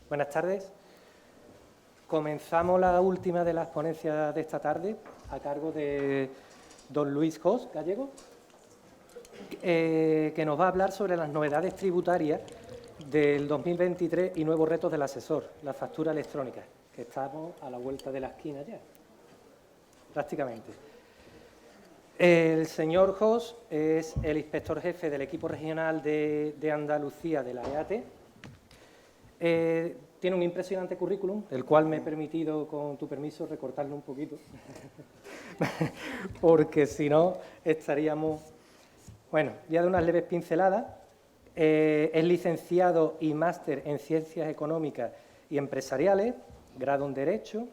Buenas tardes. Comenzamos la última de las ponencias de esta tarde a cargo de don Luis Jos Gallego, que nos va a hablar sobre las novedades tributarias del 2023 y nuevos retos del asesor, la factura electrónica, que estamos a la vuelta de la esquina ya, prácticamente. El señor Jos es el inspector jefe del equipo regional de Andalucía de la EAT. Tiene un impresionante currículum, el cual me he permitido, con tu permiso, recortarlo un poquito, porque si no estaríamos... Bueno, voy a dar unas leves pinceladas. Es licenciado y máster en Ciencias Económicas y Empresariales, grado en Derecho,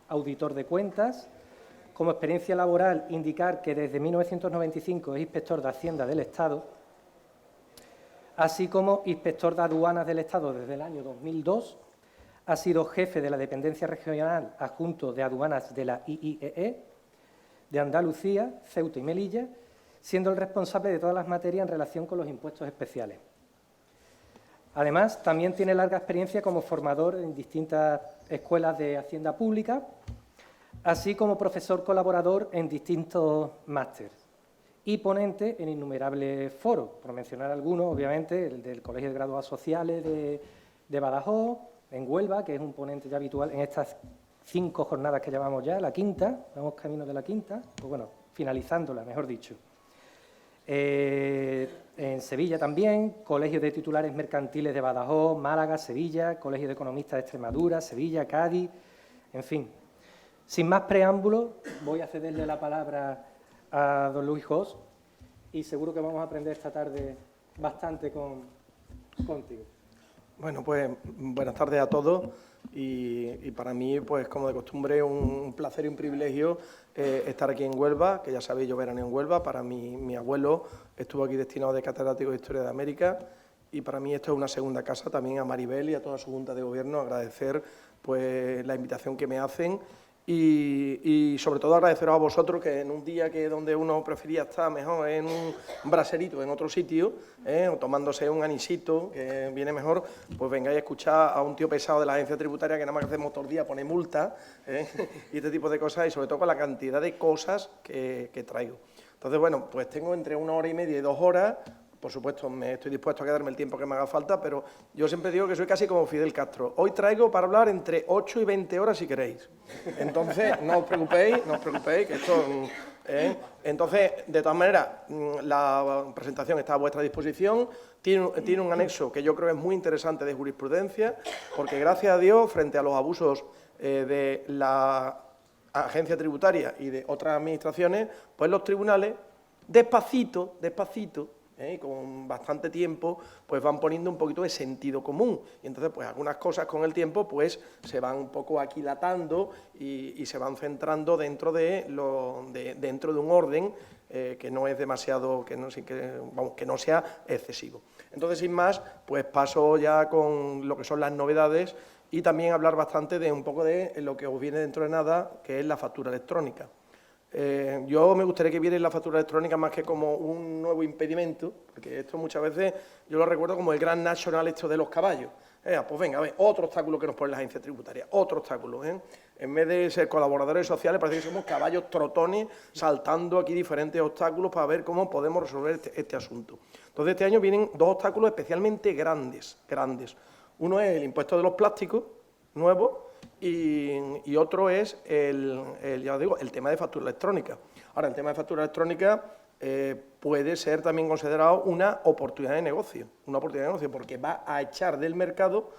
auditor de cuentas. Como experiencia laboral, indicar que desde 1995 es inspector de Hacienda del Estado, así como inspector de aduanas del Estado desde el año 2002, ha sido jefe de la dependencia regional adjunto de aduanas de la IIEE, de Andalucía, Ceuta y Melilla, siendo el responsable de todas las materias en relación con los impuestos especiales. Además, también tiene larga experiencia como formador en distintas escuelas de Hacienda Pública, así como profesor colaborador en distintos másteres y ponente en innumerables foros, por mencionar algunos, obviamente, el del Colegio de Graduados Sociales de Badajoz, en Huelva, que es un ponente ya habitual en estas 5 jornadas que llevamos ya, la quinta, vamos camino de la quinta, pues bueno, finalizándola, mejor dicho. En Sevilla también, Colegio de Titulares Mercantiles de Badajoz, Málaga, Sevilla, Colegio de Economistas de Extremadura, Sevilla, Cádiz, en fin. Sin más preámbulos, voy a cederle la palabra a don Luis Jos y seguro que vamos a aprender esta tarde bastante contigo. Bueno, pues buenas tardes a todos y para mí, pues como de costumbre, un placer y un privilegio estar aquí en Huelva, que ya sabéis, yo veraneo en Huelva. Para mi abuelo estuvo aquí destinado de catedrático de Historia de América y para mí esto es una segunda casa. También a Maribel y a toda su Junta de Gobierno agradecer pues la invitación que me hacen. Y sobre todo agradeceros a vosotros que en un día que donde uno prefería estar mejor en un braserito, en otro sitio, o tomándose un anisito, que viene mejor, pues vengáis a escuchar a un tío pesado de la agencia tributaria que nada más que hacemos todo el día, pone multa, y este tipo de cosas, y sobre todo con la cantidad de cosas que traigo. Entonces, bueno, pues tengo entre 1 hora y media y 2 horas. Por supuesto, me estoy dispuesto a quedarme el tiempo que me haga falta, pero yo siempre digo que soy casi como Fidel Castro. Hoy traigo para hablar entre 8 y 20 horas si queréis. Entonces, no os preocupéis, que esto... Entonces, de todas maneras, la presentación está a vuestra disposición. Tiene un anexo que yo creo es muy interesante de jurisprudencia, porque gracias a Dios, frente a los abusos de la agencia tributaria y de otras administraciones, pues los tribunales, despacito, y con bastante tiempo, pues van poniendo un poquito de sentido común. Y entonces, pues algunas cosas con el tiempo, pues se van un poco aquilatando y se van centrando dentro de un orden que no es demasiado, que no sea excesivo. Entonces, sin más, pues paso ya con lo que son las novedades y también hablar bastante de un poco de lo que os viene dentro de nada, que es la factura electrónica. Yo me gustaría que vierais la factura electrónica más que como un nuevo impedimento, porque esto muchas veces yo lo recuerdo como el gran national esto de los caballos. Pues venga, a ver, otro obstáculo que nos pone la agencia tributaria, otro obstáculo. En vez de ser colaboradores sociales, parece que somos caballos trotones saltando aquí diferentes obstáculos para ver cómo podemos resolver este asunto. Entonces, este año vienen 2 obstáculos especialmente grandes. Uno es el impuesto de los plásticos nuevo, y otro es ya os digo, el tema de factura electrónica. Ahora, el tema de factura electrónica puede ser también considerado una oportunidad de negocio, porque va a echar del mercado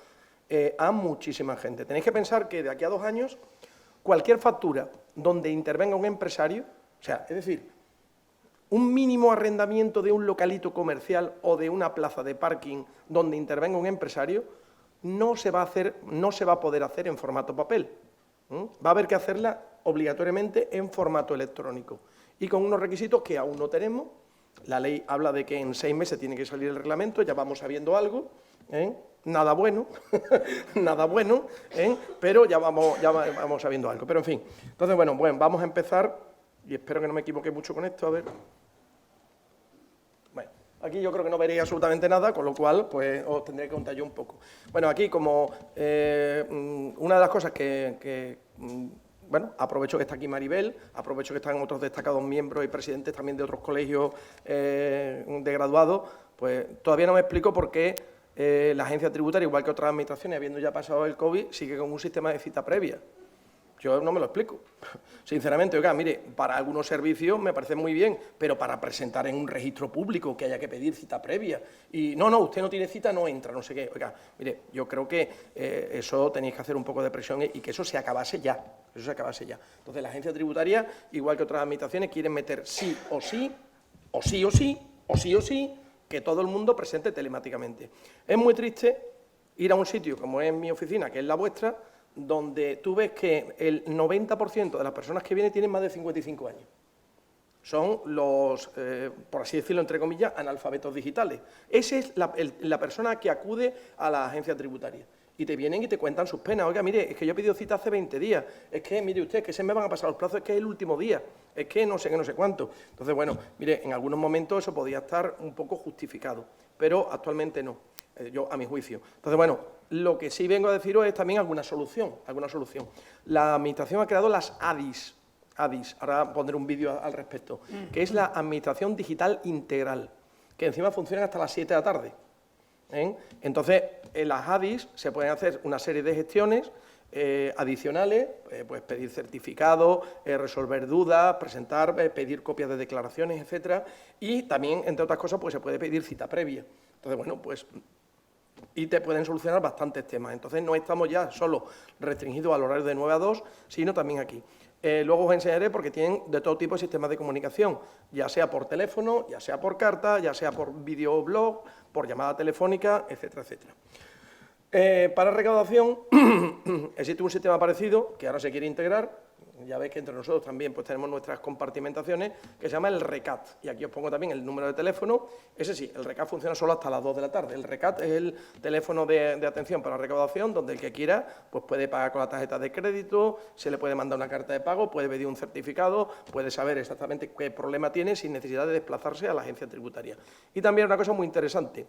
a muchísima gente. Tenéis que pensar que de aquí a 2 años, cualquier factura donde intervenga un empresario, o sea, es decir, un mínimo arrendamiento de un localito comercial o de una plaza de parking donde intervenga un empresario, no se va a poder hacer en formato papel. Va a haber que hacerla obligatoriamente en formato electrónico y con unos requisitos que aún no tenemos. La ley habla de que en 6 meses tiene que salir el reglamento, ya vamos sabiendo algo, nada bueno, pero ya vamos sabiendo algo. Pero en fin, entonces bueno, vamos a empezar y espero que no me equivoque mucho con esto, a ver. Bueno, Aquí yo creo que no veréis absolutamente nada, con lo cual pues os tendré que contar yo un poco. Bueno, aquí como una de las cosas bueno, aprovecho que está aquí Maribel, aprovecho que están otros destacados miembros y presidentes también de otros colegios de graduados, pues todavía no me explico por qué la agencia tributaria, igual que otras administraciones, habiendo ya pasado el COVID, sigue con un sistema de cita previa. Yo no me lo explico. Sinceramente, oiga, mire, para algunos servicios me parece muy bien, pero para presentar en un registro público que haya que pedir cita previa y no, usted no tiene cita, no entra, no sé qué. Oiga, mire, yo creo que eso tenéis que hacer un poco de presión y que eso se acabase ya, Entonces, la agencia tributaria, igual que otras administraciones, quieren meter sí o sí, que todo el mundo presente telemáticamente. Es muy triste ir a un sitio como es mi oficina, que es la vuestra, donde tú ves que el 90% de las personas que vienen tienen más de 55 años. Son los, por así decirlo, entre comillas, analfabetos digitales. Esa es la persona que acude a la agencia tributaria. Y te vienen y te cuentan sus penas. Oiga, mire, es que yo he pedido cita hace 20 días. Es que, mire usted, que se me van a pasar los plazos, es que es el último día. Es que no sé qué, no sé cuánto. Entonces, bueno, mire, en algunos momentos eso podía estar un poco justificado, pero actualmente no. Yo, a mi juicio. Entonces, bueno, lo que sí vengo a deciros es también alguna solución. La Administración ha creado las ADIS, ahora pondré un vídeo al respecto, que es la Administración Digital Integral, que encima funcionan hasta las 7 de la tarde. Entonces, en las ADIS se pueden hacer una serie de gestiones adicionales, pues pedir certificados, resolver dudas, presentar, pedir copias de declaraciones, etcétera, y también, entre otras cosas, pues se puede pedir cita previa. Entonces, bueno, pues y te pueden solucionar bastantes temas. Entonces, no estamos ya solo restringidos al horario de 9 a 2, sino también aquí. Luego os enseñaré porque tienen de todo tipo de sistemas de comunicación, ya sea por teléfono, ya sea por carta, ya sea por videoblog, por llamada telefónica, etcétera, etcétera. Para recaudación existe un sistema parecido que ahora se quiere integrar. Ya veis que entre nosotros también pues, tenemos nuestras compartimentaciones, que se llama el RECAT. Y aquí os pongo también el número de teléfono. Ese sí, el RECAT funciona solo hasta las 2 de la tarde. El RECAT es el teléfono de atención para la recaudación, donde el que quiera pues puede pagar con la tarjeta de crédito, se le puede mandar una carta de pago, puede pedir un certificado, puede saber exactamente qué problema tiene sin necesidad de desplazarse a la agencia tributaria. Y también una cosa muy interesante,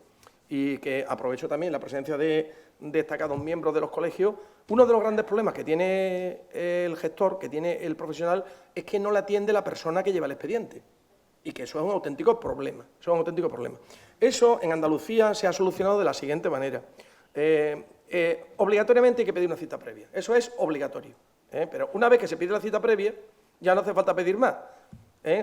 y que aprovecho también la presencia de destacados miembros de los colegios, uno de los grandes problemas que tiene el gestor, que tiene el profesional, es que no le atiende la persona que lleva el expediente, y que eso es un auténtico problema. Eso en Andalucía se ha solucionado de la siguiente manera. Obligatoriamente hay que pedir una cita previa, eso es obligatorio, pero una vez que se pide la cita previa, ya no hace falta pedir más.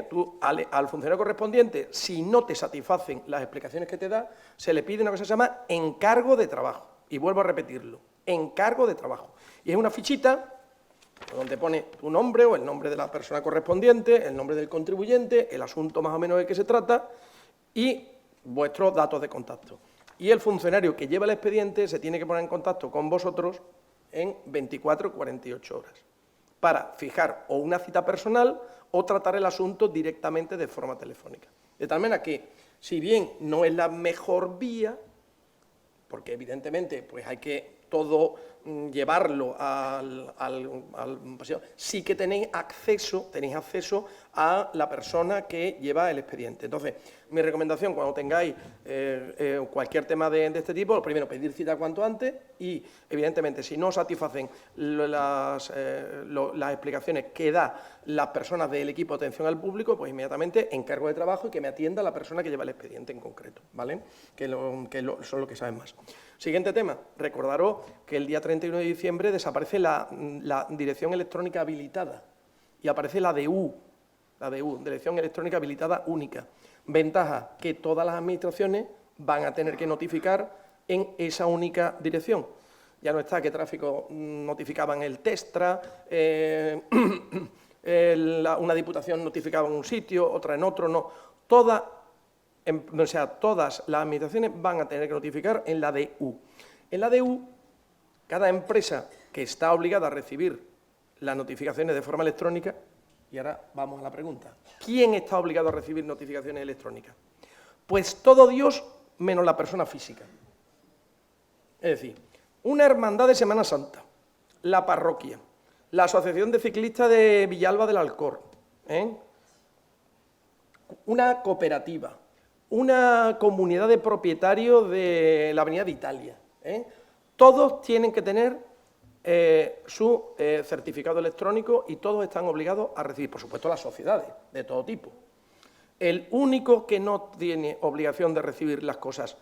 Tú, al funcionario correspondiente, si no te satisfacen las explicaciones que te da, se le pide una cosa que se llama encargo de trabajo. Y vuelvo a repetirlo, encargo de trabajo. Y es una fichita donde pone tu nombre o el nombre de la persona correspondiente, el nombre del contribuyente, el asunto más o menos de que se trata y vuestros datos de contacto. Y el funcionario que lleva el expediente se tiene que poner en contacto con vosotros en 24 o 48 horas para fijar o una cita personal o tratar el asunto directamente de forma telefónica. De tal manera que, si bien no es la mejor vía, porque evidentemente pues hay que todo llevarlo sí que tenéis acceso a la persona que lleva el expediente. Entonces, mi recomendación cuando tengáis cualquier tema de este tipo, primero pedir cita cuanto antes y, evidentemente, si no os satisfacen las explicaciones que da las personas del equipo de atención al público, pues inmediatamente encargo de trabajo y que me atienda la persona que lleva el expediente en concreto, ¿vale? Son los que saben más. Siguiente tema, recordaros que el día 31 de diciembre desaparece la dirección electrónica habilitada y aparece la DU, Dirección Electrónica Habilitada Única. Ventaja, que todas las administraciones van a tener que notificar en esa única dirección. Ya no está que tráfico notificaban el TESTRA, una diputación notificaba en un sitio, otra en otro, no. Todas las administraciones van a tener que notificar en la DU. En la DU, cada empresa que está obligada a recibir las notificaciones de forma electrónica, y ahora vamos a la pregunta, ¿quién está obligado a recibir notificaciones electrónicas? Pues todo Dios menos la persona física. Es decir, una hermandad de Semana Santa, la parroquia, la Asociación de Ciclistas de Villalba del Alcor, una cooperativa, una comunidad de propietarios de la Avenida de Italia. Todos tienen que tener su certificado electrónico y todos están obligados a recibir, por supuesto, las sociedades de todo tipo. El único que no tiene obligación de recibir las cosas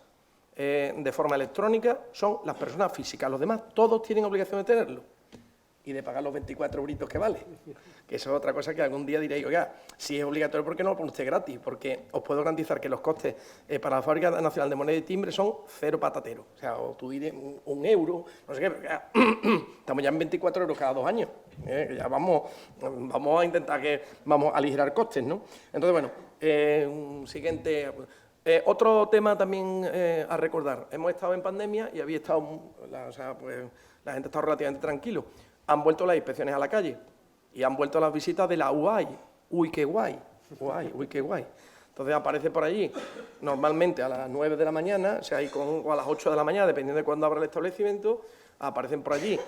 de forma electrónica son las personas físicas. Los demás todos tienen obligación de tenerlo y de pagar los 24 euritos que vale. Que eso es otra cosa que algún día diréis, oiga, si es obligatorio, ¿por qué no lo pone usted gratis? Porque os puedo garantizar que los costes para la Fábrica Nacional de Moneda y Timbre son cero patatero. O sea, o tú dirás un euro, no sé qué, pero ya, estamos ya en 24 euros cada 2 años. Ya vamos a intentar vamos a aligerar costes, ¿no? Entonces, bueno, siguiente. Otro tema también a recordar. Hemos estado en pandemia y había estado, la gente ha estado relativamente tranquilo. Han vuelto las inspecciones a la calle y han vuelto las visitas de la UAI. Uy, qué guay. Uy, qué guay. Entonces aparece por allí, normalmente a las 9 de la mañana, o sea, o a las 8 de la mañana, dependiendo de cuándo abra el establecimiento, aparecen por allí.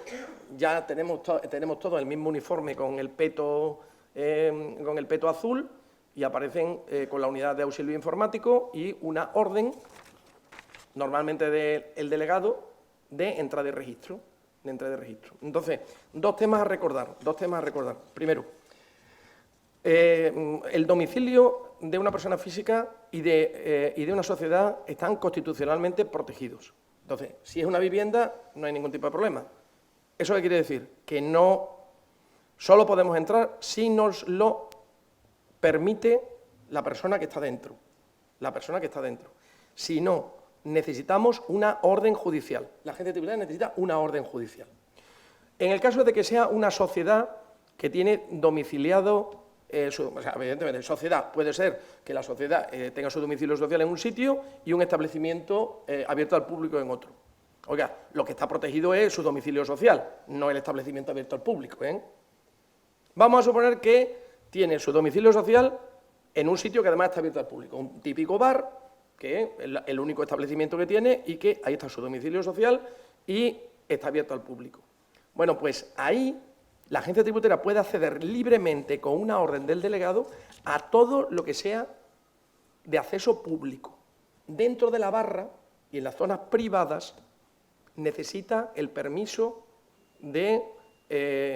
Ya tenemos todos el mismo uniforme con el peto azul y aparecen con la unidad de auxilio informático y una orden, normalmente del delegado, de entrada y registro. Entonces, dos temas a recordar. Primero, el domicilio de una persona física y de una sociedad están constitucionalmente protegidos. Entonces, si es una vivienda, no hay ningún tipo de problema. ¿Eso qué quiere decir? Que no solo podemos entrar si nos lo permite la persona que está dentro. Si no, necesitamos una orden judicial. La agencia tributaria necesita una orden judicial. En el caso de que sea una sociedad que tiene domiciliado, evidentemente, sociedad, puede ser que la sociedad tenga su domicilio social en un sitio y un establecimiento abierto al público en otro. Oiga, lo que está protegido es su domicilio social, no el establecimiento abierto al público. Vamos a suponer que tiene su domicilio social en un sitio que además está abierto al público, un típico bar, que es el único establecimiento que tiene y que ahí está su domicilio social y está abierto al público. Bueno, pues ahí la agencia tributaria puede acceder libremente con una orden del delegado a todo lo que sea de acceso público. Dentro de la barra y en las zonas privadas necesita el permiso de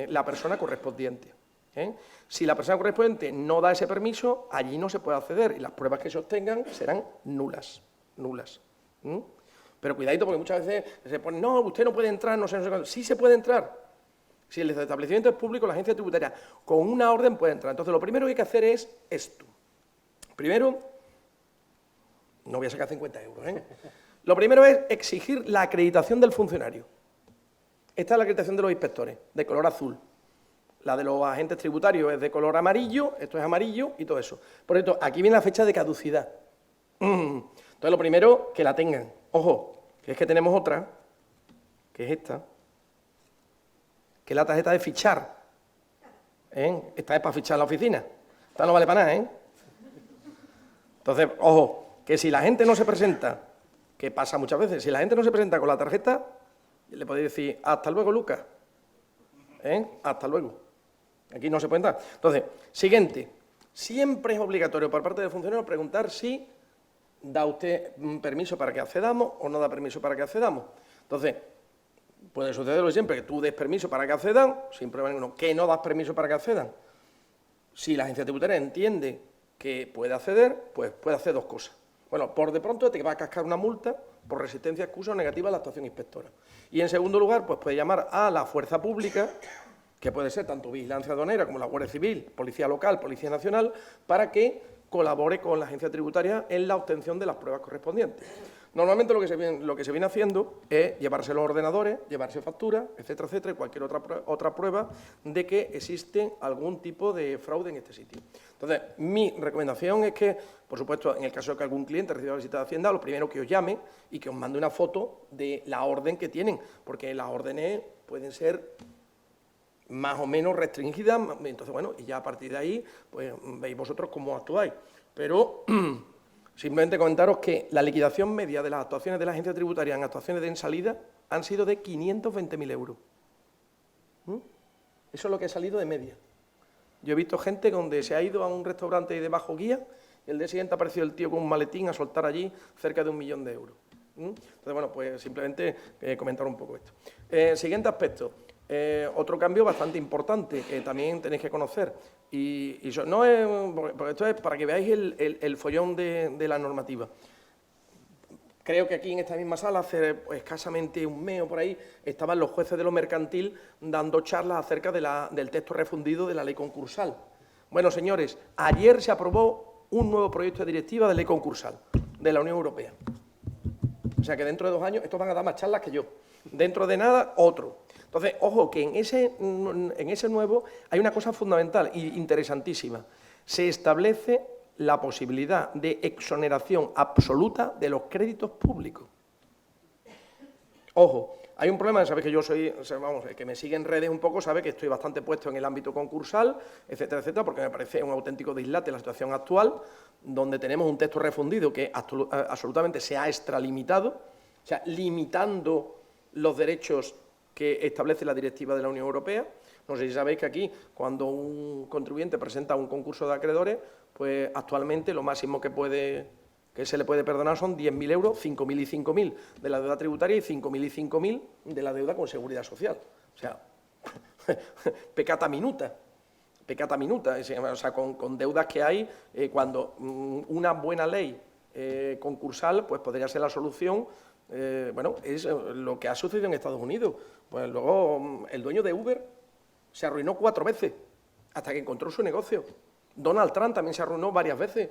la persona correspondiente. Si la persona correspondiente no da ese permiso, allí no se puede acceder y las pruebas que se obtengan serán nulas. Pero cuidadito, porque muchas veces se pone, no, usted no puede entrar, no sé cuándo. Sí se puede entrar. Si el establecimiento es público, la agencia tributaria con una orden puede entrar. Entonces, lo primero que hay que hacer es esto. Primero, no voy a sacar 50 euros, Lo primero es exigir la acreditación del funcionario. Esta es la acreditación de los inspectores, de color azul. La de los agentes tributarios es de color amarillo, esto es amarillo y todo eso. Por cierto, aquí viene la fecha de caducidad. Entonces, lo primero, que la tengan. Ojo, que es que tenemos otra, que es esta, que es la tarjeta de fichar. Esta es para fichar en la oficina. Esta no vale para nada, Entonces, ojo, que si la gente no se presenta, que pasa muchas veces, si la gente no se presenta con la tarjeta, le podéis decir, hasta luego, Lucas. Hasta luego. Aquí no se puede entrar. Entonces, siguiente. Siempre es obligatorio por parte del funcionario preguntar si da usted permiso para que accedamos o no da permiso para que accedamos. Entonces, puede sucederlo siempre que tú des permiso para que accedan, sin problema ninguno, que no das permiso para que accedan. Si la agencia tributaria entiende que puede acceder, pues puede hacer dos cosas. Bueno, por de pronto te va a cascar una multa por resistencia, excusa o negativa a la actuación inspectora. Y en segundo lugar, pues puede llamar a la fuerza pública, que puede ser tanto vigilancia aduanera como la Guardia Civil, Policía Local, Policía Nacional, para que colabore con la agencia tributaria en la obtención de las pruebas correspondientes. Normalmente lo que se viene haciendo es llevarse los ordenadores, llevarse facturas, etcétera, etcétera, y cualquier otra prueba de que existe algún tipo de fraude en este sitio. Entonces, mi recomendación es que, por supuesto, en el caso de que algún cliente reciba visita de Hacienda, lo primero que os llame y que os mande una foto de la orden que tienen, porque las órdenes pueden ser más o menos restringidas, entonces, bueno, y ya a partir de ahí, pues veis vosotros cómo actuáis. Pero simplemente comentaros que la liquidación media de las actuaciones de la agencia tributaria en actuaciones de en salida han sido de 520.000 euros. Eso es lo que ha salido de media. Yo he visto gente donde se ha ido a un restaurante de bajo guía y el día siguiente ha aparecido el tío con un maletín a soltar allí cerca de 1 millón de euros. Entonces, bueno, pues simplemente comentar un poco esto. Siguiente aspecto. Otro cambio bastante importante que también tenéis que conocer, y no es, porque esto es para que veáis el follón de la normativa. Creo que aquí en esta misma sala, hace escasamente un mes o por ahí, estaban los jueces de lo mercantil dando charlas acerca del texto refundido de la ley concursal. Bueno, señores, ayer se aprobó un nuevo proyecto de directiva de ley concursal de la Unión Europea. O sea que dentro de 2 años estos van a dar más charlas que yo. Dentro de nada, otro. Entonces, ojo, que en ese nuevo hay una cosa fundamental e interesantísima. Se establece la posibilidad de exoneración absoluta de los créditos públicos. Ojo, hay un problema, sabéis que yo soy, vamos, el que me sigue en redes un poco sabe que estoy bastante puesto en el ámbito concursal, etcétera, etcétera, porque me parece un auténtico dislate la situación actual, donde tenemos un texto refundido que absolutamente se ha extralimitado, o sea, limitando los derechos que establece la directiva de la Unión Europea. No sé si sabéis que aquí, cuando un contribuyente presenta un concurso de acreedores, pues actualmente lo máximo que se le puede perdonar son 10.000 euros, 5.000 y 5.000 de la deuda tributaria y 5.000 y 5.000 de la deuda con seguridad social. O sea, peccata minuta. O sea, con deudas que hay, cuando una buena ley concursal, pues podría ser la solución. Bueno, es lo que ha sucedido en Estados Unidos. Pues luego el dueño de Uber se arruinó 4 veces hasta que encontró su negocio. Donald Trump también se arruinó varias veces.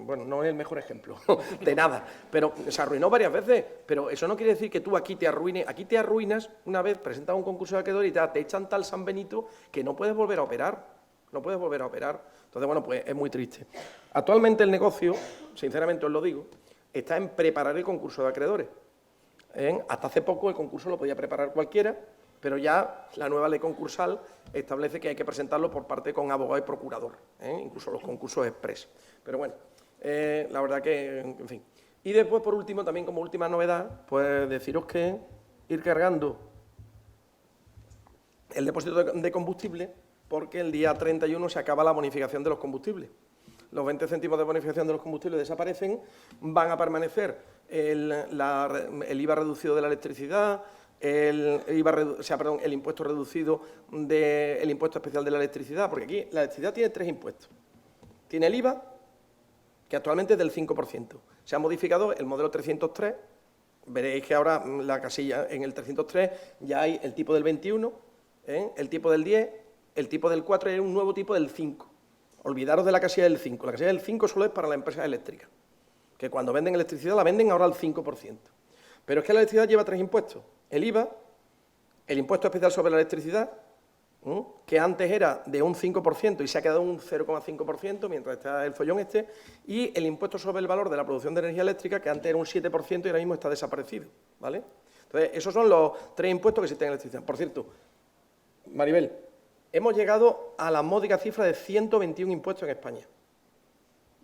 Bueno, no es el mejor ejemplo de nada, pero se arruinó varias veces. Pero eso no quiere decir que tú aquí te arruines. Aquí te arruinas una vez, presentas un concurso de acreedores y te echan tal San Benito que no puedes volver a operar. No puedes volver a operar. Entonces, bueno, pues es muy triste. Actualmente el negocio, sinceramente os lo digo, está en preparar el concurso de acreedores. Hasta hace poco el concurso lo podía preparar cualquiera, pero ya la nueva ley concursal establece que hay que presentarlo por parte con abogado y procurador, incluso los concursos express. Pero bueno, la verdad que, en fin. Y después, por último, también como última novedad, pues deciros que ir cargando el depósito de combustible, porque el día 31 se acaba la bonificación de los combustibles. Los 20 céntimos de bonificación de los combustibles desaparecen, van a permanecer el IVA reducido de la electricidad, el impuesto reducido del impuesto especial de la electricidad, porque aquí la electricidad tiene 3 impuestos. Tiene el IVA, que actualmente es del 5%. Se ha modificado el modelo 303, veréis que ahora la casilla en el 303 ya hay el tipo del 21, el tipo del 10, el tipo del 4 y hay un nuevo tipo del 5. Olvidaros de la casilla del 5. La casilla del 5 solo es para las empresas eléctricas, que cuando venden electricidad la venden ahora al 5%. Pero es que la electricidad lleva 3 impuestos. El IVA, el impuesto especial sobre la electricidad, que antes era de un 5% y se ha quedado un 0,5% mientras está el follón este, y el impuesto sobre el valor de la producción de energía eléctrica, que antes era un 7% y ahora mismo está desaparecido, ¿vale? Entonces, esos son los 3 impuestos que existen en electricidad. Por cierto, Maribel, hemos llegado a la módica cifra de 121 impuestos en España.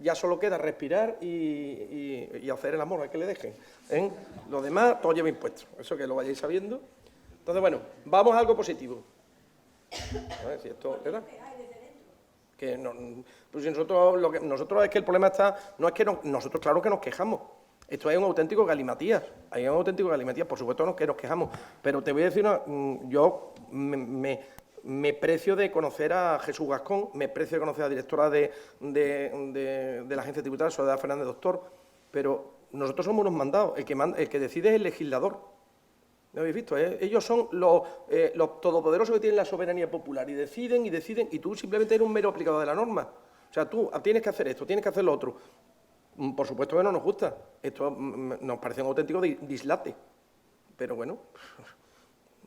Ya solo queda respirar y hacer el amor, hay que le dejen. Lo demás, todo lleva impuestos. Eso que lo vayáis sabiendo. Entonces, bueno, vamos a algo positivo. A ver si esto, ¿verdad? Que no, pues si nosotros es que el problema está, no es que nosotros claro que nos quejamos. Esto es un auténtico galimatías. Hay un auténtico galimatías, por supuesto que nos quejamos. Pero te voy a decir yo me precio de conocer a Jesús Gascón, me precio de conocer a la directora de la Agencia Tributaria, Soledad Fernández Doctor, pero nosotros somos unos mandados, el que decide es el legislador. ¿Lo habéis visto? Ellos son los todopoderosos que tienen la soberanía popular y deciden, y tú simplemente eres un mero aplicador de la norma. O sea, tú tienes que hacer esto, tienes que hacer lo otro. Por supuesto que no nos gusta. Esto nos parece un auténtico dislate. Pero bueno,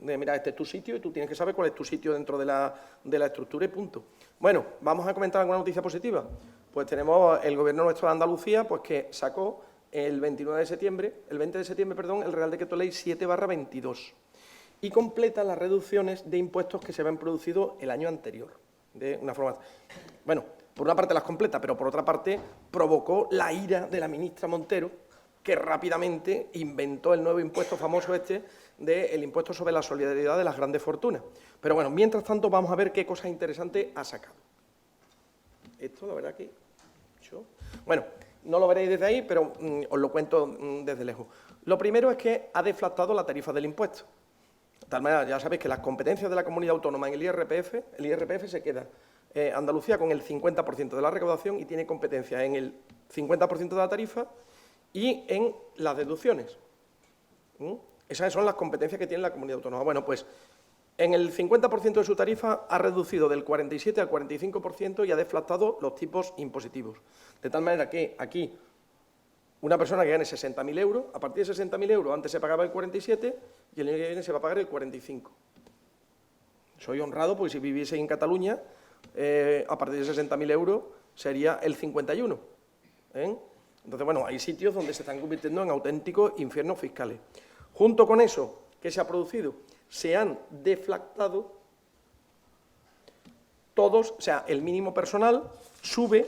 mira, este es tu sitio y tú tienes que saber cuál es tu sitio dentro de la estructura y punto. Bueno, vamos a comentar alguna noticia positiva. Pues tenemos el Gobierno nuestro de Andalucía, pues que sacó el 20 de septiembre, el Real Decreto Ley 7/22 y completa las reducciones de impuestos que se habían producido el año anterior. De una forma, bueno, por una parte las completa, pero por otra parte provocó la ira de la ministra Montero, que rápidamente inventó el nuevo impuesto famoso del impuesto sobre la solidaridad de las grandes fortunas. Pero bueno, mientras tanto vamos a ver qué cosas interesantes ha sacado. Esto, la verdad que dicho. Bueno, no lo veréis desde ahí, pero os lo cuento desde lejos. Lo primero es que ha deflactado la tarifa del impuesto. De tal manera, ya sabéis que las competencias de la comunidad autónoma en el IRPF se queda Andalucía con el 50% de la recaudación y tiene competencia en el 50% de la tarifa y en las deducciones. Esas son las competencias que tiene la comunidad autónoma. Bueno, pues en el 50% de su tarifa ha reducido del 47 al 45% y ha deflactado los tipos impositivos. De tal manera que aquí una persona que gane 60.000 euros, a partir de 60.000 euros antes se pagaba el 47 y el año que viene se va a pagar el 45. Soy honrado porque si viviese en Cataluña, a partir de 60.000 euros sería el 51. Entonces, bueno, hay sitios donde se están convirtiendo en auténticos infiernos fiscales. Junto con eso, ¿qué se ha producido? Se han deflactado todos, o sea, el mínimo personal sube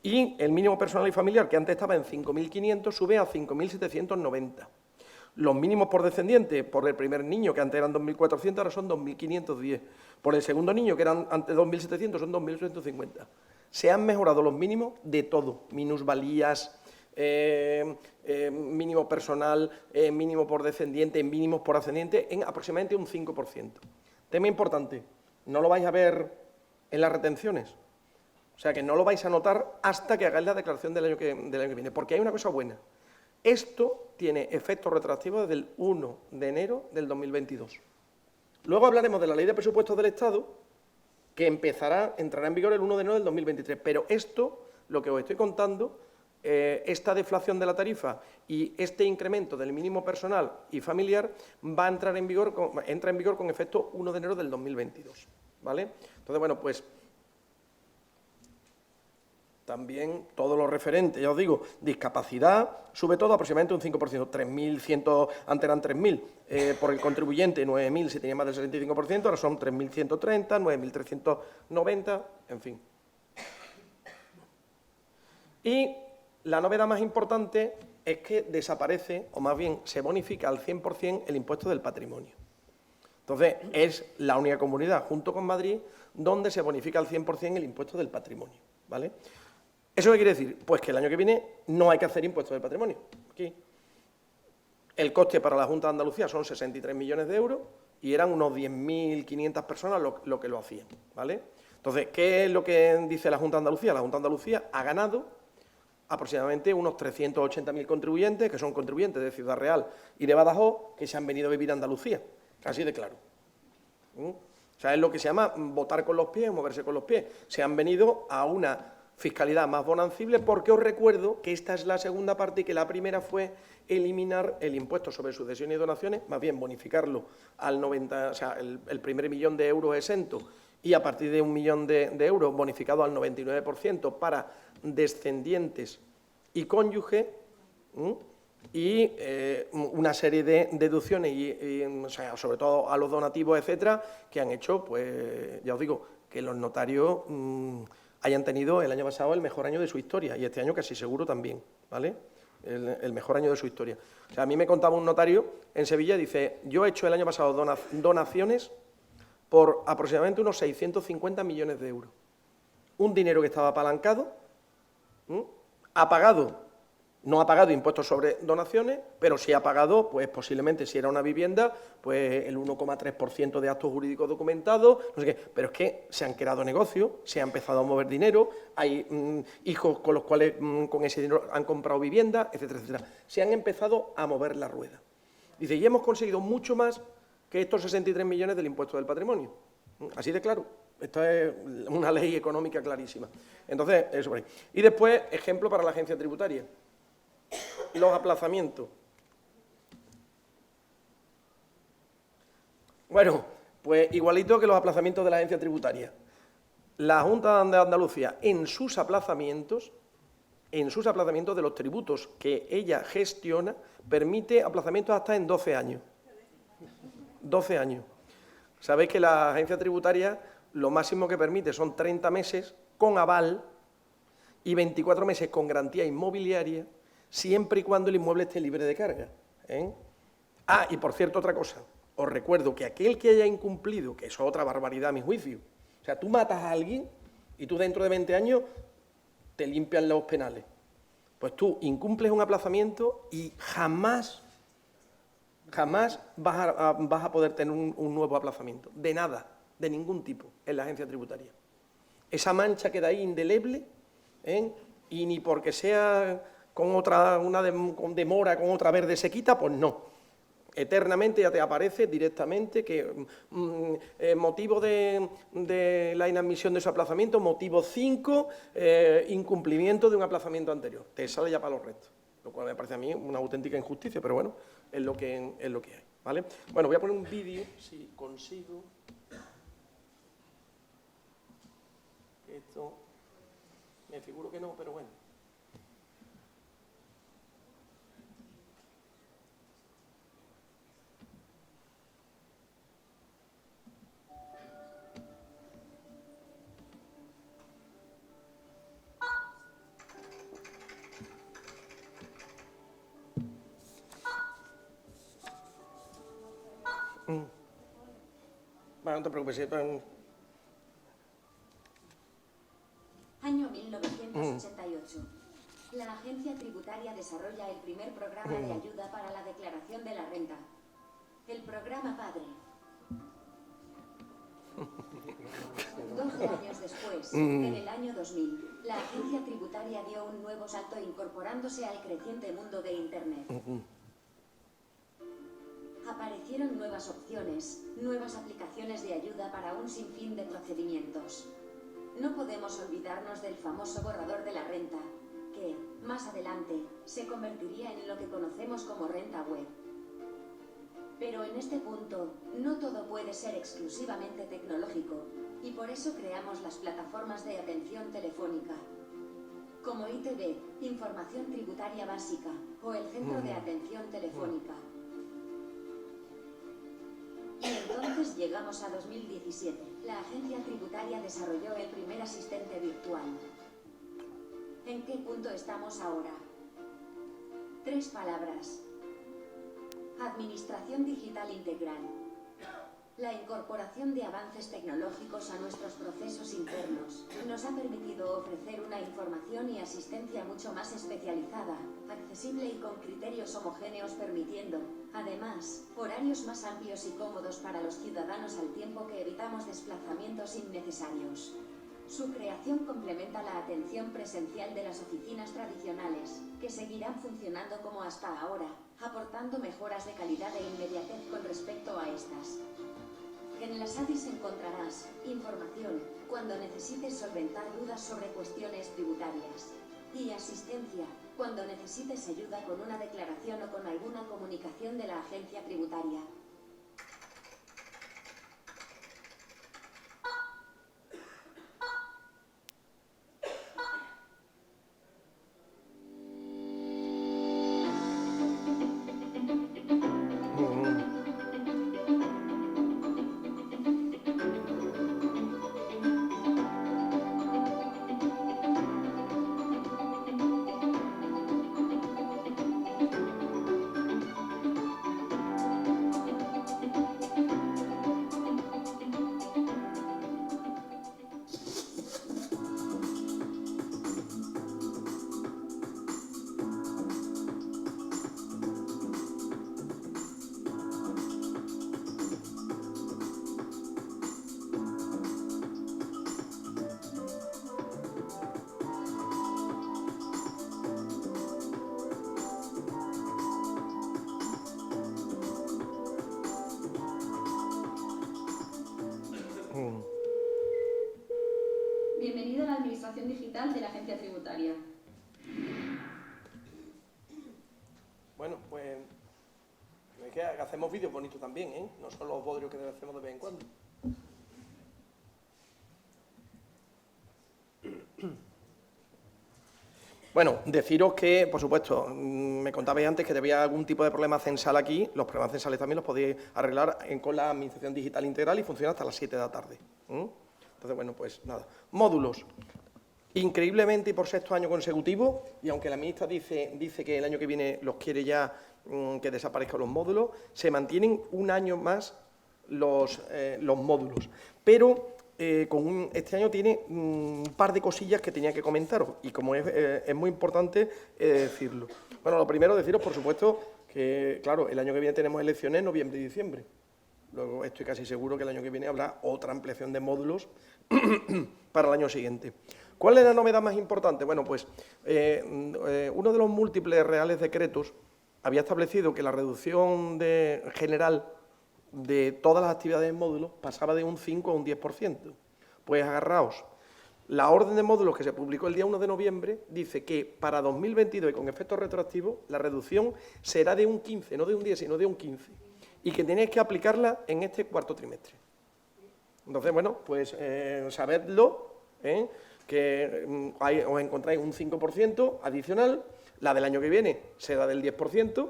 y el mínimo personal y familiar, que antes estaba en 5.500, sube a 5.790. Los mínimos por descendiente, por el primer niño, que antes eran 2.400, ahora son 2.510. Por el segundo niño, que eran antes 2.700, son 2.850. Se han mejorado los mínimos de todo, minusvalías, mínimo personal, mínimo por descendiente, mínimos por ascendiente, en aproximadamente un 5%. Tema importante, no lo vais a ver en las retenciones, o sea que no lo vais a notar hasta que hagáis la declaración del año que viene, porque hay una cosa buena. Esto tiene efecto retroactivo desde el 1 de enero del 2022. Luego hablaremos de la Ley de Presupuestos del Estado, que entrará en vigor el 1 de enero del 2023, pero esto, lo que os estoy contando, esta deflación de la tarifa y este incremento del mínimo personal y familiar va a entrar en vigor, entra en vigor con efecto 1 de enero del 2022, ¿vale? Entonces, bueno, pues también todo lo referente, ya os digo, discapacidad, sube todo aproximadamente un 5%, 3.100, antes eran 3.000, por el contribuyente 9.000 si tenía más del 75%, ahora son 3.130, 9.390, en fin. Y la novedad más importante es que desaparece, o más bien se bonifica al 100% el impuesto del patrimonio. Entonces, es la única comunidad, junto con Madrid, donde se bonifica al 100% el impuesto del patrimonio, ¿vale? ¿Eso qué quiere decir? Pues que el año que viene no hay que hacer impuestos del patrimonio. Aquí. El coste para la Junta de Andalucía son 63 millones de euros y eran unos 10.500 personas lo que lo hacían, ¿vale? Entonces, ¿qué es lo que dice la Junta de Andalucía? La Junta de Andalucía ha ganado aproximadamente unos 380.000 contribuyentes, que son contribuyentes de Ciudad Real y de Badajoz, que se han venido a vivir a Andalucía, así de claro. O sea, es lo que se llama votar con los pies, moverse con los pies. Se han venido a una fiscalidad más bonancible, porque os recuerdo que esta es la segunda parte y que la primera fue eliminar el impuesto sobre sucesiones y donaciones, más bien bonificarlo al 90, o sea, el primer millón de euros exento y a partir de 1 millón de euros bonificado al 99% para descendientes y cónyuge, y una serie de deducciones, o sea, sobre todo a los donativos, etcétera, que han hecho, pues, ya os digo, que los notarios hayan tenido el año pasado el mejor año de su historia y este año casi seguro también, ¿vale? El mejor año de su historia. O sea, a mí me contaba un notario en Sevilla, dice, yo he hecho el año pasado donaciones por aproximadamente unos 650 millones de euros. Un dinero que estaba apalancado, ha pagado, no ha pagado impuestos sobre donaciones, pero sí ha pagado, pues posiblemente si era una vivienda, pues el 1,3% de actos jurídicos documentados, no sé qué, pero es que se han creado negocios, se ha empezado a mover dinero, hay hijos con los cuales con ese dinero han comprado vivienda, etcétera, etcétera. Se han empezado a mover la rueda. Dice, y hemos conseguido mucho más que estos 63 millones del impuesto del patrimonio. Así de claro. Esto es una ley económica clarísima. Entonces, eso por ahí. Y después, ejemplo para la agencia tributaria. Los aplazamientos. Bueno, pues igualito que los aplazamientos de la agencia tributaria. La Junta de Andalucía, en sus aplazamientos de los tributos que ella gestiona, permite aplazamientos hasta en 12 años. 12 años. Sabéis que la agencia tributaria lo máximo que permite son 30 meses con aval y 24 meses con garantía inmobiliaria, siempre y cuando el inmueble esté libre de carga. Ah, y por cierto, otra cosa. Os recuerdo que aquel que haya incumplido, que eso es otra barbaridad a mi juicio, o sea, tú matas a alguien y tú dentro de 20 años te limpian los penales. Pues tú incumples un aplazamiento y jamás vas a poder tener un nuevo aplazamiento. De nada, de ningún tipo, en la agencia tributaria. Esa mancha queda ahí indeleble, y ni porque sea con con demora, con otra verde se quita, pues no. Eternamente ya te aparece directamente que motivo de la inadmisión de su aplazamiento, motivo 5, incumplimiento de un aplazamiento anterior. Te sale ya para los restos, lo cual me parece a mí una auténtica injusticia, pero bueno, es lo que hay, ¿vale? Bueno, voy a poner un vídeo, si consigo. Esto, me figuro que no, pero bueno. Bueno, no te preocupes. Año 1988. La agencia tributaria desarrolla el primer programa de ayuda para la declaración de la renta. El programa Padre. 12 años después, en el año 2000, la agencia tributaria dio un nuevo salto incorporándose al creciente mundo de Internet. Aparecieron nuevas opciones, nuevas aplicaciones de ayuda para un sinfín de procedimientos. No podemos olvidarnos del famoso borrador de la renta, que, más adelante, se convertiría en lo que conocemos como renta web. Pero en este punto, no todo puede ser exclusivamente tecnológico, y por eso creamos las plataformas de atención telefónica, como ITV, Información Tributaria Básica, o el Centro de Atención Telefónica. Y entonces llegamos a 2017. La agencia tributaria desarrolló el primer asistente virtual. ¿En qué punto estamos ahora? 3 palabras. Administración digital integral. La incorporación de avances tecnológicos a nuestros procesos internos nos ha permitido ofrecer una información y asistencia mucho más especializada, accesible y con criterios homogéneos, permitiendo, además, horarios más amplios y cómodos para los ciudadanos al tiempo que evitamos desplazamientos innecesarios. Su creación complementa la atención presencial de las oficinas tradicionales, que seguirán funcionando como hasta ahora, aportando mejoras de calidad e inmediatez con respecto a estas. En las ADIs encontrarás información cuando necesites solventar dudas sobre cuestiones tributarias y asistencia cuando necesites ayuda con una declaración o con alguna comunicación de la agencia tributaria. Bienvenido a la Administración Digital de la Agencia Tributaria. Bueno, pues es que hacemos vídeos bonitos también, ¿eh? No son los bodrios que hacemos de vez en cuando. Bueno, deciros que, por supuesto, me contabais antes que debía algún tipo de problema censal aquí. Los problemas censales también los podéis arreglar con la Administración Digital Integral y funciona hasta las 7 de la tarde. Entonces, bueno, pues nada. Módulos. Increíblemente y por 6º año consecutivo, y aunque la ministra dice que el año que viene los quiere ya que desaparezcan los módulos, se mantienen un año más los módulos. Pero este año tiene un par de cosillas que tenía que comentaros y como es muy importante decirlo. Bueno, lo primero deciros, por supuesto, que claro, el año que viene tenemos elecciones en noviembre y diciembre. Luego estoy casi seguro que el año que viene habrá otra ampliación de módulos para el año siguiente. ¿Cuál es la novedad más importante? Bueno, pues uno de los múltiples reales decretos había establecido que la reducción general de todas las actividades en módulos pasaba de un 5 a un 10%. Pues agarraos, la orden de módulos que se publicó el día 1 de noviembre dice que para 2022 y con efectos retroactivos la reducción será de un 15, no de un 10, sino de un 15, y que tenéis que aplicarla en este cuarto trimestre. Entonces, bueno, pues sabedlo, que os encontráis un 5% adicional, la del año que viene será del 10%,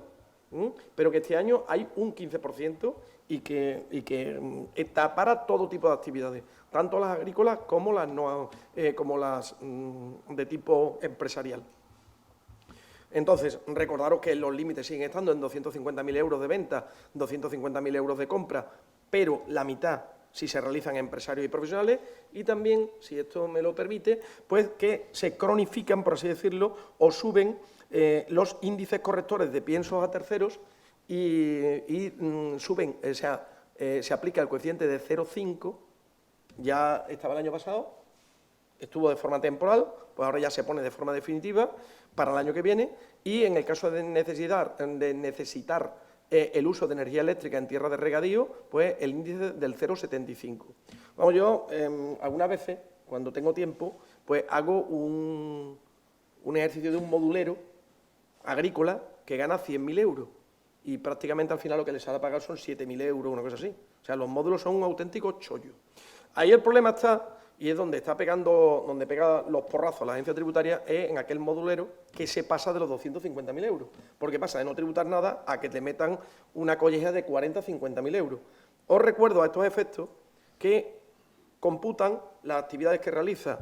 pero que este año hay un 15% y que está para todo tipo de actividades, tanto las agrícolas como las, de tipo empresarial. Entonces, recordaros que los límites siguen estando en 250.000 euros de venta, 250.000 euros de compra, pero la mitad si se realizan empresarios y profesionales, y también, si esto me lo permite, pues que se cronifican, por así decirlo, o suben los índices correctores de piensos a terceros y suben, o sea, se aplica el coeficiente de 0,5, ya estaba el año pasado, estuvo de forma temporal, pues ahora ya se pone de forma definitiva para el año que viene, y en el caso de necesitar el uso de energía eléctrica en tierra de regadío, pues el índice del 0,75. Vamos, yo algunas veces, cuando tengo tiempo, pues hago un ejercicio de un modulero agrícola que gana 100.000 euros y prácticamente al final lo que les ha de pagar son 7.000 euros, una cosa así. O sea, los módulos son un auténtico chollo. Ahí el problema está, y es donde pega los porrazos la agencia tributaria, es en aquel modulero que se pasa de los 250.000 euros, porque pasa de no tributar nada a que te metan una colleja de 40 o 50.000 euros. Os recuerdo a estos efectos que computan las actividades que realiza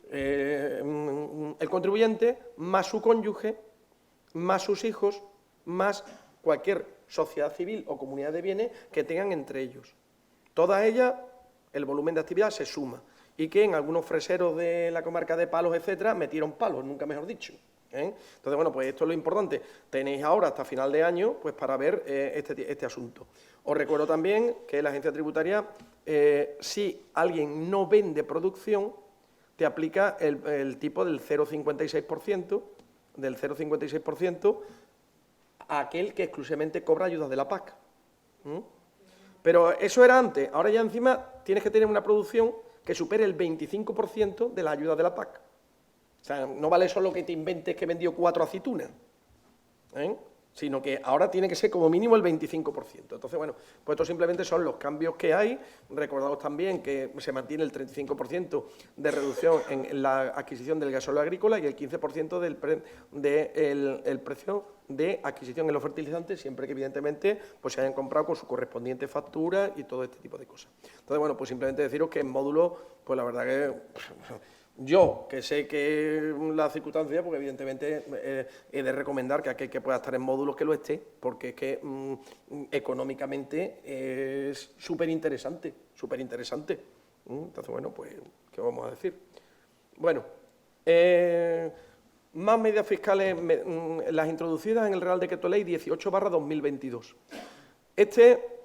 el contribuyente, más su cónyuge, más sus hijos, más cualquier sociedad civil o comunidad de bienes que tengan entre ellos. Todas ellas, el volumen de actividad se suma, y que en algunos freseros de la comarca de Palos, etcétera, metieron palos, nunca mejor dicho. Entonces, bueno, pues esto es lo importante. Tenéis ahora hasta final de año pues para ver este asunto. Os recuerdo también que la agencia tributaria, si alguien no vende producción, te aplica el tipo del 0,56%, a aquel que exclusivamente cobra ayudas de la PAC. Pero eso era antes. Ahora ya encima tienes que tener una producción que supere el 25% de la ayuda de la PAC. O sea, no vale solo que te inventes que vendió 4 aceitunas, sino que ahora tiene que ser como mínimo el 25%. Entonces, bueno, pues estos simplemente son los cambios que hay. Recordaos también que se mantiene el 35% de reducción en la adquisición del gasóleo agrícola y el 15% del precio de adquisición en los fertilizantes, siempre que evidentemente pues se hayan comprado con su correspondiente factura y todo este tipo de cosas. Entonces, bueno, pues simplemente deciros que en módulo, pues la verdad que yo, que sé que la circunstancia, porque evidentemente he de recomendar que aquel que pueda estar en módulos que lo esté, porque es que económicamente es súper interesante, súper interesante. Entonces, bueno, pues, ¿qué vamos a decir? Bueno, más medidas fiscales, las introducidas en el Real Decreto Ley 18/2022. Este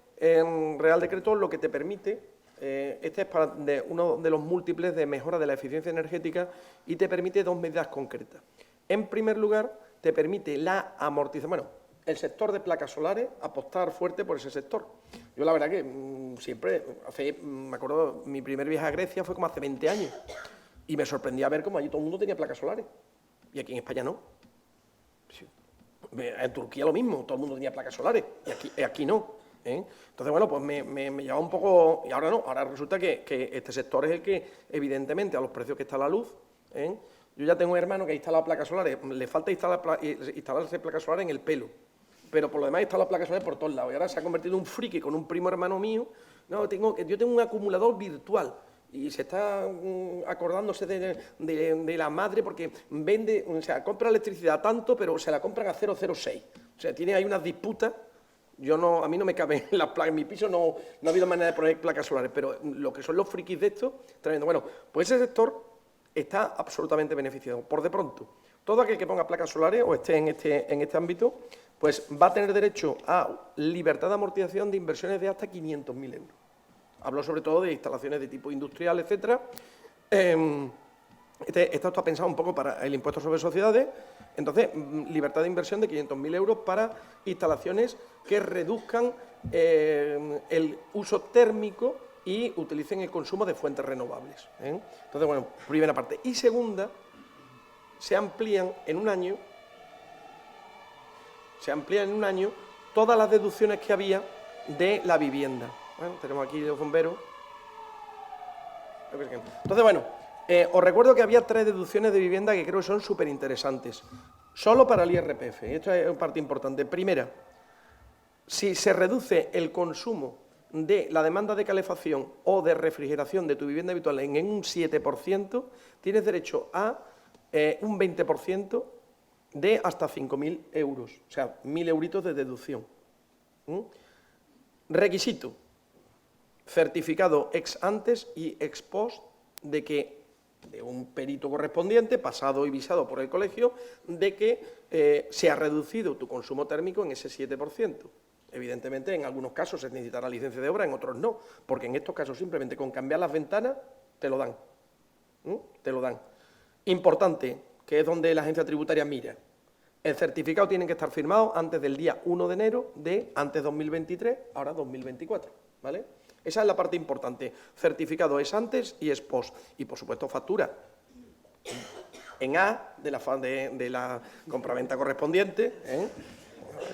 Real Decreto lo que te permite, este es uno de los múltiples de mejora de la eficiencia energética y te permite dos medidas concretas. En primer lugar, te permite la amortización, bueno, el sector de placas solares, apostar fuerte por ese sector. Yo la verdad que siempre, me acuerdo, mi primer viaje a Grecia fue como hace 20 años y me sorprendía ver cómo allí todo el mundo tenía placas solares y aquí en España no. En Turquía lo mismo, todo el mundo tenía placas solares y aquí no. Entonces, bueno, pues me lleva un poco, y ahora no, ahora resulta que este sector es el que, evidentemente, a los precios que está la luz, yo ya tengo un hermano que ha instalado placas solares, le falta instalarse placas solares en el pelo, pero por lo demás instala placas solares por todos lados, y ahora se ha convertido en un friki con un primo hermano mío. No, yo tengo un acumulador virtual, y se está acordándose de la madre porque vende, o sea, compra electricidad tanto, pero se la compran a 0,06, o sea, tiene ahí unas disputas A mí no me caben las placas, en mi piso no ha habido manera de poner placas solares, pero lo que son los frikis de esto, tremendo. Bueno, pues ese sector está absolutamente beneficiado. Por de pronto, todo aquel que ponga placas solares o esté en este ámbito, pues va a tener derecho a libertad de amortización de inversiones de hasta 500.000 euros. Hablo sobre todo de instalaciones de tipo industrial, etcétera. Esto está pensado un poco para el impuesto sobre sociedades. Entonces, libertad de inversión de 500.000 euros para instalaciones que reduzcan el uso térmico y utilicen el consumo de fuentes renovables. Entonces, bueno, primera parte. Y segunda, se amplían en un año todas las deducciones que había de la vivienda. Bueno, tenemos aquí los bomberos. Entonces, bueno, os recuerdo que había 3 deducciones de vivienda que creo que son súper interesantes. Solo para el IRPF, esto es una parte importante. Primera, si se reduce el consumo de la demanda de calefacción o de refrigeración de tu vivienda habitual en un 7%, tienes derecho a un 20% de hasta 5.000 euros, o sea, 1.000 euritos de deducción. Requisito, certificado ex antes y ex post de un perito correspondiente, pasado y visado por el colegio, de que se ha reducido tu consumo térmico en ese 7%. Evidentemente, en algunos casos se necesitará licencia de obra, en otros no, porque en estos casos simplemente con cambiar las ventanas te lo dan. Te lo dan. Importante, que es donde la agencia tributaria mira. El certificado tiene que estar firmado antes del día 1 de enero de antes 2023, ahora 2024, ¿vale? Esa es la parte importante. Certificado es antes y es post. Y, por supuesto, factura en A de la compraventa correspondiente,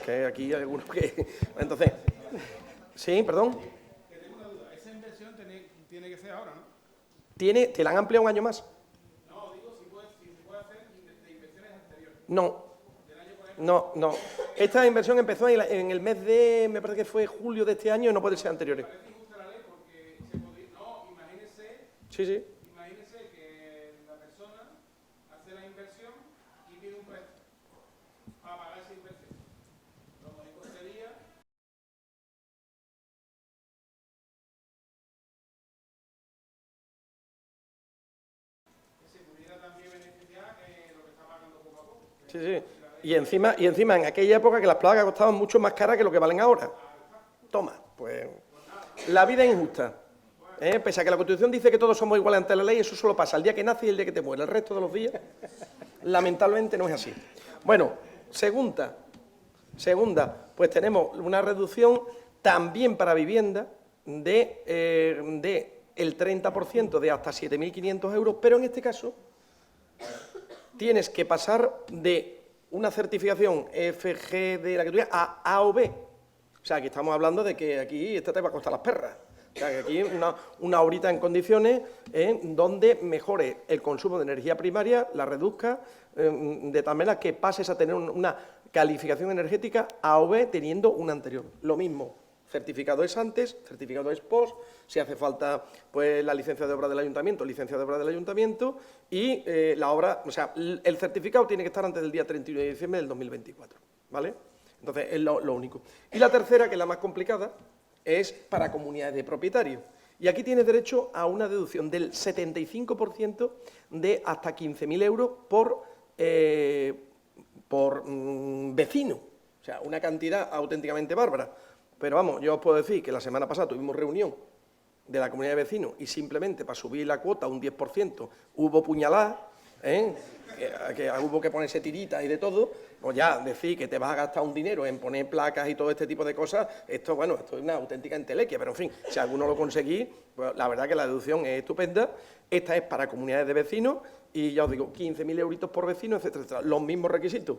que aquí hay algunos que... Entonces, sí, perdón. Que tengo una duda. Esa inversión tiene que ser ahora, ¿no? ¿Te la han ampliado un año más? No, digo, si se puede hacer de inversiones anteriores. No. Esta inversión empezó en el mes de, me parece que fue julio de este año, y no puede ser anteriores. Parece injusta la ley porque se podría... No, imagínese... Sí. Imagínese que la persona hace la inversión y pide un préstamo para pagar esa inversión. Lo lógico sería... que se pudiera también beneficiar lo que está pagando poco a poco. Sí. Y encima en aquella época que las placas costaban mucho más caras que lo que valen ahora. Toma, pues la vida es injusta. Pese a que la Constitución dice que todos somos iguales ante la ley, eso solo pasa el día que naces y el día que te mueres. El resto de los días, lamentablemente, no es así. Bueno, segunda, pues tenemos una reducción también para vivienda de el 30% de hasta 7.500 euros, pero en este caso tienes que pasar de una certificación FG de la que tú digas a A o B. O sea, que estamos hablando de que aquí esta te va a costar las perras. O sea, que aquí una horita en condiciones donde mejore el consumo de energía primaria, la reduzca, de tal manera que pases a tener una calificación energética A o B teniendo una anterior. Lo mismo, certificado es antes, certificado es post, si hace falta pues la licencia de obra del ayuntamiento, y la obra, o sea, el certificado tiene que estar antes del día 31 de diciembre del 2024, ¿vale? Entonces, es lo único. Y la tercera, que es la más complicada, es para comunidades de propietarios. Y aquí tienes derecho a una deducción del 75% de hasta 15.000 euros por vecino. O sea, una cantidad auténticamente bárbara. Pero vamos, yo os puedo decir que la semana pasada tuvimos reunión de la comunidad de vecinos y simplemente para subir la cuota un 10% hubo puñaladas, que hubo que ponerse tiritas y de todo, pues ya decir que te vas a gastar un dinero en poner placas y todo este tipo de cosas, esto es una auténtica entelequia, pero en fin, si alguno lo conseguís, pues la verdad que la deducción es estupenda. Esta es para comunidades de vecinos y ya os digo, 15.000 euritos por vecino, etcétera, los mismos requisitos.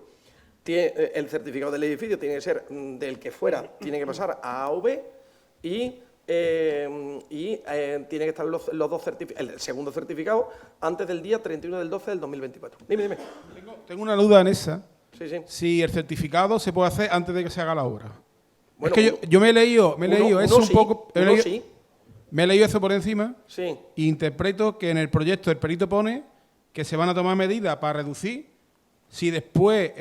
El certificado del edificio tiene que ser del que fuera, tiene que pasar a A o B y tiene que estar los dos certificados, el segundo certificado antes del día 31 del 12 del 2024. Dime. Tengo una duda en esa. Sí. Si el certificado se puede hacer antes de que se haga la obra. Bueno, es que yo me he leído eso un poco. Me he leído eso por encima. Sí. E interpreto que en el proyecto el perito pone que se van a tomar medidas para reducir. Si después,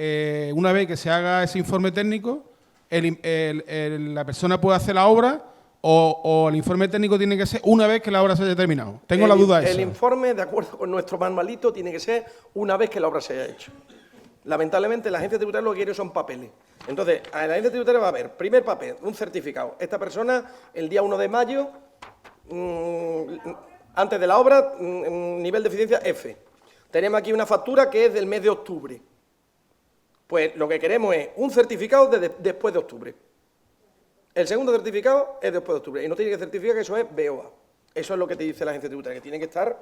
una vez que se haga ese informe técnico, la persona puede hacer la obra o el informe técnico tiene que ser una vez que la obra se haya terminado. Tengo la duda de eso. El informe, de acuerdo con nuestro manualito, tiene que ser una vez que la obra se haya hecho. Lamentablemente, la agencia tributaria lo que quiere son papeles. Entonces, a la agencia tributaria va a haber, primer papel, un certificado. Esta persona, el día 1 de mayo, antes de la obra, nivel de eficiencia F. Tenemos aquí una factura que es del mes de octubre. Pues lo que queremos es un certificado después de octubre. El segundo certificado es después de octubre. Y no tiene que certificar que eso es BOA. Eso es lo que te dice la agencia tributaria, que tiene que estar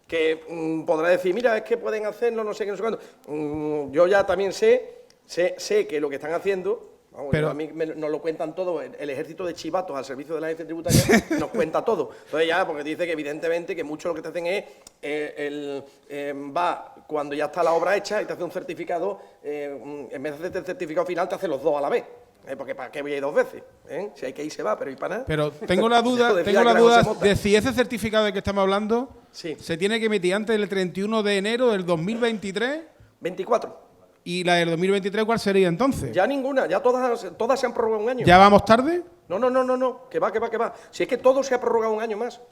que podrá decir, mira, es que pueden hacerlo, no sé qué, no sé cuándo. Yo ya también sé que lo que están haciendo, vamos, pero a mí nos lo cuentan todo, el ejército de chivatos al servicio de la agencia tributaria nos cuenta todo. Entonces ya, porque dice que evidentemente que mucho lo que te hacen es, va cuando ya está la obra hecha y te hace un certificado, en vez de hacerte el certificado final, te hace los dos a la vez. Porque ¿para qué voy a ir dos veces? Si hay que ir se va, pero ¿y para nada? Pero tengo la duda de si ese certificado de que estamos hablando se tiene que emitir antes del 31 de enero del 2023. 24. ¿Y la del 2023 cuál sería entonces? Ya ninguna, ya todas se han prorrogado un año. ¿Ya vamos tarde? No, que va. Si es que todo se ha prorrogado un año más.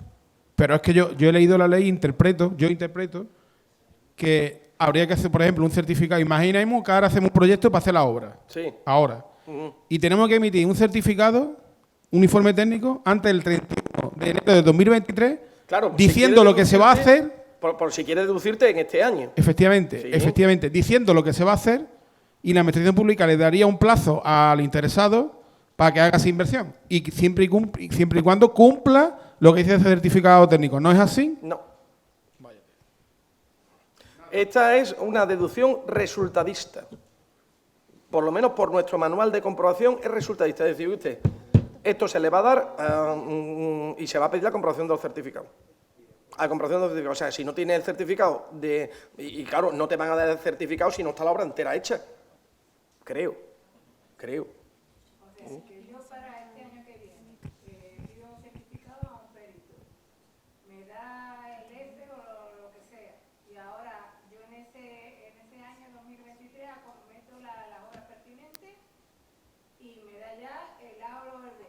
Pero es que yo he leído la ley, interpreto que habría que hacer, por ejemplo, un certificado. Imaginemos que ahora hacemos un proyecto para hacer la obra. Sí. Ahora. Y tenemos que emitir un certificado, un informe técnico, antes del 31 de enero de 2023, claro, diciendo lo que se va a hacer. Por si quieres deducirte en este año. Efectivamente, diciendo lo que se va a hacer, y la administración pública le daría un plazo al interesado para que haga esa inversión. Y siempre y cuando cumpla lo que dice ese certificado técnico. ¿No es así? No. Esta es una deducción resultadista. Por lo menos por nuestro manual de comprobación es resultadista. Es decir, usted, esto se le va a dar y se va a pedir la comprobación de los certificados. A comprobación de los certificados. O sea, si no tiene el certificado y claro, no te van a dar el certificado si no está la obra entera hecha. Creo. O sea, que yo para este año que viene pido un certificado a un perito. Me da el F o lo que sea. Y ahora yo en ese año 2023 acometo las obras pertinentes y me da ya el A o el D.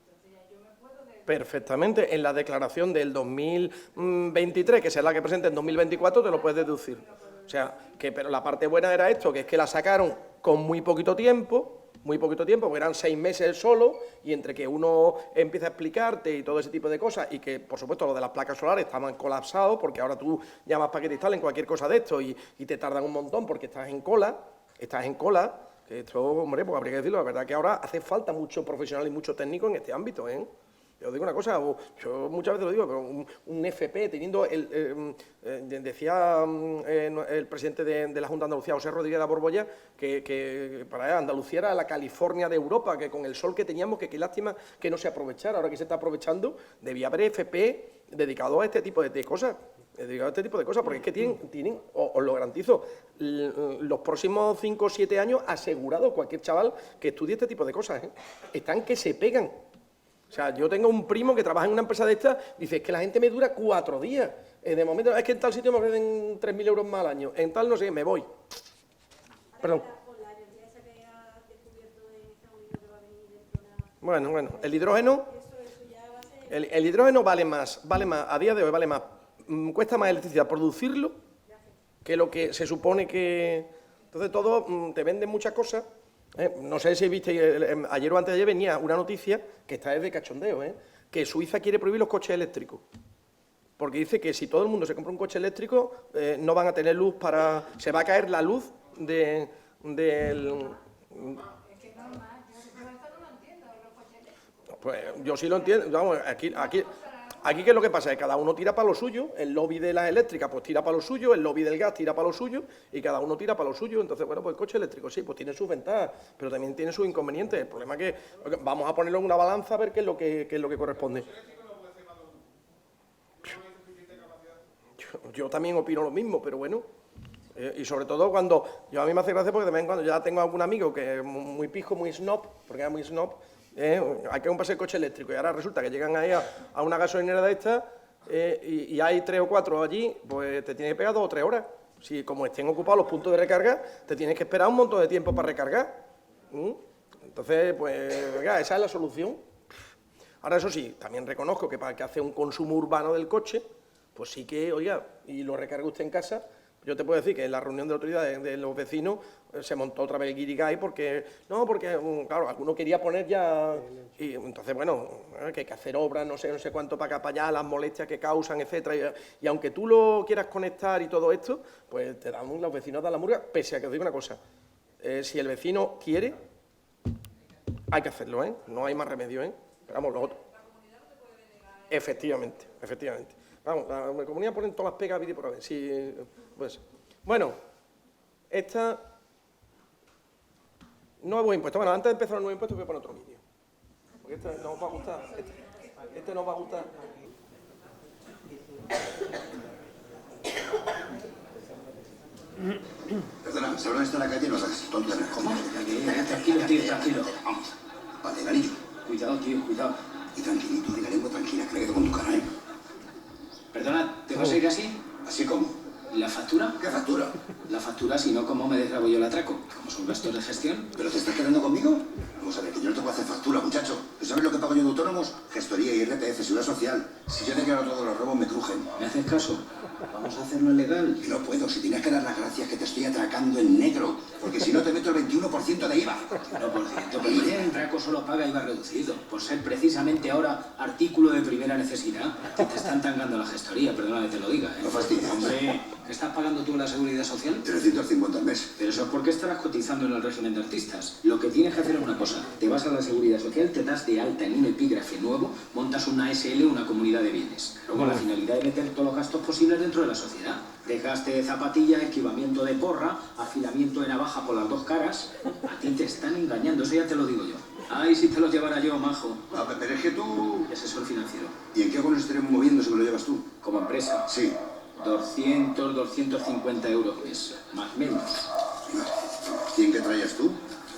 Entonces ya yo me puedo... Perfectamente. En la declaración del 2023, que será la que presente en 2024, te lo puedes deducir. O sea, pero la parte buena era esto, que es que la sacaron con muy poquito tiempo, porque eran 6 meses solo, y entre que uno empieza a explicarte y todo ese tipo de cosas, y que, por supuesto, lo de las placas solares estaban colapsados, porque ahora tú llamas para que te instalen cualquier cosa de esto y te tardan un montón porque estás en cola, que esto, hombre, pues habría que decirlo, la verdad que ahora hace falta mucho profesional y mucho técnico en este ámbito, Yo os digo una cosa, yo muchas veces lo digo, pero un FP teniendo, decía el presidente de la Junta de Andalucía, José Rodríguez de la Borbolla, que para Andalucía era la California de Europa, que con el sol que teníamos, que qué lástima que no se aprovechara, ahora que se está aprovechando, debía haber FP dedicado a este tipo de cosas. Porque es que tienen, os lo garantizo, los próximos 5 o 7 años asegurado cualquier chaval que estudie este tipo de cosas, Están que se pegan. O sea, yo tengo un primo que trabaja en una empresa de estas, dice, es que la gente me dura 4 días. De momento, es que en tal sitio me ofrecen 3.000 euros más al año. En tal, no sé, me voy. Perdón. Bueno, el hidrógeno... El hidrógeno vale más, a día de hoy vale más. Cuesta más electricidad producirlo que lo que se supone que... Entonces, todo te venden muchas cosas. No sé si viste, ayer o antes de ayer venía una noticia que está desde cachondeo, que Suiza quiere prohibir los coches eléctricos. Porque dice que si todo el mundo se compra un coche eléctrico, no van a tener luz para... Se va a caer la luz del... Es que normal, yo eso no lo entiendo, los coches eléctricos. Pues yo sí lo entiendo. Vamos, aquí ¿qué es lo que pasa? Es que cada uno tira para lo suyo, el lobby de las eléctricas pues tira para lo suyo, el lobby del gas tira para lo suyo y cada uno tira para lo suyo. Entonces, bueno, pues el coche eléctrico sí, pues tiene sus ventajas, pero también tiene sus inconvenientes. El problema es que vamos a ponerlo en una balanza a ver qué es lo que corresponde. Yo también opino lo mismo, pero bueno. Y sobre todo cuando... a mí me hace gracia porque de vez en cuando ya tengo algún amigo que es muy pijo, muy snob, porque es muy snob, hay que comprarse el coche eléctrico y ahora resulta que llegan ahí a una gasolinera de estas y hay 3 o 4 allí, pues te tienes que pegar 2 o 3 horas. Si como estén ocupados los puntos de recarga, te tienes que esperar un montón de tiempo para recargar. Entonces, pues, venga, esa es la solución. Ahora, eso sí, también reconozco que para el que hace un consumo urbano del coche, pues sí que, oiga, y lo recarga usted en casa. Yo te puedo decir que en la reunión de autoridad de los vecinos se montó otra vez el guirigay porque, claro, alguno quería poner ya, y entonces, bueno, que hay que hacer obras, no sé cuánto para acá, para allá, las molestias que causan, etcétera, y aunque tú lo quieras conectar y todo esto, pues los vecinos dan la murga, pese a que os digo una cosa, si el vecino quiere, hay que hacerlo, no hay más remedio, pero vamos, lo otro. Efectivamente. Vamos, la comunidad ponen todas las pegas y por haber. Sí, pues. Bueno, esta. Nuevos impuestos. Bueno, antes de empezar los nuevos impuestos voy a poner otro vídeo. Porque este no os va a gustar. Este no os va a gustar. Perdona, si ahora está en la calle, no hagas tonto en el coma. Tranquilo, tío, tranquilo. Vamos. Vale, Garillo. Cuidado, tío, cuidado. Y tranquilito, de la lengua tranquila, que me quedo con tu cara, ¿eh? Perdona, ¿te vas a ir así? ¿Así como? ¿La factura? ¿Qué factura? La factura, si no, ¿cómo me desgrabo yo el atraco? ¿Cómo son gastos de gestión? ¿Pero te estás quedando conmigo? Vamos a ver, que yo no te puedo hacer factura, muchacho. ¿Tú sabes lo que pago yo de autónomos? Gestoría, IRPF, seguridad social. Si yo declaro todos los robos, me crujen. ¿Me haces caso? Vamos a hacerlo legal. Y no puedo, si tienes que dar las gracias que te estoy atracando en negro. Porque si no, te meto el 21% de IVA. 1%, pero el atraco solo paga IVA reducido. Por ser precisamente ahora artículo de primera necesidad. A ti te están tangando la gestoría, perdona que te lo diga, ¿eh? No fastidies. Hombre, ¿qué estás pagando tú en la seguridad social? 350 al mes. Pero eso es porque estarás cotizando en el régimen de artistas. Lo que tienes que hacer es una cosa. Te vas a la seguridad social, te das de alta en un epígrafe nuevo, montas una SL, una comunidad de bienes. Luego la finalidad de meter todos los gastos posibles dentro de la sociedad. Desgaste de zapatillas, esquivamiento de porra, afilamiento de navaja por las dos caras. A ti te están engañando, eso ya te lo digo yo. Ay, si te lo llevara yo, majo. Ah, pero es que tú... Es asesor financiero. ¿Y en qué hago nos estaremos moviendo si me lo llevas tú? Como empresa. Sí. 200, 250 euros mes, más menos. ¿Y en qué traías tú?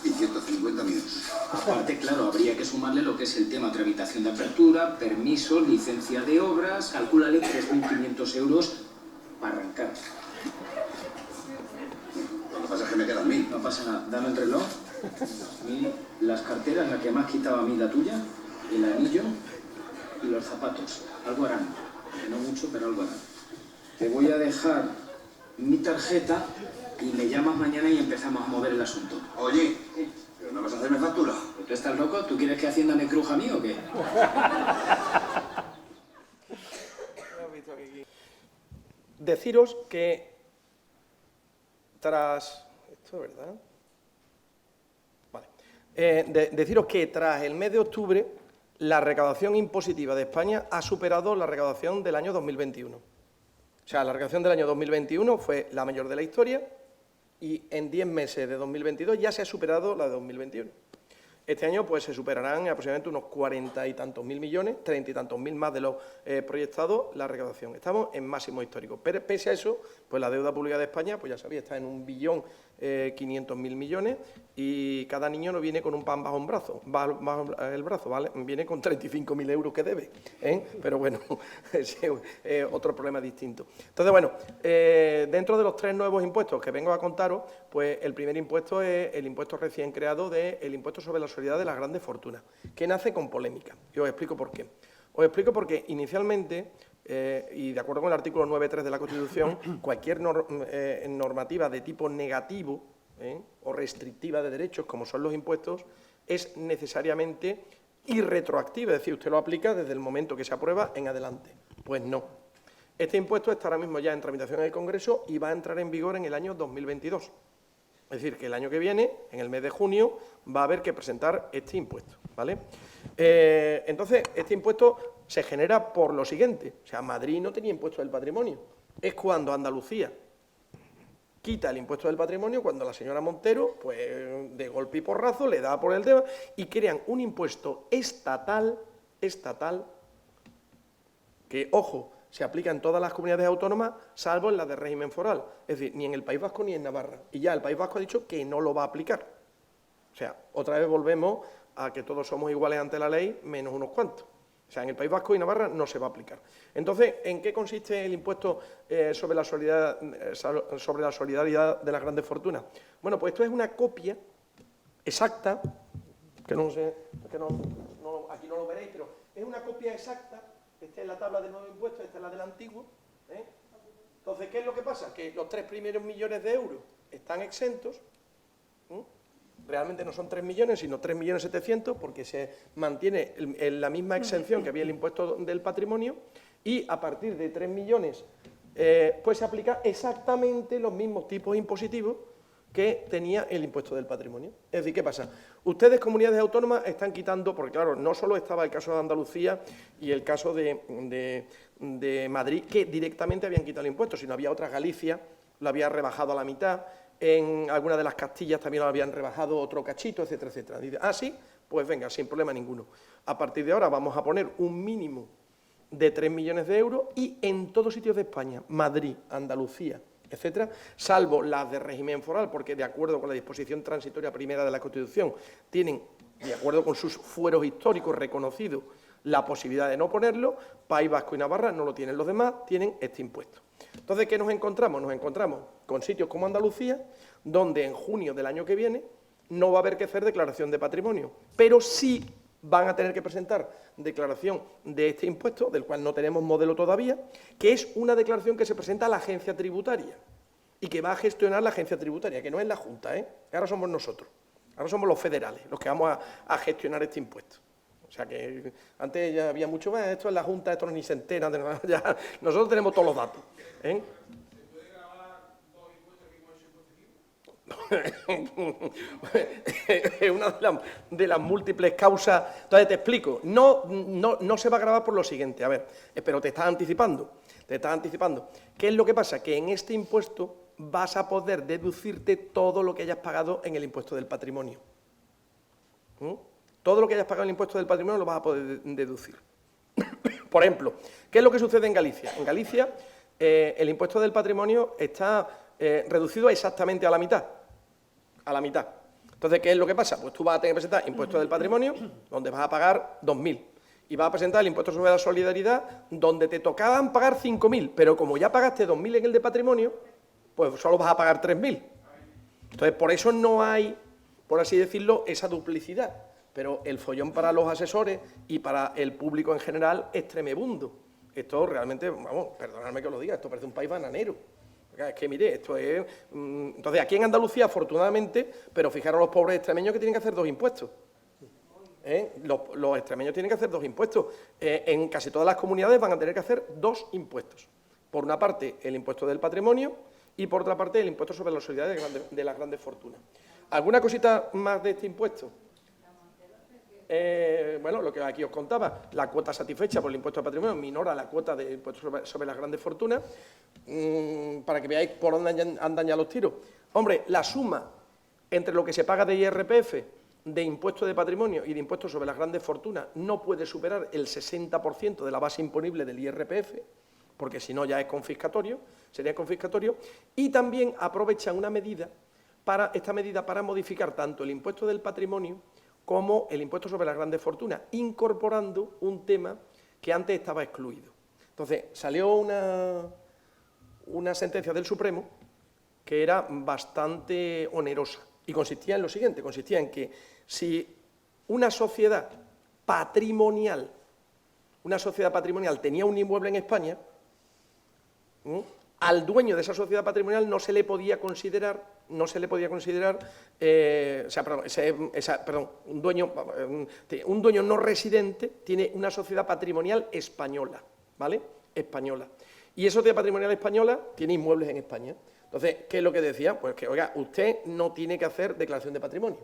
Y 150 míos. Aparte, claro, habría que sumarle lo que es el tema tramitación de apertura, permiso, licencia de obras, calcúlale 3.500 euros para arrancar. Lo que pasa es que me quedan 1.000. No pasa nada, dame el reloj, 1.000, las carteras, la que más quitaba a mí, la tuya, el anillo y los zapatos. Algo harán, no mucho, pero algo harán. Te voy a dejar mi tarjeta y me llamas mañana y empezamos a mover el asunto. Oye, ¿pero no vas a hacerme factura? ¿Tú estás loco? ¿Tú quieres que Hacienda me cruja a mí o qué? Deciros que tras... ¿Esto es verdad? Vale. Deciros que tras el mes de octubre la recaudación impositiva de España ha superado la recaudación del año 2021. O sea, la recaudación del año 2021 fue la mayor de la historia y en 10 meses de 2022 ya se ha superado la de 2021. Este año pues se superarán aproximadamente unos 40 y tantos mil millones, 30 y tantos mil más de los proyectados la recaudación. Estamos en máximo histórico. Pero pese a eso, pues la deuda pública de España, pues ya sabéis, está en 1.500.000 millones y cada niño no viene con un pan bajo el brazo, ¿vale? Viene con 35.000 euros que debe, Pero bueno, es otro problema distinto. Entonces, bueno, dentro de los 3 nuevos impuestos que vengo a contaros, pues el primer impuesto es el impuesto recién creado del impuesto sobre la solidaridad de las grandes fortunas, que nace con polémica. Y os explico por qué. Os explico porque inicialmente, y de acuerdo con el artículo 9.3 de la Constitución, cualquier normativa de tipo negativo o restrictiva de derechos, como son los impuestos, es necesariamente irretroactiva, es decir, usted lo aplica desde el momento que se aprueba en adelante. Pues no. Este impuesto está ahora mismo ya en tramitación en el Congreso y va a entrar en vigor en el año 2022. Es decir, que el año que viene, en el mes de junio, va a haber que presentar este impuesto, ¿vale? Entonces, este impuesto se genera por lo siguiente. O sea, Madrid no tenía impuesto del patrimonio. Es cuando Andalucía quita el impuesto del patrimonio, cuando la señora Montero, pues de golpe y porrazo, le da por el tema y crean un impuesto estatal, que, ojo, se aplica en todas las comunidades autónomas, salvo en las de régimen foral. Es decir, ni en el País Vasco ni en Navarra. Y ya el País Vasco ha dicho que no lo va a aplicar. O sea, otra vez volvemos a que todos somos iguales ante la ley, menos unos cuantos. O sea, en el País Vasco y Navarra no se va a aplicar. Entonces, ¿en qué consiste el impuesto sobre la solidaridad de las grandes fortunas? Bueno, pues esto es una copia exacta, que no sé, que aquí no lo veréis, pero es una copia exacta. Esta es la tabla de nuevo impuesto, esta es la del antiguo. Entonces, ¿qué es lo que pasa? Que los 3 primeros millones de euros están exentos. Realmente no son 3 millones, sino 3.700.000, porque se mantiene la misma exención que había el impuesto del patrimonio, y a partir de 3 millones pues se aplica exactamente los mismos tipos impositivos que tenía el impuesto del patrimonio. Es decir, ¿qué pasa? Ustedes, comunidades autónomas, están quitando, porque claro, no solo estaba el caso de Andalucía y el caso de Madrid, que directamente habían quitado el impuesto, sino había otras, Galicia lo había rebajado a la mitad, en algunas de las Castillas también lo habían rebajado otro cachito, etcétera, etcétera. Dice, sí, pues venga, sin problema ninguno. A partir de ahora vamos a poner un mínimo de 3 millones de euros y en todos sitios de España, Madrid, Andalucía, etcétera, salvo las de régimen foral, porque de acuerdo con la disposición transitoria primera de la Constitución, tienen, de acuerdo con sus fueros históricos reconocidos, la posibilidad de no ponerlo. País Vasco y Navarra no lo tienen, los demás tienen este impuesto. Entonces, ¿qué nos encontramos? Nos encontramos con sitios como Andalucía, donde en junio del año que viene no va a haber que hacer declaración de patrimonio, pero sí van a tener que presentar declaración de este impuesto, del cual no tenemos modelo todavía, que es una declaración que se presenta a la agencia tributaria y que va a gestionar la agencia tributaria, que no es la Junta, ahora somos nosotros, ahora somos los federales los que vamos a gestionar este impuesto. O sea que antes ya había mucho más, esto es la Junta, esto ni se entera, ya, nosotros tenemos todos los datos. ¿Se puede grabar 2 impuestos impositivos? Es una de las múltiples causas. Entonces te explico, no se va a grabar por lo siguiente, a ver, pero te estás anticipando. ¿Qué es lo que pasa? Que en este impuesto vas a poder deducirte todo lo que hayas pagado en el impuesto del patrimonio. Todo lo que hayas pagado en el impuesto del patrimonio lo vas a poder deducir. Por ejemplo, ¿qué es lo que sucede en Galicia? En Galicia el impuesto del patrimonio está reducido exactamente a la mitad. A la mitad. Entonces, ¿qué es lo que pasa? Pues tú vas a tener que presentar impuesto del patrimonio, donde vas a pagar 2.000. Y vas a presentar el impuesto sobre la solidaridad, donde te tocaban pagar 5.000. Pero como ya pagaste 2.000 en el de patrimonio, pues solo vas a pagar 3.000. Entonces, por eso no hay, por así decirlo, esa duplicidad. Pero el follón para los asesores y para el público en general es tremebundo. Esto realmente, vamos, perdonadme que os lo diga, esto parece un país bananero. Es que, mire, esto es... Entonces, aquí en Andalucía, afortunadamente, pero fijaros los pobres extremeños que tienen que hacer 2 impuestos. Los extremeños tienen que hacer 2 impuestos. En casi todas las comunidades van a tener que hacer 2 impuestos. Por una parte, el impuesto del patrimonio y, por otra parte, el impuesto sobre la solidaridad de las grandes fortunas. ¿Alguna cosita más de este impuesto? Bueno, lo que aquí os contaba, la cuota satisfecha por el impuesto de patrimonio minora la cuota del impuesto sobre las grandes fortunas, para que veáis por dónde andan ya los tiros. Hombre, la suma entre lo que se paga de IRPF, de impuesto de patrimonio y de impuesto sobre las grandes fortunas no puede superar el 60% de la base imponible del IRPF, porque si no ya es confiscatorio, sería confiscatorio, y también aprovechan esta medida para modificar tanto el impuesto del patrimonio como el impuesto sobre las grandes fortunas, incorporando un tema que antes estaba excluido. Entonces, salió una sentencia del Supremo que era bastante onerosa y consistía en lo siguiente, consistía en que si una sociedad patrimonial tenía un inmueble en España, al dueño de esa sociedad patrimonial no se le podía considerar, un dueño no residente tiene una sociedad patrimonial española, ¿vale? Española. Y esa sociedad patrimonial española tiene inmuebles en España. Entonces, ¿qué es lo que decía? Pues que, oiga, usted no tiene que hacer declaración de patrimonio.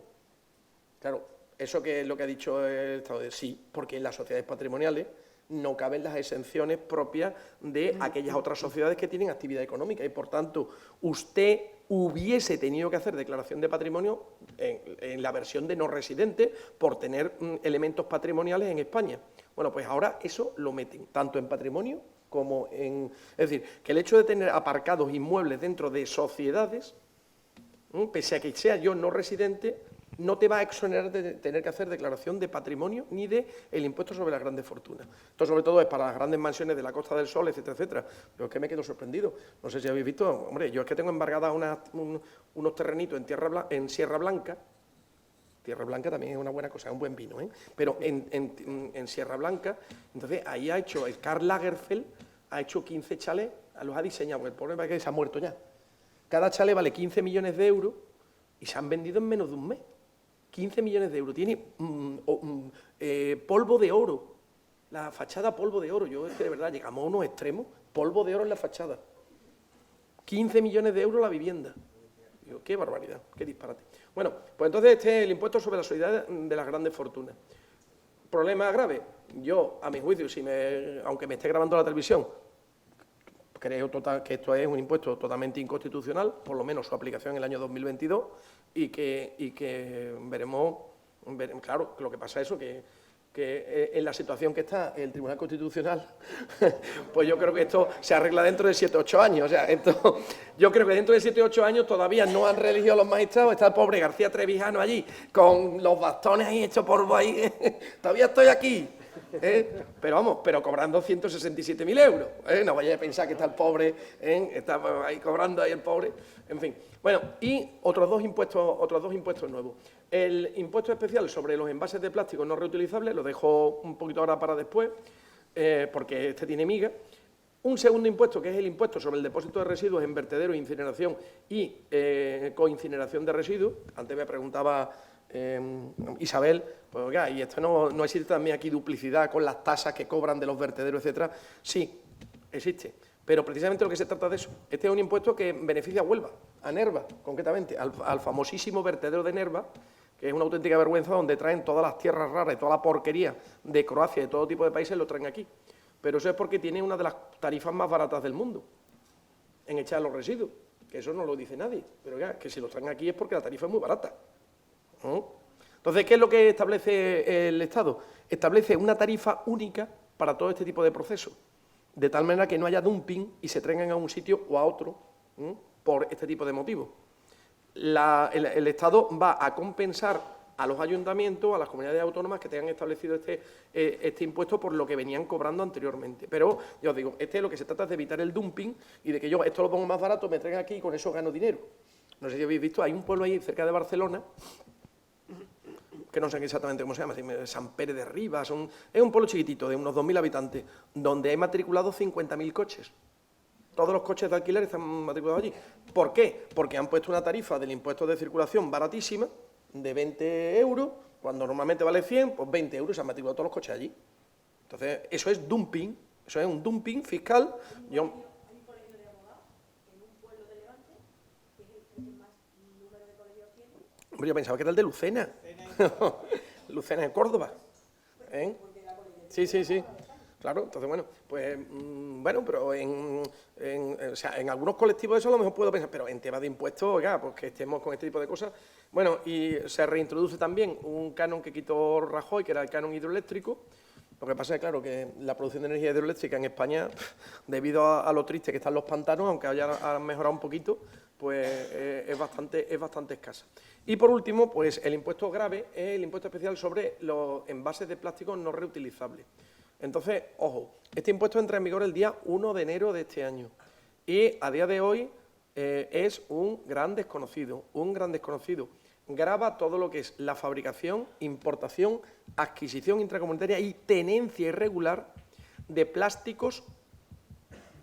Claro, ¿eso qué es lo que ha dicho el Estado? Sí, porque en las sociedades patrimoniales no caben las exenciones propias de aquellas otras sociedades que tienen actividad económica y, por tanto, usted hubiese tenido que hacer declaración de patrimonio en la versión de no residente por tener elementos patrimoniales en España. Bueno, pues ahora eso lo meten, tanto en patrimonio como en... Es decir, que el hecho de tener aparcados inmuebles dentro de sociedades, pese a que sea yo no residente, no te va a exonerar de tener que hacer declaración de patrimonio ni de el impuesto sobre las grandes fortunas. Esto sobre todo es para las grandes mansiones de la Costa del Sol, etcétera, etcétera. Pero es que me quedo sorprendido. No sé si habéis visto, hombre, yo es que tengo embargadas unos terrenitos en Sierra Blanca, Tierra Blanca también es una buena cosa, es un buen vino, ¿eh? Pero en Sierra Blanca, entonces ahí ha hecho, el Karl Lagerfeld ha hecho 15 chalés, los ha diseñado, el problema es que se ha muerto ya. Cada chalet vale 15 millones de euros y se han vendido en menos de un mes. 15 millones de euros. Tiene polvo de oro. La fachada polvo de oro. Yo es que de verdad llegamos a unos extremos. Polvo de oro en la fachada. 15 millones de euros la vivienda. Digo, qué barbaridad, qué disparate. Bueno, pues entonces este es el impuesto sobre la solidaridad de las grandes fortunas. Problema grave. Yo, a mi juicio, aunque me esté grabando la televisión, creo que esto es un impuesto totalmente inconstitucional, por lo menos su aplicación en el año 2022, y que veremos, claro, lo que pasa es eso, que en la situación que está el Tribunal Constitucional, pues yo creo que esto se arregla dentro de 7 o 8 años. O sea, yo creo que dentro de 7 o 8 años todavía no han reelegido a los magistrados, está el pobre García Trevijano allí, con los bastones ahí hechos polvo ahí, todavía estoy aquí. Pero vamos, pero cobrando 167.000 euros. No vaya a pensar que está el pobre, está ahí cobrando ahí el pobre, en fin. Bueno, y otros dos impuestos nuevos. El impuesto especial sobre los envases de plástico no reutilizables, lo dejo un poquito ahora para después, porque este tiene miga. Un segundo impuesto, que es el impuesto sobre el depósito de residuos en vertedero, incineración y coincineración de residuos. Antes me preguntaba Isabel, pues oiga, ¿y esto no existe también aquí duplicidad con las tasas que cobran de los vertederos, etcétera? Sí, existe, pero precisamente lo que se trata de eso. Este es un impuesto que beneficia a Huelva, a Nerva, concretamente, al famosísimo vertedero de Nerva, que es una auténtica vergüenza, donde traen todas las tierras raras y toda la porquería de Croacia y de todo tipo de países, lo traen aquí. Pero eso es porque tiene una de las tarifas más baratas del mundo en echar los residuos, que eso no lo dice nadie, pero ya, que si los traen aquí es porque la tarifa es muy barata. Entonces, ¿qué es lo que establece el Estado? Establece una tarifa única para todo este tipo de procesos, de tal manera que no haya dumping y se traigan a un sitio o a otro por este tipo de motivos. El Estado va a compensar a los ayuntamientos, a las comunidades autónomas que tengan establecido este impuesto por lo que venían cobrando anteriormente. Pero, ya os digo, lo que se trata es de evitar el dumping y de que yo esto lo pongo más barato, me traigan aquí y con eso gano dinero. No sé si habéis visto, hay un pueblo ahí cerca de Barcelona, que no sé exactamente cómo se llama, San Pere de Ribas, es un pueblo chiquitito de unos 2.000 habitantes, donde hay matriculados 50.000 coches. Todos los coches de alquiler están matriculados allí. ¿Por qué? Porque han puesto una tarifa del impuesto de circulación baratísima, de 20 euros, cuando normalmente vale 100, pues 20 euros, se han matriculado todos los coches allí. Entonces, eso es dumping, eso es un dumping fiscal. Hay un colegio de abogados en un pueblo de Levante, que es el que más número de colegios tiene. Hombre, yo pensaba que era el de Lucena. Lucena en Córdoba. Sí. Claro, entonces, bueno, pues, pero o sea, en algunos colectivos eso a lo mejor puedo pensar, pero en temas de impuestos, oiga, pues que estemos con este tipo de cosas. Bueno, y se reintroduce también un canon que quitó Rajoy, que era el canon hidroeléctrico. Lo que pasa es, claro, que la producción de energía hidroeléctrica en España, debido a lo triste que están los pantanos, aunque hayan mejorado un poquito, pues es bastante escasa. Y por último, pues el impuesto grave es el impuesto especial sobre los envases de plástico no reutilizables. Entonces, ojo, este impuesto entra en vigor el día 1 de enero de este año y a día de hoy es un gran desconocido. Grava todo lo que es la fabricación, importación, adquisición intracomunitaria y tenencia irregular de plásticos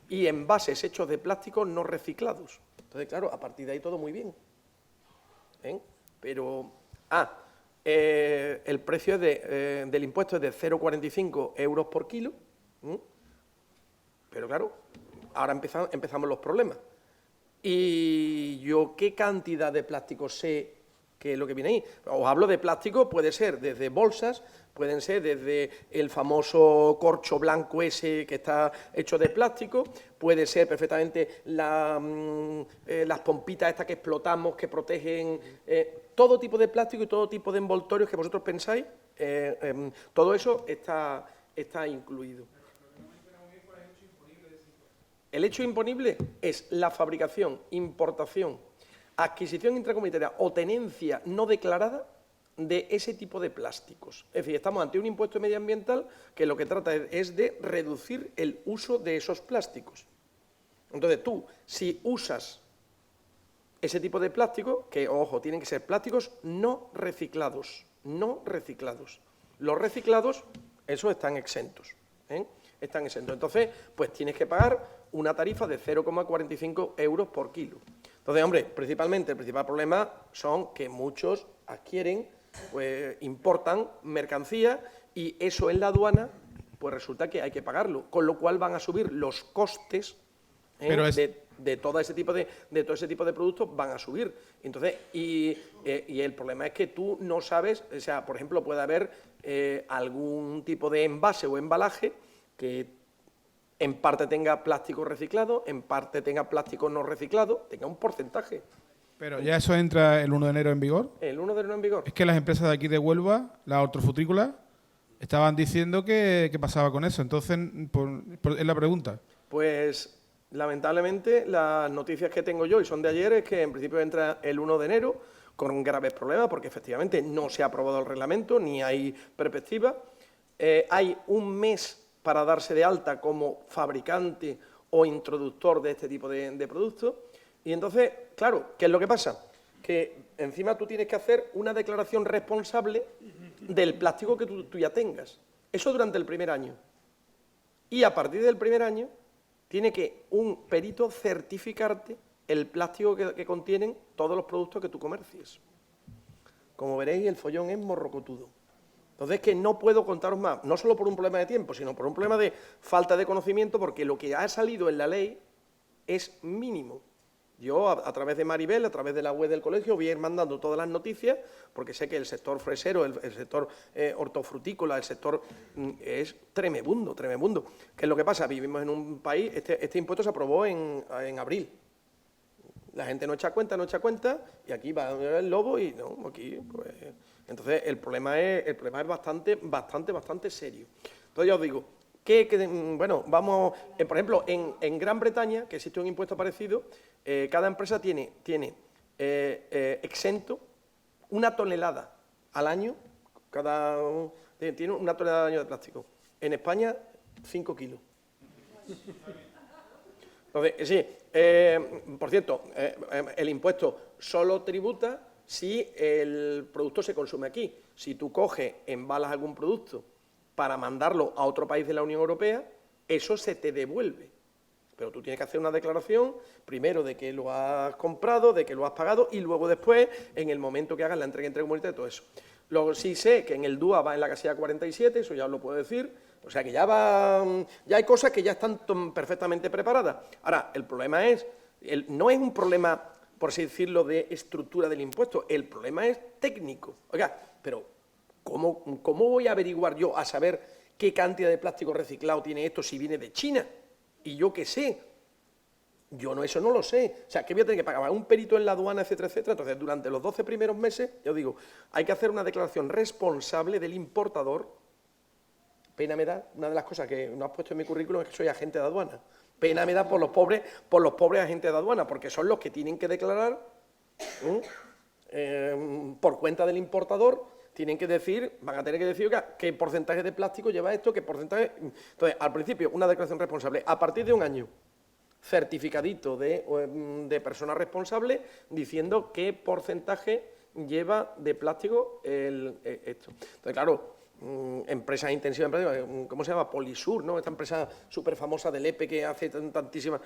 y envases hechos de plásticos no reciclados. Entonces, claro, a partir de ahí todo muy bien. Pero, el precio del impuesto es de 0,45 euros por kilo, pero claro, ahora empezamos los problemas. ¿Y yo qué cantidad de plástico sé que es lo que viene ahí? Os hablo de plástico, puede ser desde bolsas, pueden ser desde el famoso corcho blanco ese que está hecho de plástico, puede ser perfectamente las pompitas estas que explotamos, que protegen, todo tipo de plástico y todo tipo de envoltorios que vosotros pensáis, todo eso está incluido. El hecho imponible es la fabricación, importación, adquisición intracomunitaria o tenencia no declarada de ese tipo de plásticos. Es decir, estamos ante un impuesto medioambiental que lo que trata es de reducir el uso de esos plásticos. Entonces tú, si usas ese tipo de plásticos, que, ojo, tienen que ser plásticos no reciclados, no reciclados. Los reciclados, esos están exentos, ¿eh? Están exentos. Entonces, pues tienes que pagar una tarifa de 0,45 euros por kilo. Entonces, hombre, principalmente, el principal problema son que muchos adquieren, pues importan mercancía y eso en la aduana, pues resulta que hay que pagarlo, con lo cual van a subir los costes de todo ese tipo de productos, van a subir. Entonces, y el problema es que tú no sabes, o sea, por ejemplo, puede haber algún tipo de envase o embalaje que en parte tenga plástico reciclado, en parte tenga plástico no reciclado, tenga un porcentaje. Pero ya eso entra el 1 de enero en vigor. ¿El 1 de enero en vigor? Es que las empresas de aquí de Huelva, las hortofrutícolas, estaban diciendo que pasaba con eso. Entonces, es la pregunta. Pues, lamentablemente, las noticias que tengo yo, y son de ayer, es que en principio entra el 1 de enero con graves problemas, porque efectivamente no se ha aprobado el reglamento, ni hay perspectiva. Hay un mes para darse de alta como fabricante o introductor de este tipo de productos. Y entonces, claro, ¿qué es lo que pasa? Que encima tú tienes que hacer una declaración responsable del plástico que tú ya tengas. Eso durante el primer año. Y a partir del primer año, tiene que un perito certificarte el plástico que contienen todos los productos que tú comercies. Como veréis, el follón es morrocotudo. Entonces, que no puedo contaros más, no solo por un problema de tiempo, sino por un problema de falta de conocimiento, porque lo que ha salido en la ley es mínimo. Yo, a través de Maribel, a través de la web del colegio, voy a ir mandando todas las noticias, porque sé que el sector fresero, el sector hortofrutícola, el sector es tremebundo, tremebundo. ¿Qué es lo que pasa? Vivimos en un país, este impuesto se aprobó en abril. La gente no echa cuenta, y aquí va el lobo y no, aquí, pues... Entonces, el problema es bastante serio. Entonces, ya os digo, bueno, vamos, por ejemplo, en Gran Bretaña, que existe un impuesto parecido, cada empresa tiene exento 1 tonelada al año, tiene 1 tonelada al año de plástico. En España, 5 kilos. Entonces, sí, por cierto, el impuesto solo tributa si el producto se consume aquí. Si tú coges, embalas algún producto para mandarlo a otro país de la Unión Europea, eso se te devuelve. Pero tú tienes que hacer una declaración, primero de que lo has comprado, de que lo has pagado, y luego después, en el momento que hagas la entrega comunitaria, todo eso. Luego sí sé que en el DUA va en la casilla 47, eso ya os lo puedo decir, o sea que ya hay cosas que ya están perfectamente preparadas. Ahora, el problema es, no es un problema, por así decirlo, de estructura del impuesto, el problema es técnico. Oiga, pero ¿cómo voy a averiguar yo a saber qué cantidad de plástico reciclado tiene esto si viene de China? Y yo qué sé. Eso no lo sé. O sea, ¿qué voy a tener que pagar? Un perito en la aduana, etcétera, etcétera. Entonces, durante los 12 primeros meses, yo digo, hay que hacer una declaración responsable del importador. Pena me da, una de las cosas que no has puesto en mi currículum es que soy agente de aduana. Pena me da por los pobres agentes de aduana, porque son los que tienen que declarar por cuenta del importador, van a tener que decir qué porcentaje de plástico lleva esto, qué porcentaje. Entonces, al principio, una declaración responsable. A partir de un año, certificadito de persona responsable diciendo qué porcentaje lleva de plástico esto. Entonces, claro, empresas intensivas, ¿cómo se llama? Polisur, ¿no? Esta empresa súper famosa del EPE que hace tantísimas...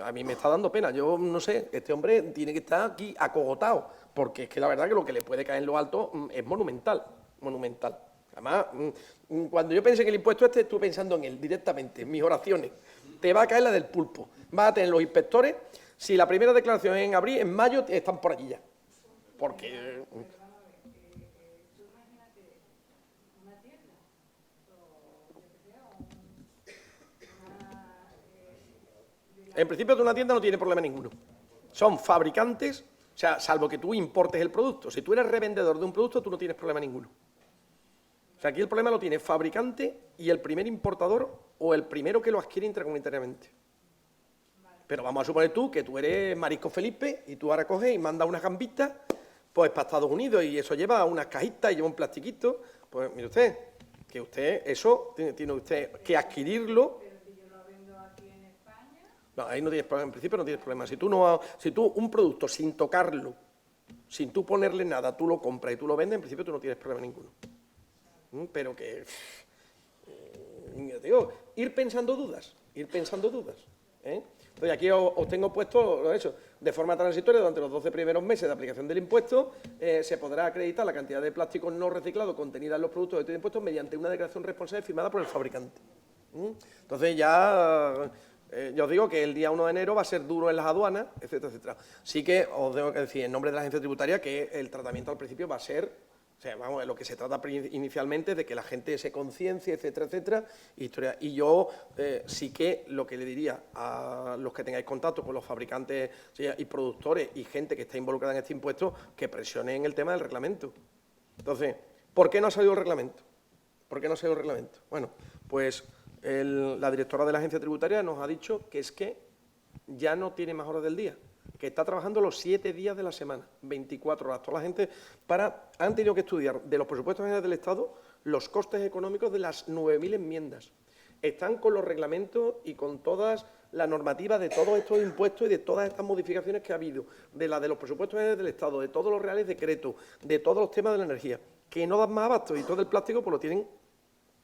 A mí me está dando pena. Yo no sé, este hombre tiene que estar aquí acogotado, porque es que la verdad que lo que le puede caer en lo alto es monumental, monumental. Además, cuando yo pensé en el impuesto estoy pensando en él directamente, en mis oraciones. Te va a caer la del pulpo. Vas a tener los inspectores, si la primera declaración es en abril, en mayo están por allí ya. Porque... En principio, una tienda no tiene problema ninguno. Son fabricantes, o sea, salvo que tú importes el producto. Si tú eres revendedor de un producto, tú no tienes problema ninguno. O sea, aquí el problema lo tiene el fabricante y el primer importador o el primero que lo adquiere intracomunitariamente. Pero vamos a suponer que tú eres Marisco Felipe y tú ahora coges y mandas unas gambitas pues para Estados Unidos y eso lleva unas cajitas y lleva un plastiquito. Pues mire usted, que usted eso tiene usted que adquirirlo. No, ahí no tienes problema, en principio no tienes problema. Si tú un producto sin tocarlo, sin tú ponerle nada, tú lo compras y tú lo vendes, en principio tú no tienes problema ninguno. Pero que, digo, ir pensando dudas. Entonces aquí os tengo puesto eso. De forma transitoria, durante los 12 primeros meses de aplicación del impuesto, se podrá acreditar la cantidad de plástico no reciclado contenida en los productos de este impuesto mediante una declaración responsable firmada por el fabricante. Entonces ya... yo os digo que el día 1 de enero va a ser duro en las aduanas, etcétera, etcétera. Sí que os tengo que decir en nombre de la agencia tributaria que el tratamiento al principio va a ser, o sea, vamos, lo que se trata inicialmente de que la gente se conciencie, etcétera, etcétera, historia. Y yo sí que lo que le diría a los que tengáis contacto con los fabricantes y productores y gente que está involucrada en este impuesto, que presionen el tema del reglamento. Entonces, ¿por qué no ha salido el reglamento? Bueno, pues... la directora de la agencia tributaria nos ha dicho que es que ya no tiene más horas del día, que está trabajando los 7 días de la semana, 24 horas. Toda la gente han tenido que estudiar de los presupuestos generales del Estado los costes económicos de las 9.000 enmiendas. Están con los reglamentos y con todas las normativas de todos estos impuestos y de todas estas modificaciones que ha habido, de la de los presupuestos generales del Estado, de todos los reales decretos, de todos los temas de la energía, que no dan más abasto y todo el plástico pues lo tienen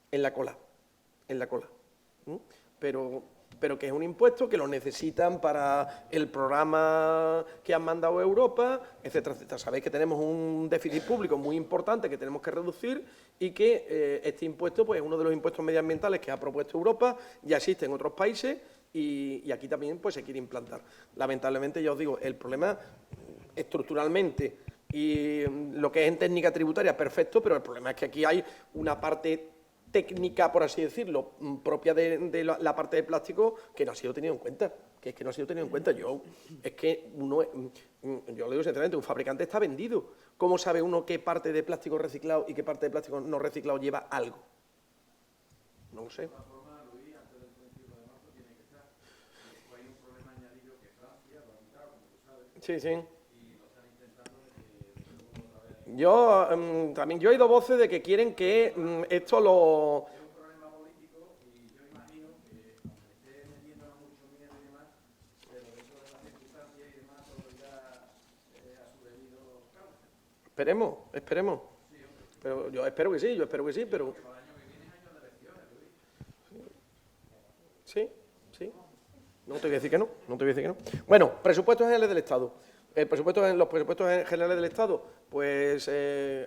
en la cola. Pero que es un impuesto que lo necesitan para el programa que han mandado a Europa, etcétera, etcétera. Sabéis que tenemos un déficit público muy importante que tenemos que reducir y que este impuesto pues, es uno de los impuestos medioambientales que ha propuesto Europa, ya existe en otros países y aquí también pues, se quiere implantar. Lamentablemente, ya os digo, el problema estructuralmente y lo que es en técnica tributaria, perfecto, pero el problema es que aquí hay una parte técnica, por así decirlo, propia de la parte de plástico que no ha sido tenido en cuenta. Yo lo digo sinceramente, un fabricante está vendido. ¿Cómo sabe uno qué parte de plástico reciclado y qué parte de plástico no reciclado lleva algo? No lo sé. Sí. Yo he oído voces de que quieren que esto lo... Es un problema político y yo imagino que, aunque esté metiendo mucho miedo y demás, pero eso de las circunstancias y demás, todo ya a su debido cauce. Esperemos. Pero yo espero que sí, pero... Para el año que viene es año de elecciones, Luis. Sí. No te voy a decir que no. Bueno, presupuestos generales del Estado. Los presupuestos generales del Estado, pues,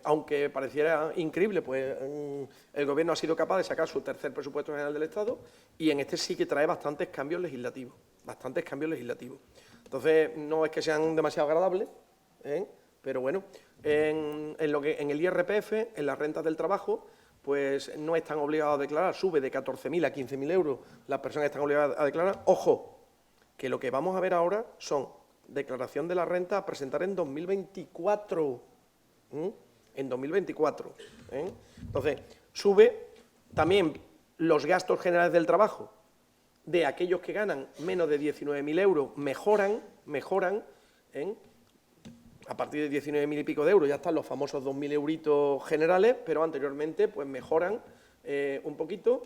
aunque pareciera increíble, pues el Gobierno ha sido capaz de sacar su tercer presupuesto general del Estado y en este sí que trae bastantes cambios legislativos. Entonces, no es que sean demasiado agradables, pero bueno, en el IRPF, en las rentas del trabajo, pues no están obligados a declarar, sube de 14.000 a 15.000 euros, las personas están obligadas a declarar. Ojo, que lo que vamos a ver ahora son declaración de la renta a presentar en 2024. Entonces, sube también los gastos generales del trabajo de aquellos que ganan menos de 19.000 euros, mejoran, a partir de 19.000 y pico de euros, ya están los famosos 2.000 euritos generales, pero anteriormente pues mejoran un poquito.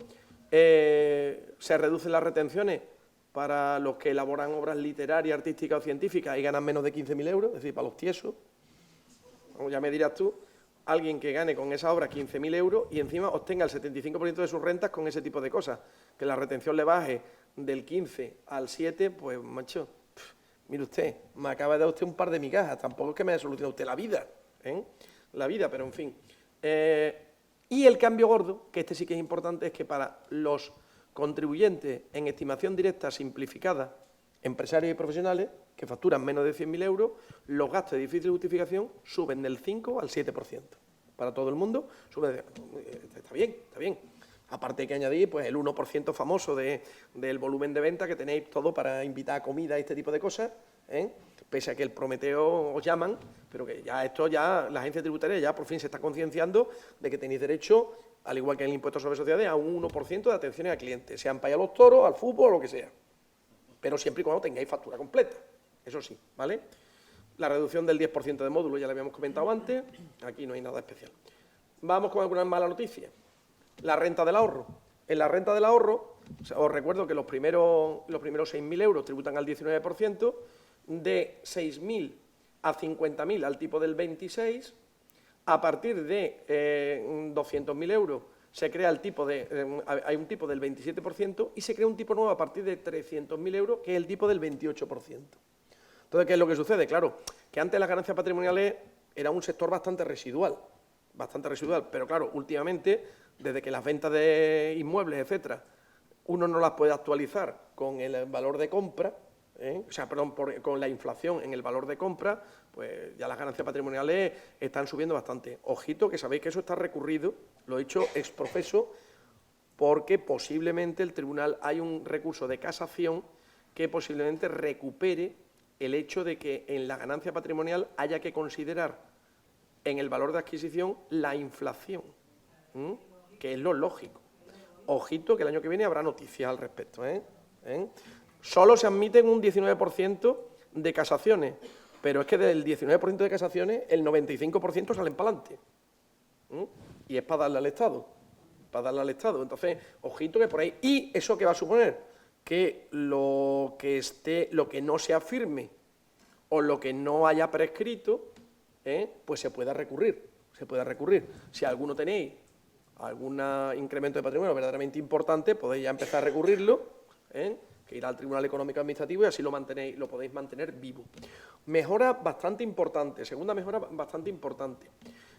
Se reducen las retenciones para los que elaboran obras literarias, artísticas o científicas y ganan menos de 15.000 euros, es decir, para los tiesos. Ya me dirás tú, alguien que gane con esa obra 15.000 euros y encima obtenga el 75% de sus rentas con ese tipo de cosas, que la retención le baje del 15 al 7, pues, macho, mire usted, me acaba de dar usted un par de migajas, tampoco es que me haya solucionado usted la vida, pero en fin. Y el cambio gordo, que este sí que es importante, es que para los contribuyentes en estimación directa simplificada, empresarios y profesionales, que facturan menos de 100.000 euros, los gastos de difícil justificación suben del 5 al 7%. Para todo el mundo, está bien. Aparte hay que añadir pues, el 1% famoso del volumen de venta que tenéis todo para invitar a comida y este tipo de cosas, pese a que el Prometeo os llaman, pero que ya la agencia tributaria ya por fin se está concienciando de que tenéis derecho, al igual que en el impuesto sobre sociedades, a un 1% de atenciones al cliente, sean para ir a los toros, al fútbol o lo que sea. Pero siempre y cuando tengáis factura completa, eso sí, ¿vale? La reducción del 10% de módulo ya la habíamos comentado antes, aquí no hay nada especial. Vamos con algunas malas noticias. La renta del ahorro. En la renta del ahorro, O sea, os recuerdo que los primeros 6.000 euros tributan al 19%, de 6.000 a 50.000 al tipo del 26%, a partir de 200.000 euros se crea hay un tipo del 27% y se crea un tipo nuevo a partir de 300.000 euros, que es el tipo del 28%. Entonces, ¿qué es lo que sucede? Claro, que antes las ganancias patrimoniales era un sector bastante residual, pero claro, últimamente, desde que las ventas de inmuebles, etcétera, uno no las puede actualizar con el valor de compra, con la inflación en el valor de compra, pues ya las ganancias patrimoniales están subiendo bastante. Ojito, que sabéis que eso está recurrido, lo he hecho ex profeso, porque posiblemente el tribunal hay un recurso de casación que posiblemente recupere el hecho de que en la ganancia patrimonial haya que considerar en el valor de adquisición la inflación, que es lo lógico. Ojito, que el año que viene habrá noticias al respecto. Solo se admiten un 19% de casaciones, pero es que del 19% de casaciones, el 95% salen para adelante. Y es para darle al Estado. Entonces, ojito que por ahí. ¿Y eso qué va a suponer? Que lo que no se afirme o lo que no haya prescrito, pues se pueda recurrir. Si alguno tenéis algún incremento de patrimonio verdaderamente importante, podéis ya empezar a recurrirlo, que irá al Tribunal Económico Administrativo y así lo podéis mantener vivo. Mejora bastante importante, segunda mejora bastante importante,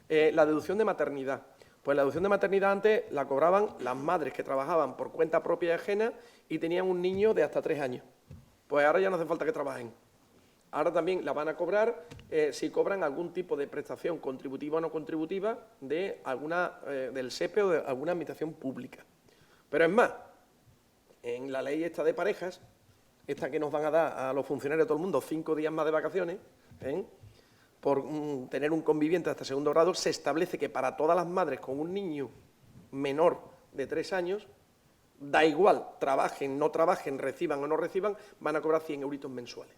la deducción de maternidad. Pues la deducción de maternidad antes la cobraban las madres que trabajaban por cuenta propia y ajena y tenían un niño de hasta 3 años. Pues ahora ya no hace falta que trabajen. Ahora también la van a cobrar si cobran algún tipo de prestación contributiva o no contributiva de del SEPE o de alguna administración pública. Pero es más, en la ley esta de parejas, esta que nos van a dar a los funcionarios de todo el mundo 5 días más de vacaciones, por tener un conviviente hasta segundo grado, se establece que para todas las madres con un niño menor de 3 años, da igual, trabajen, no trabajen, reciban o no reciban, van a cobrar 100 euritos mensuales.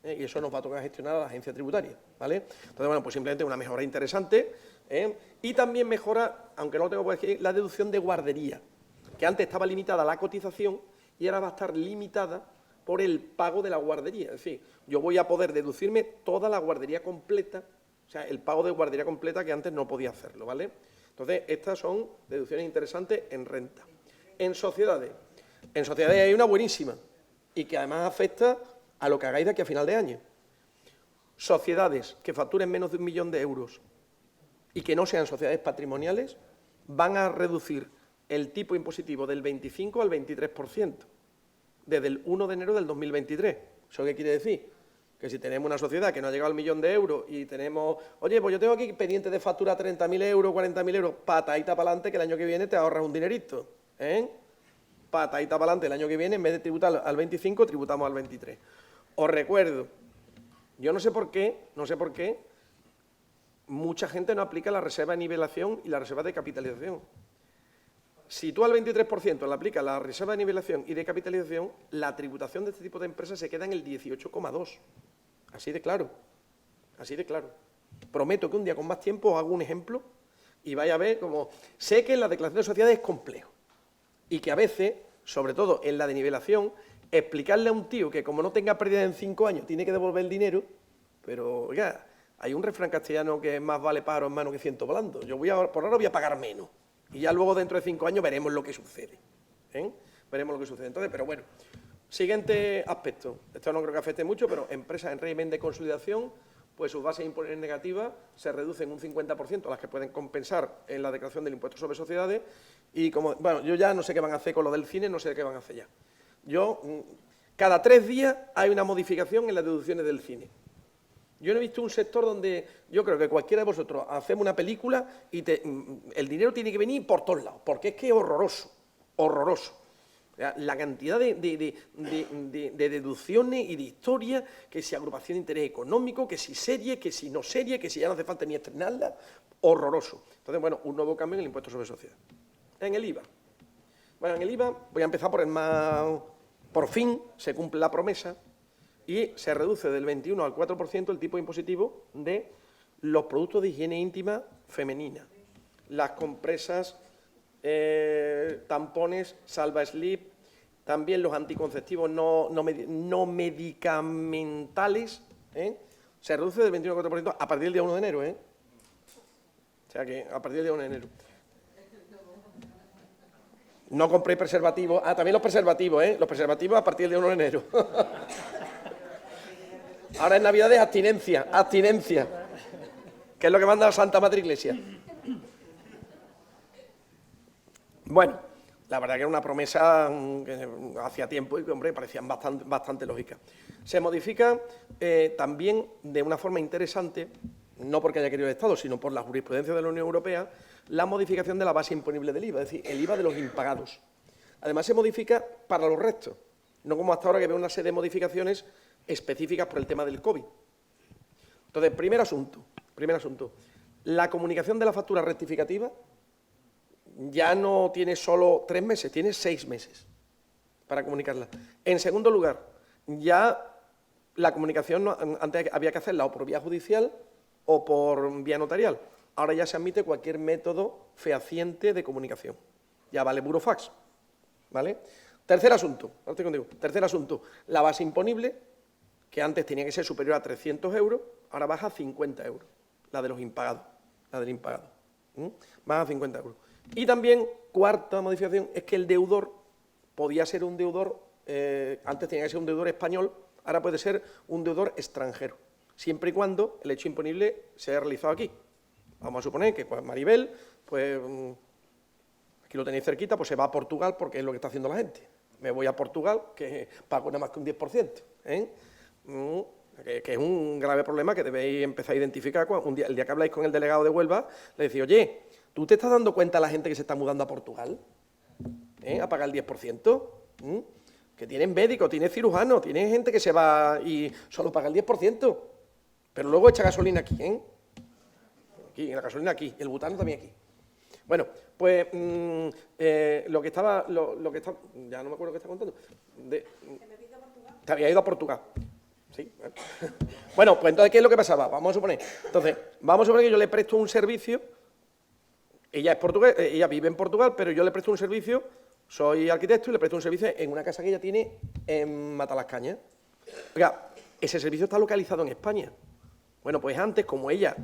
Y eso nos va a tocar gestionar a la agencia tributaria, ¿vale? Entonces, bueno, pues simplemente una mejora interesante, y también mejora, aunque no lo tengo por aquí, la deducción de guardería, que antes estaba limitada a la cotización y ahora va a estar limitada por el pago de la guardería. Es decir, yo voy a poder deducirme toda la guardería completa, o sea, el pago de guardería completa que antes no podía hacerlo, ¿vale? Entonces, estas son deducciones interesantes en renta. En sociedades hay una buenísima y que además afecta a lo que hagáis de aquí a final de año. Sociedades que facturen menos de 1 millón de euros y que no sean sociedades patrimoniales van a reducir el tipo impositivo del 25 al 23%, desde el 1 de enero del 2023. ¿Eso qué quiere decir? Que si tenemos una sociedad que no ha llegado al 1 millón de euros y tenemos, oye, pues yo tengo aquí pendiente de factura 30.000 euros, 40.000 euros, patadita para adelante, que el año que viene te ahorras un dinerito, patadita para adelante, el año que viene, en vez de tributar al 25, tributamos al 23. Os recuerdo, yo no sé por qué, mucha gente no aplica la reserva de nivelación y la reserva de capitalización. Si tú al 23% le aplicas la reserva de nivelación y de capitalización, la tributación de este tipo de empresas se queda en el 18,2. Así de claro. Prometo que un día con más tiempo os hago un ejemplo y vais a ver cómo... Sé que en la declaración de sociedades es complejo y que a veces, sobre todo en la de nivelación, explicarle a un tío que como no tenga pérdida en 5 años tiene que devolver el dinero, pero oiga, hay un refrán castellano que más vale pájaro en mano que ciento volando. Yo por ahora voy a pagar menos. Y ya luego, dentro de 5 años, veremos lo que sucede. Entonces, pero bueno, siguiente aspecto. Esto no creo que afecte mucho, pero empresas en régimen de consolidación, pues sus bases impositivas negativas se reducen un 50%, las que pueden compensar en la declaración del impuesto sobre sociedades. Y como, bueno, yo ya no sé qué van a hacer con lo del cine, no sé qué van a hacer ya. Cada 3 días hay una modificación en las deducciones del cine. Yo no he visto un sector donde yo creo que cualquiera de vosotros hacemos una película y el dinero tiene que venir por todos lados, porque es que es horroroso. La cantidad de deducciones y de historias, que si agrupación de interés económico, que si serie, que si no serie, que si ya no hace falta ni estrenarla, horroroso. Entonces, bueno, un nuevo cambio en el impuesto sobre sociedades. En el IVA. Bueno, en el IVA voy a empezar por el más... Por fin se cumple la promesa y se reduce del 21 al 4% el tipo impositivo de los productos de higiene íntima femenina, las compresas tampones, salva slip, también los anticonceptivos no medicamentales, se reduce del 21,4% a partir del día 1 de enero, O sea que a partir del día 1 de enero. No compréis preservativos. Ah, también los preservativos, Los preservativos a partir del día 1 de enero. Ahora en Navidad es abstinencia, abstinencia. Que es lo que manda la Santa Madre Iglesia. Bueno, la verdad que era una promesa que hacía tiempo y que, hombre, parecían bastante lógicas. Se modifica también de una forma interesante, no porque haya querido el Estado, sino por la jurisprudencia de la Unión Europea, la modificación de la base imponible del IVA, es decir, el IVA de los impagados. Además, se modifica para los restos, no como hasta ahora que veo una serie de modificaciones específicas por el tema del COVID. Entonces, primer asunto, la comunicación de la factura rectificativa ya no tiene solo 3 meses, tiene 6 meses para comunicarla. En segundo lugar, ya la comunicación antes había que hacerla o por vía judicial o por vía notarial. Ahora ya se admite cualquier método fehaciente de comunicación. Ya vale burofax, ¿vale? Tercer asunto, la base imponible, que antes tenía que ser superior a 300 euros, ahora baja a 50 euros, la de los impagados, la del impagado. Baja a 50 euros. Y también, cuarta modificación, es que el deudor podía ser un deudor, antes tenía que ser un deudor español, ahora puede ser un deudor extranjero, siempre y cuando el hecho imponible se haya realizado aquí. Vamos a suponer que pues, Maribel, pues aquí lo tenéis cerquita, pues se va a Portugal porque es lo que está haciendo la gente. Me voy a Portugal, que pago nada más que un 10%, que es un grave problema que debéis empezar a identificar. El día que habláis con el delegado de Huelva, le decís, oye, ¿tú te estás dando cuenta de la gente que se está mudando a Portugal? A pagar el 10%. Que tienen médicos, tienen cirujanos, tienen gente que se va y solo paga el 10%. Pero luego echa gasolina aquí, Aquí, la gasolina aquí, y el butano también aquí. Bueno, pues lo que estaba, ya no me acuerdo qué está contando. Te había ido a Portugal. Sí. Bueno, pues entonces, ¿qué es lo que pasaba? Vamos a suponer que yo le presto un servicio. Ella es portuguesa, ella vive en Portugal, pero yo le presto un servicio, soy arquitecto y le presto un servicio en una casa que ella tiene en Matalascañas. Oiga, ese servicio está localizado en España. Bueno, pues antes, como ella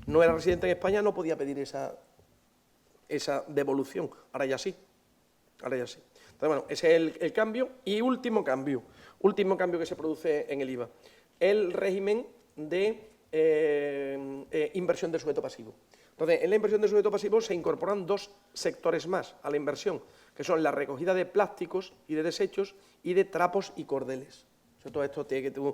no era residente en España, no podía pedir esa devolución. Ahora ya sí. Entonces, bueno, ese es el cambio. Y último cambio que se produce en el IVA, el régimen de inversión de sujeto pasivo. Entonces, en la inversión de sujeto pasivo se incorporan 2 sectores más a la inversión, que son la recogida de plásticos y de desechos y de trapos y cordeles. Todo esto tiene que tú,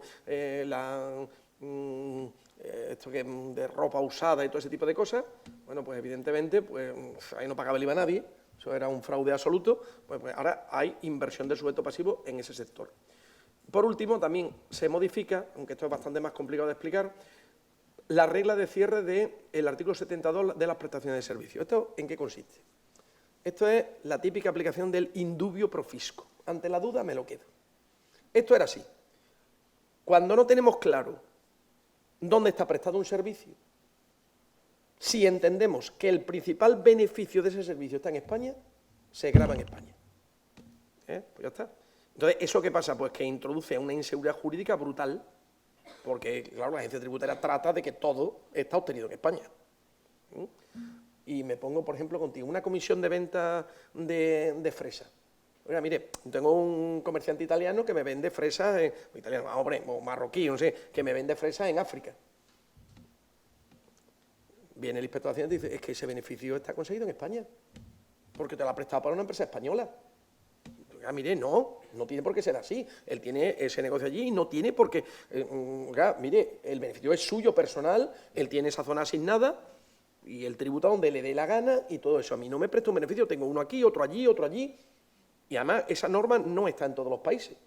esto que de ropa usada y todo ese tipo de cosas, bueno, pues evidentemente, pues ahí no pagaba el IVA nadie, eso era un fraude absoluto, pues ahora hay inversión de sujeto pasivo en ese sector. Por último, también se modifica, aunque esto es bastante más complicado de explicar, la regla de cierre del artículo 72 de las prestaciones de servicio. ¿Esto en qué consiste? Esto es la típica aplicación del indubio pro fisco. Ante la duda me lo quedo. Esto era así. Cuando no tenemos claro dónde está prestado un servicio, si entendemos que el principal beneficio de ese servicio está en España, se grava en España. Pues ya está. Entonces, ¿eso qué pasa? Pues que introduce una inseguridad jurídica brutal, porque, claro, la agencia tributaria trata de que todo está obtenido en España. Y me pongo, por ejemplo, contigo, una comisión de venta de fresa. Oiga, mire, tengo un comerciante italiano que me vende fresas, o marroquí, no sé, que me vende fresas en África. Viene el inspector de Hacienda y dice, es que ese beneficio está conseguido en España, porque te lo ha prestado para una empresa española. Oiga, mire, no tiene por qué ser así. Él tiene ese negocio allí y no tiene por qué. Oiga, mire, el beneficio es suyo personal, él tiene esa zona asignada y él tributa donde le dé la gana y todo eso. A mí no me presta un beneficio, tengo uno aquí, otro allí, otro allí. Y además, esa norma no está en todos los países.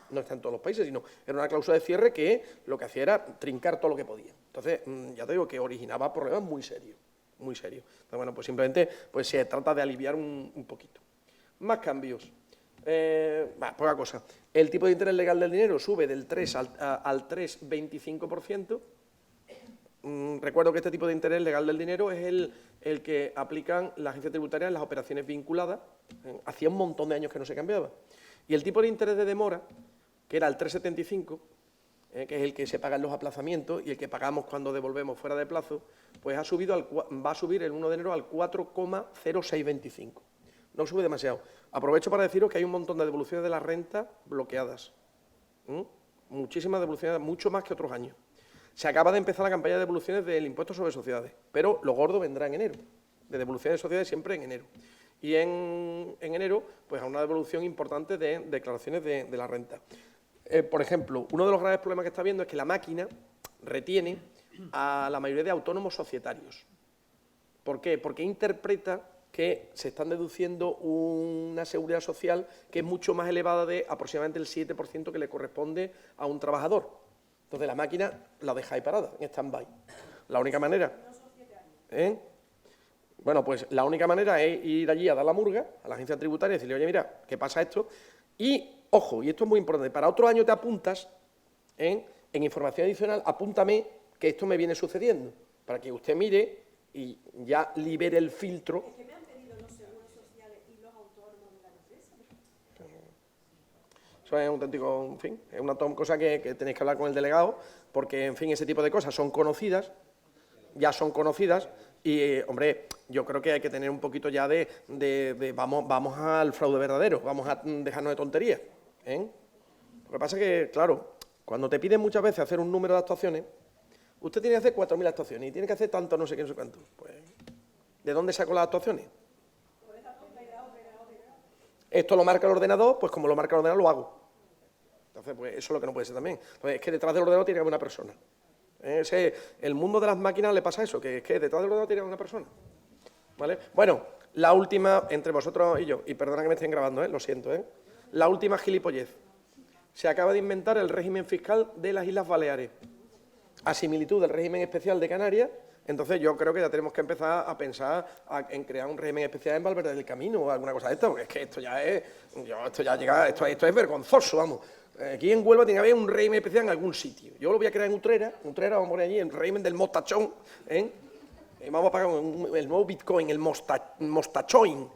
No está en todos los países, sino era una cláusula de cierre que lo que hacía era trincar todo lo que podía. Entonces, ya te digo que originaba problemas muy serios, muy serios. Entonces, bueno, pues simplemente pues se trata de aliviar un poquito. Más cambios. Poca cosa. El tipo de interés legal del dinero sube del 3 al 3,25%. Recuerdo que este tipo de interés legal del dinero es el que aplican la agencia tributaria en las operaciones vinculadas. Hacía un montón de años que no se cambiaba. Y el tipo de interés de demora, que era el 3,75, que es el que se paga en los aplazamientos y el que pagamos cuando devolvemos fuera de plazo, pues va a subir el 1 de enero al 4,0625. No sube demasiado. Aprovecho para deciros que hay un montón de devoluciones de la renta bloqueadas. Muchísimas devoluciones, mucho más que otros años. Se acaba de empezar la campaña de devoluciones del impuesto sobre sociedades, pero lo gordo vendrá en enero. De devoluciones de sociedades siempre en enero. Y en enero, pues a una devolución importante de declaraciones de la renta. Por ejemplo, uno de los graves problemas que está viendo es que la máquina retiene a la mayoría de autónomos societarios. ¿Por qué? Porque interpreta que se están deduciendo una seguridad social que es mucho más elevada de aproximadamente el 7% que le corresponde a un trabajador. Entonces la máquina la deja ahí parada, en stand-by. La única manera... Bueno, pues la única manera es ir allí a dar la murga a la agencia tributaria y decirle, oye, mira, ¿qué pasa esto? Y, ojo, y esto es muy importante, para otro año te apuntas en información adicional, apúntame que esto me viene sucediendo, para que usted mire y ya libere el filtro. Es que me han pedido los seguros sociales y los autónomos de la empresa. Eso es un auténtico, en fin, es una cosa que tenéis que hablar con el delegado, porque, en fin, ese tipo de cosas son conocidas, ya son conocidas, y, hombre, yo creo que hay que tener un poquito ya vamos al fraude verdadero, vamos a dejarnos de tonterías. Lo que pasa es que, claro, cuando te piden muchas veces hacer un número de actuaciones, usted tiene que hacer 4.000 actuaciones y tiene que hacer tanto no sé qué, no sé cuánto. Pues, ¿de dónde saco las actuaciones? Esto lo marca el ordenador, pues como lo marca el ordenador lo hago. Entonces, pues eso es lo que no puede ser también. Entonces, es que detrás del ordenador tiene que haber una persona. El mundo de las máquinas le pasa eso, que es que detrás del ordenador tiene que haber una persona. ¿Vale? Bueno, la última, entre vosotros y yo, y perdona que me estén grabando, lo siento, la última gilipollez. Se acaba de inventar el régimen fiscal de las Islas Baleares, a similitud del régimen especial de Canarias. Entonces yo creo que ya tenemos que empezar a pensar en crear un régimen especial en Valverde del Camino o alguna cosa de esto, porque es que esto ya es, esto es vergonzoso, vamos. Aquí en Huelva tiene que haber un régimen especial en algún sitio. Yo lo voy a crear en Utrera vamos a poner allí el régimen del mostachón, y vamos a pagar el nuevo Bitcoin, el mostachoin,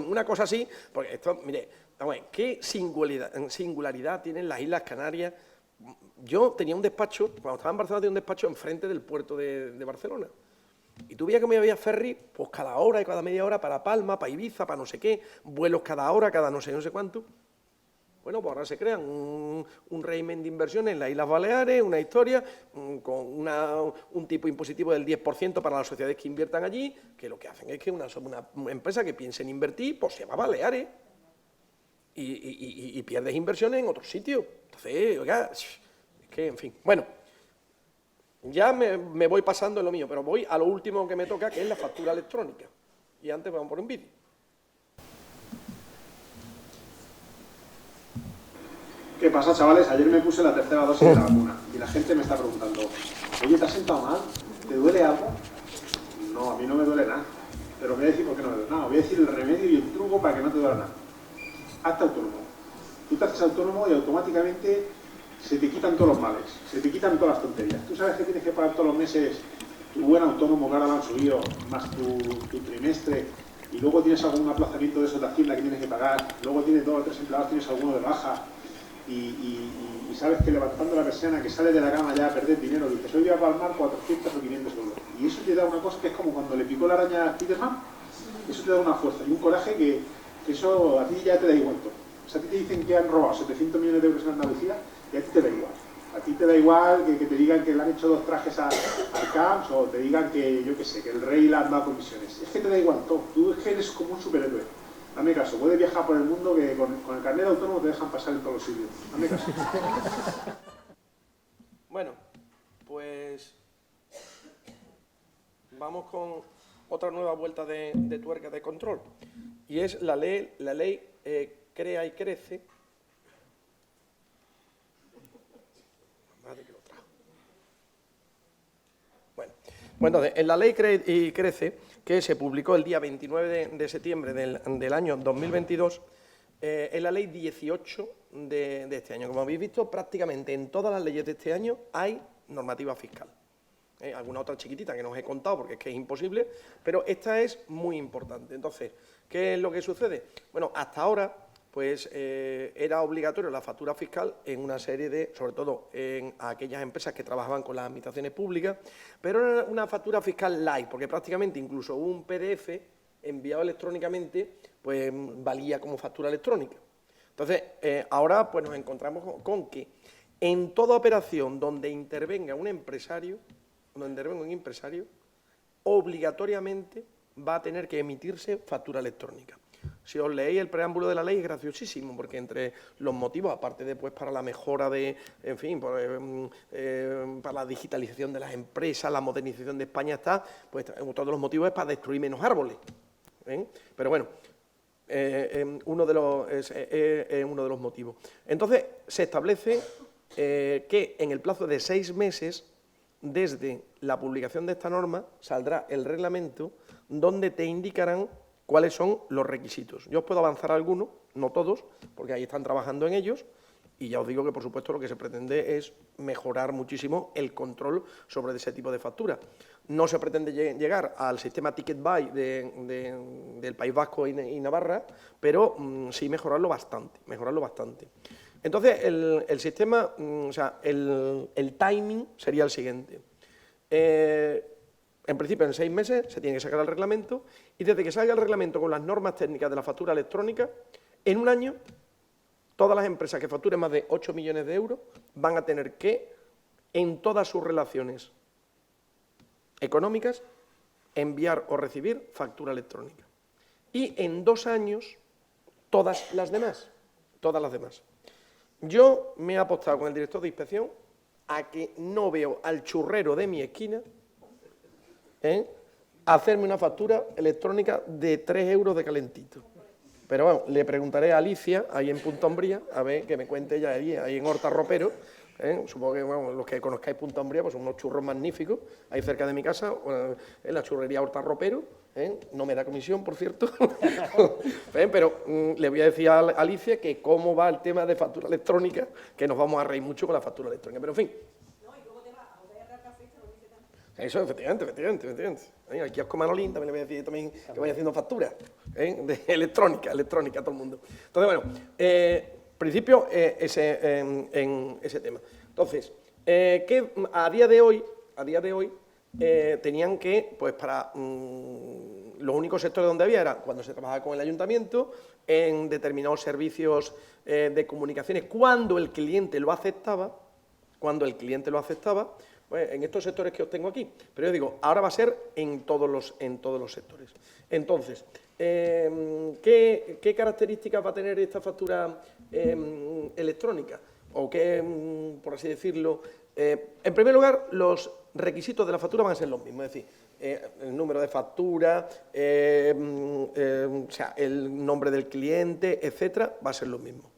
una cosa así, porque esto, mire, vamos a ver, qué singularidad tienen las Islas Canarias. Yo tenía un despacho, cuando estaba en Barcelona tenía un despacho enfrente del puerto de Barcelona. Y tú veías que me había ferry, pues cada hora y cada media hora para Palma, para Ibiza, para no sé qué, vuelos cada hora, cada no sé cuánto. Bueno, pues ahora se crean un régimen de inversión en las Islas Baleares, una historia, con un tipo impositivo del 10% para las sociedades que inviertan allí, que lo que hacen es que una empresa que piense en invertir, pues se va a Baleares y pierdes inversiones en otro sitio. Entonces, oiga, es que, en fin, bueno, ya me voy pasando en lo mío, pero voy a lo último que me toca, que es la factura electrónica. Y antes vamos por un vídeo. ¿Qué pasa, chavales? Ayer me puse la tercera dosis de la vacuna y la gente me está preguntando, oye, ¿te has sentado mal? ¿Te duele algo? No, a mí no me duele nada. Pero voy a decir por qué no me duele nada. Voy a decir el remedio y el truco para que no te duela nada. Hazte autónomo. Tú te haces autónomo y automáticamente se te quitan todos los males, se te quitan todas las tonterías. Tú sabes que tienes que pagar todos los meses tu buen autónomo, que ahora lo han subido, más tu trimestre, y luego tienes algún aplazamiento de esos de Hacienda que tienes que pagar, luego tienes 2 o 3 empleados, tienes alguno de baja, y sabes que levantando la persiana, que sales de la cama ya a perder dinero, dices, hoy voy a palmar 400 o 500 euros. Y eso te da una cosa que es como cuando le picó la araña a Spiderman, eso te da una fuerza y un coraje que eso a ti ya te da igual todo. O sea, a ti te dicen que han robado 700 millones de euros en Andalucía y a ti te da igual. A ti te da igual que te digan que le han hecho 2 trajes al CAMS o te digan que, yo qué sé, que el rey le han dado comisiones. Es que te da igual todo. Tú es que eres como un superhéroe. Dame caso, puedes viajar por el mundo que con el carnet de autónomo te dejan pasar en todos los sitios. Dame caso. Bueno, pues vamos con otra nueva vuelta de tuerca de control. Y es la ley Crea y Crece. Madre que lo trajo. Bueno, entonces, en la ley Crea y Crece, que se publicó el día 29 de septiembre del año 2022, es la ley 18 de este año. Como habéis visto, prácticamente en todas las leyes de este año hay normativa fiscal. alguna otra chiquitita que no os he contado porque es que es imposible, pero esta es muy importante. Entonces, ¿qué es lo que sucede? Bueno, hasta ahora, pues era obligatorio la factura fiscal en una serie de, sobre todo en aquellas empresas que trabajaban con las administraciones públicas, pero era una factura fiscal light, porque prácticamente incluso un PDF enviado electrónicamente, pues valía como factura electrónica. Entonces, ahora pues nos encontramos con que en toda operación donde intervenga un empresario, obligatoriamente va a tener que emitirse factura electrónica. Si os leéis el preámbulo de la ley es graciosísimo, porque entre los motivos, aparte de pues para la mejora de, en fin, para la digitalización de las empresas, la modernización de España está, pues todos los motivos es para destruir menos árboles. Pero bueno, uno de los motivos. Entonces, se establece que en el plazo de 6 meses, desde la publicación de esta norma, saldrá el reglamento donde te indicarán cuáles son los requisitos. Yo os puedo avanzar algunos, no todos, porque ahí están trabajando en ellos, y ya os digo que, por supuesto, lo que se pretende es mejorar muchísimo el control sobre ese tipo de facturas. No se pretende llegar al sistema Ticket Buy del País Vasco y Navarra, pero sí mejorarlo bastante. Entonces, el sistema, o sea, el timing sería el siguiente. En principio, en 6 meses se tiene que sacar el reglamento, y desde que salga el reglamento con las normas técnicas de la factura electrónica, en un año, todas las empresas que facturen más de 8 millones de euros van a tener que, en todas sus relaciones económicas, enviar o recibir factura electrónica. Y en 2 años, todas las demás. Yo me he apostado con el director de inspección a que no veo al churrero de mi esquina hacerme una factura electrónica de 3 euros de calentito. Pero bueno, le preguntaré a Alicia, ahí en Punta Umbría, a ver que me cuente ella ahí en Horta Ropero. Supongo que bueno, los que conozcáis Punta Umbría, pues son unos churros magníficos, ahí cerca de mi casa, en la churrería Horta Ropero. No me da comisión, por cierto. Pero le voy a decir a Alicia que cómo va el tema de factura electrónica, que nos vamos a reír mucho con la factura electrónica. Pero en fin. Eso, efectivamente. Aquí a Oscar Manolín también le voy a decir también que vaya haciendo facturas de electrónica a todo el mundo. Entonces, bueno, principio en ese tema. Entonces, que a día de hoy tenían que, pues para los únicos sectores donde había era cuando se trabajaba con el ayuntamiento, en determinados servicios de comunicaciones, cuando el cliente lo aceptaba, pues en estos sectores que os tengo aquí. Pero yo digo, ahora va a ser en todos los sectores. Entonces, ¿qué características va a tener esta factura electrónica? O qué, por así decirlo, en primer lugar, los requisitos de la factura van a ser los mismos, es decir, el número de factura, o sea, el nombre del cliente, etcétera, va a ser lo mismo.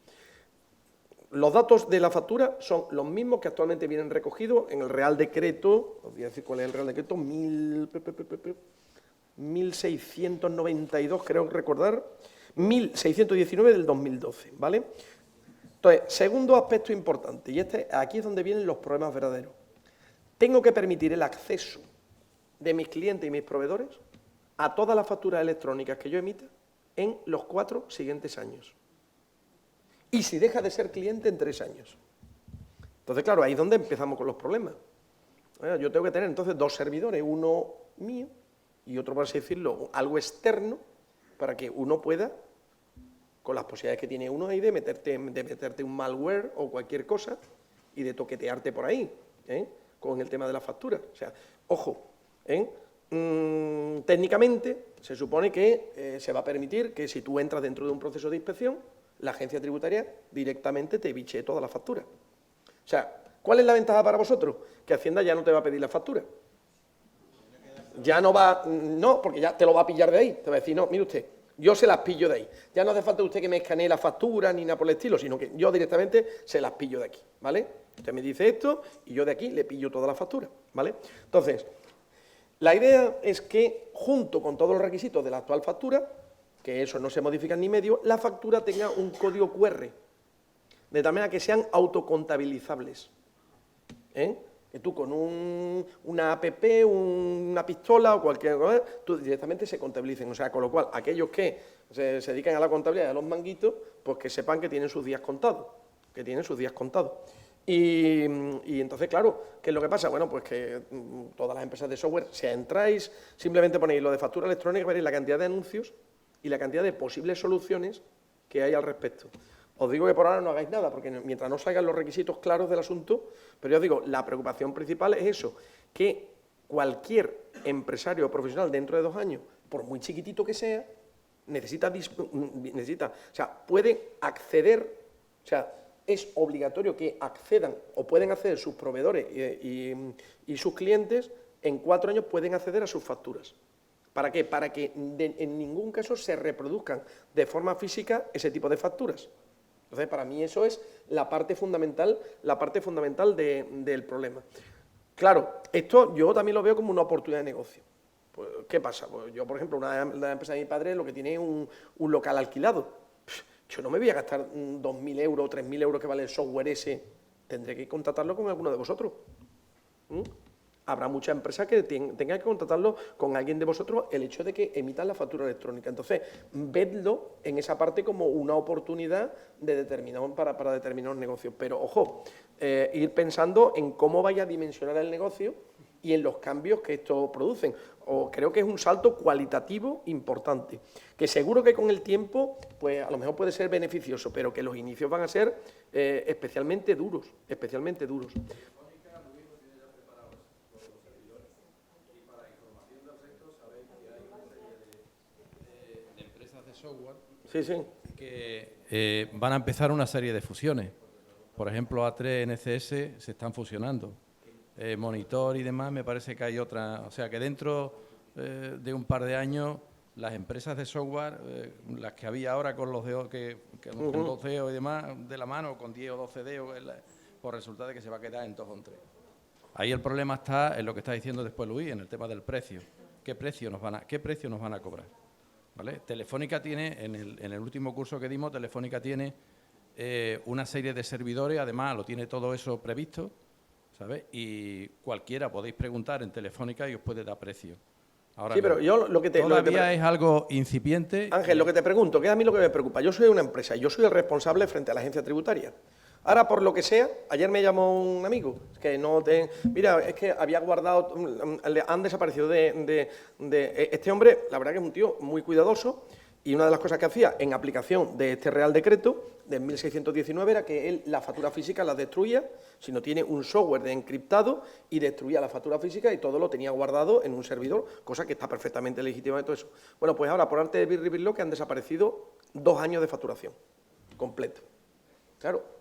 Los datos de la factura son los mismos que actualmente vienen recogidos en el Real Decreto, os voy a decir cuál es el Real Decreto, 1692, creo recordar, 1619 del 2012, ¿vale? Entonces, segundo aspecto importante, y aquí es donde vienen los problemas verdaderos. Tengo que permitir el acceso de mis clientes y mis proveedores a todas las facturas electrónicas que yo emita en los 4 siguientes años. Y si deja de ser cliente en 3 años. Entonces, claro, ahí es donde empezamos con los problemas. Yo tengo que tener entonces 2 servidores, uno mío y otro, por así decirlo, algo externo, para que uno pueda, con las posibilidades que tiene uno ahí de meterte un malware o cualquier cosa y de toquetearte por ahí, con el tema de la factura. O sea, ojo, técnicamente se supone que se va a permitir que si tú entras dentro de un proceso de inspección, la agencia tributaria directamente te bichee toda la factura. O sea, ¿cuál es la ventaja para vosotros? Que Hacienda ya no te va a pedir la factura. Ya no va, no, porque ya te lo va a pillar de ahí. Te va a decir, no, mire usted, yo se las pillo de ahí. Ya no hace falta usted que me escanee la factura ni nada por el estilo, sino que yo directamente se las pillo de aquí, ¿vale? Usted me dice esto y yo de aquí le pillo toda la factura, ¿vale? Entonces, la idea es que, junto con todos los requisitos de la actual factura, que eso no se modifica ni medio, la factura tenga un código QR, de tal manera que sean autocontabilizables. Que tú con una app, una pistola o cualquier cosa, tú directamente se contabilicen. O sea, con lo cual, aquellos que se dedican a la contabilidad de los manguitos, pues que sepan que tienen sus días contados. Y entonces, claro, ¿qué es lo que pasa? Bueno, pues que todas las empresas de software, si entráis, simplemente ponéis lo de factura electrónica, veréis la cantidad de anuncios y la cantidad de posibles soluciones que hay al respecto. Os digo que por ahora no hagáis nada, porque mientras no salgan los requisitos claros del asunto, pero yo os digo, la preocupación principal es eso, que cualquier empresario o profesional dentro de 2 años, por muy chiquitito que sea, necesita, o sea, puede acceder, o sea, es obligatorio que accedan o pueden acceder sus proveedores y sus clientes, en 4 años pueden acceder a sus facturas. ¿Para qué? Para que en ningún caso se reproduzcan de forma física ese tipo de facturas. Entonces, para mí eso es la parte fundamental del problema. Claro, esto yo también lo veo como una oportunidad de negocio. Pues, ¿qué pasa? Pues yo, por ejemplo, una empresa de mi padre lo que tiene es un local alquilado. Yo no me voy a gastar 2.000 euros o 3.000 euros que vale el software ese. Tendré que contratarlo con alguno de vosotros. Habrá muchas empresas que tengan que contratarlo con alguien de vosotros el hecho de que emitan la factura electrónica. Entonces, vedlo en esa parte como una oportunidad para determinados negocios. Pero, ojo, ir pensando en cómo vaya a dimensionar el negocio y en los cambios que esto producen. Creo que es un salto cualitativo importante, que seguro que con el tiempo, pues a lo mejor puede ser beneficioso, pero que los inicios van a ser especialmente duros. Software sí. que van a empezar una serie de fusiones. Por ejemplo, A3, NCS se están fusionando. Monitor y demás, me parece que hay otra. O sea, que dentro de un par de años las empresas de software, las que había ahora con los dedos, con 2 dedos y demás de la mano, con 10 o 12 dedos, pues resulta de que se va a quedar en 2 o 3. Ahí el problema está en lo que está diciendo después Luis, en el tema del precio. ¿Qué precio nos van a cobrar? ¿Vale? Telefónica tiene, en el último curso que dimos, Telefónica tiene una serie de servidores, además lo tiene todo eso previsto, ¿sabes? Y cualquiera podéis preguntar en Telefónica y os puede dar precio. Ahora sí, pero yo todavía es algo incipiente. Ángel, lo que te pregunto, que es a mí lo que me preocupa. Yo soy una empresa y yo soy el responsable frente a la agencia tributaria. Ahora, por lo que sea, ayer me llamó un amigo que mira, es que había guardado, han desaparecido este hombre, la verdad que es un tío muy cuidadoso, y una de las cosas que hacía en aplicación de este Real Decreto de 1619 era que él la factura física la destruía, si no tiene un software de encriptado, y destruía la factura física y todo lo tenía guardado en un servidor, cosa que está perfectamente legítima y todo eso. Bueno, pues ahora, por arte de birri que han desaparecido 2 años de facturación completo. Claro.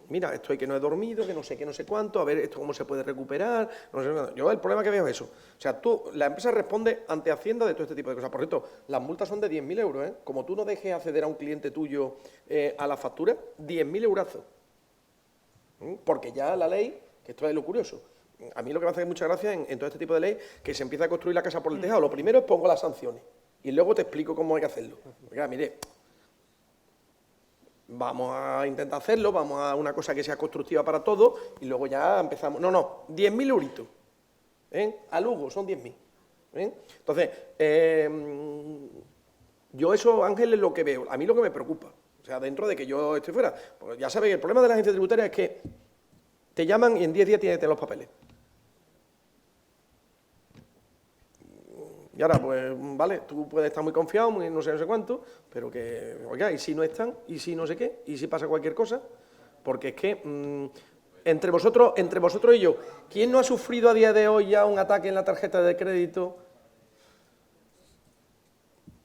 Mira, estoy que no he dormido, que no sé cuánto, a ver esto cómo se puede recuperar, no sé. Yo el problema que veo es eso. O sea, la empresa responde ante Hacienda de todo este tipo de cosas. Por cierto, las multas son de 10.000 euros, ¿eh? Como tú no dejes acceder a un cliente tuyo a la factura, 10.000 eurazos. Porque ya la ley, que esto es lo curioso, a mí lo que me hace mucha gracia en todo este tipo de ley, que se empieza a construir la casa por el tejado. Lo primero es pongo las sanciones y luego te explico cómo hay que hacerlo. Porque, mire, vamos a intentar hacerlo, vamos a una cosa que sea constructiva para todos y luego ya empezamos. No, 10.000 euritos. A Lugo son 10.000. Entonces, yo eso, Ángel, es lo que veo. A mí lo que me preocupa. O sea, dentro de que yo esté fuera. Pues ya sabéis, el problema de la agencia tributaria es que te llaman y en 10 días tienes que tener los papeles. Y ahora, pues, vale, tú puedes estar muy confiado, muy no sé cuánto, pero que, oiga, ¿y si no están? ¿Y si no sé qué? ¿Y si pasa cualquier cosa? Porque es que, entre vosotros y yo, ¿quién no ha sufrido a día de hoy ya un ataque en la tarjeta de crédito?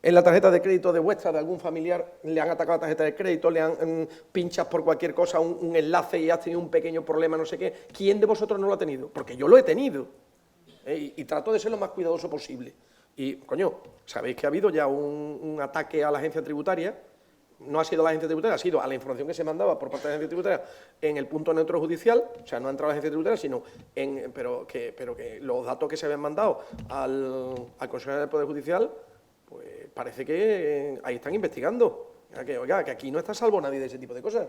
En la tarjeta de crédito de vuestra, de algún familiar, le han atacado la tarjeta de crédito, le han pinchado por cualquier cosa un enlace y has tenido un pequeño problema, no sé qué. ¿Quién de vosotros no lo ha tenido? Porque yo lo he tenido. Y trato de ser lo más cuidadoso posible. Y, coño, sabéis que ha habido ya un ataque a la agencia tributaria, no ha sido a la agencia tributaria, ha sido a la información que se mandaba por parte de la agencia tributaria en el punto neutro judicial, o sea, no ha entrado a la agencia tributaria, sino pero que los datos que se habían mandado al Consejo del Poder Judicial, pues parece que ahí están investigando. Que, oiga, que aquí no está a salvo nadie de ese tipo de cosas.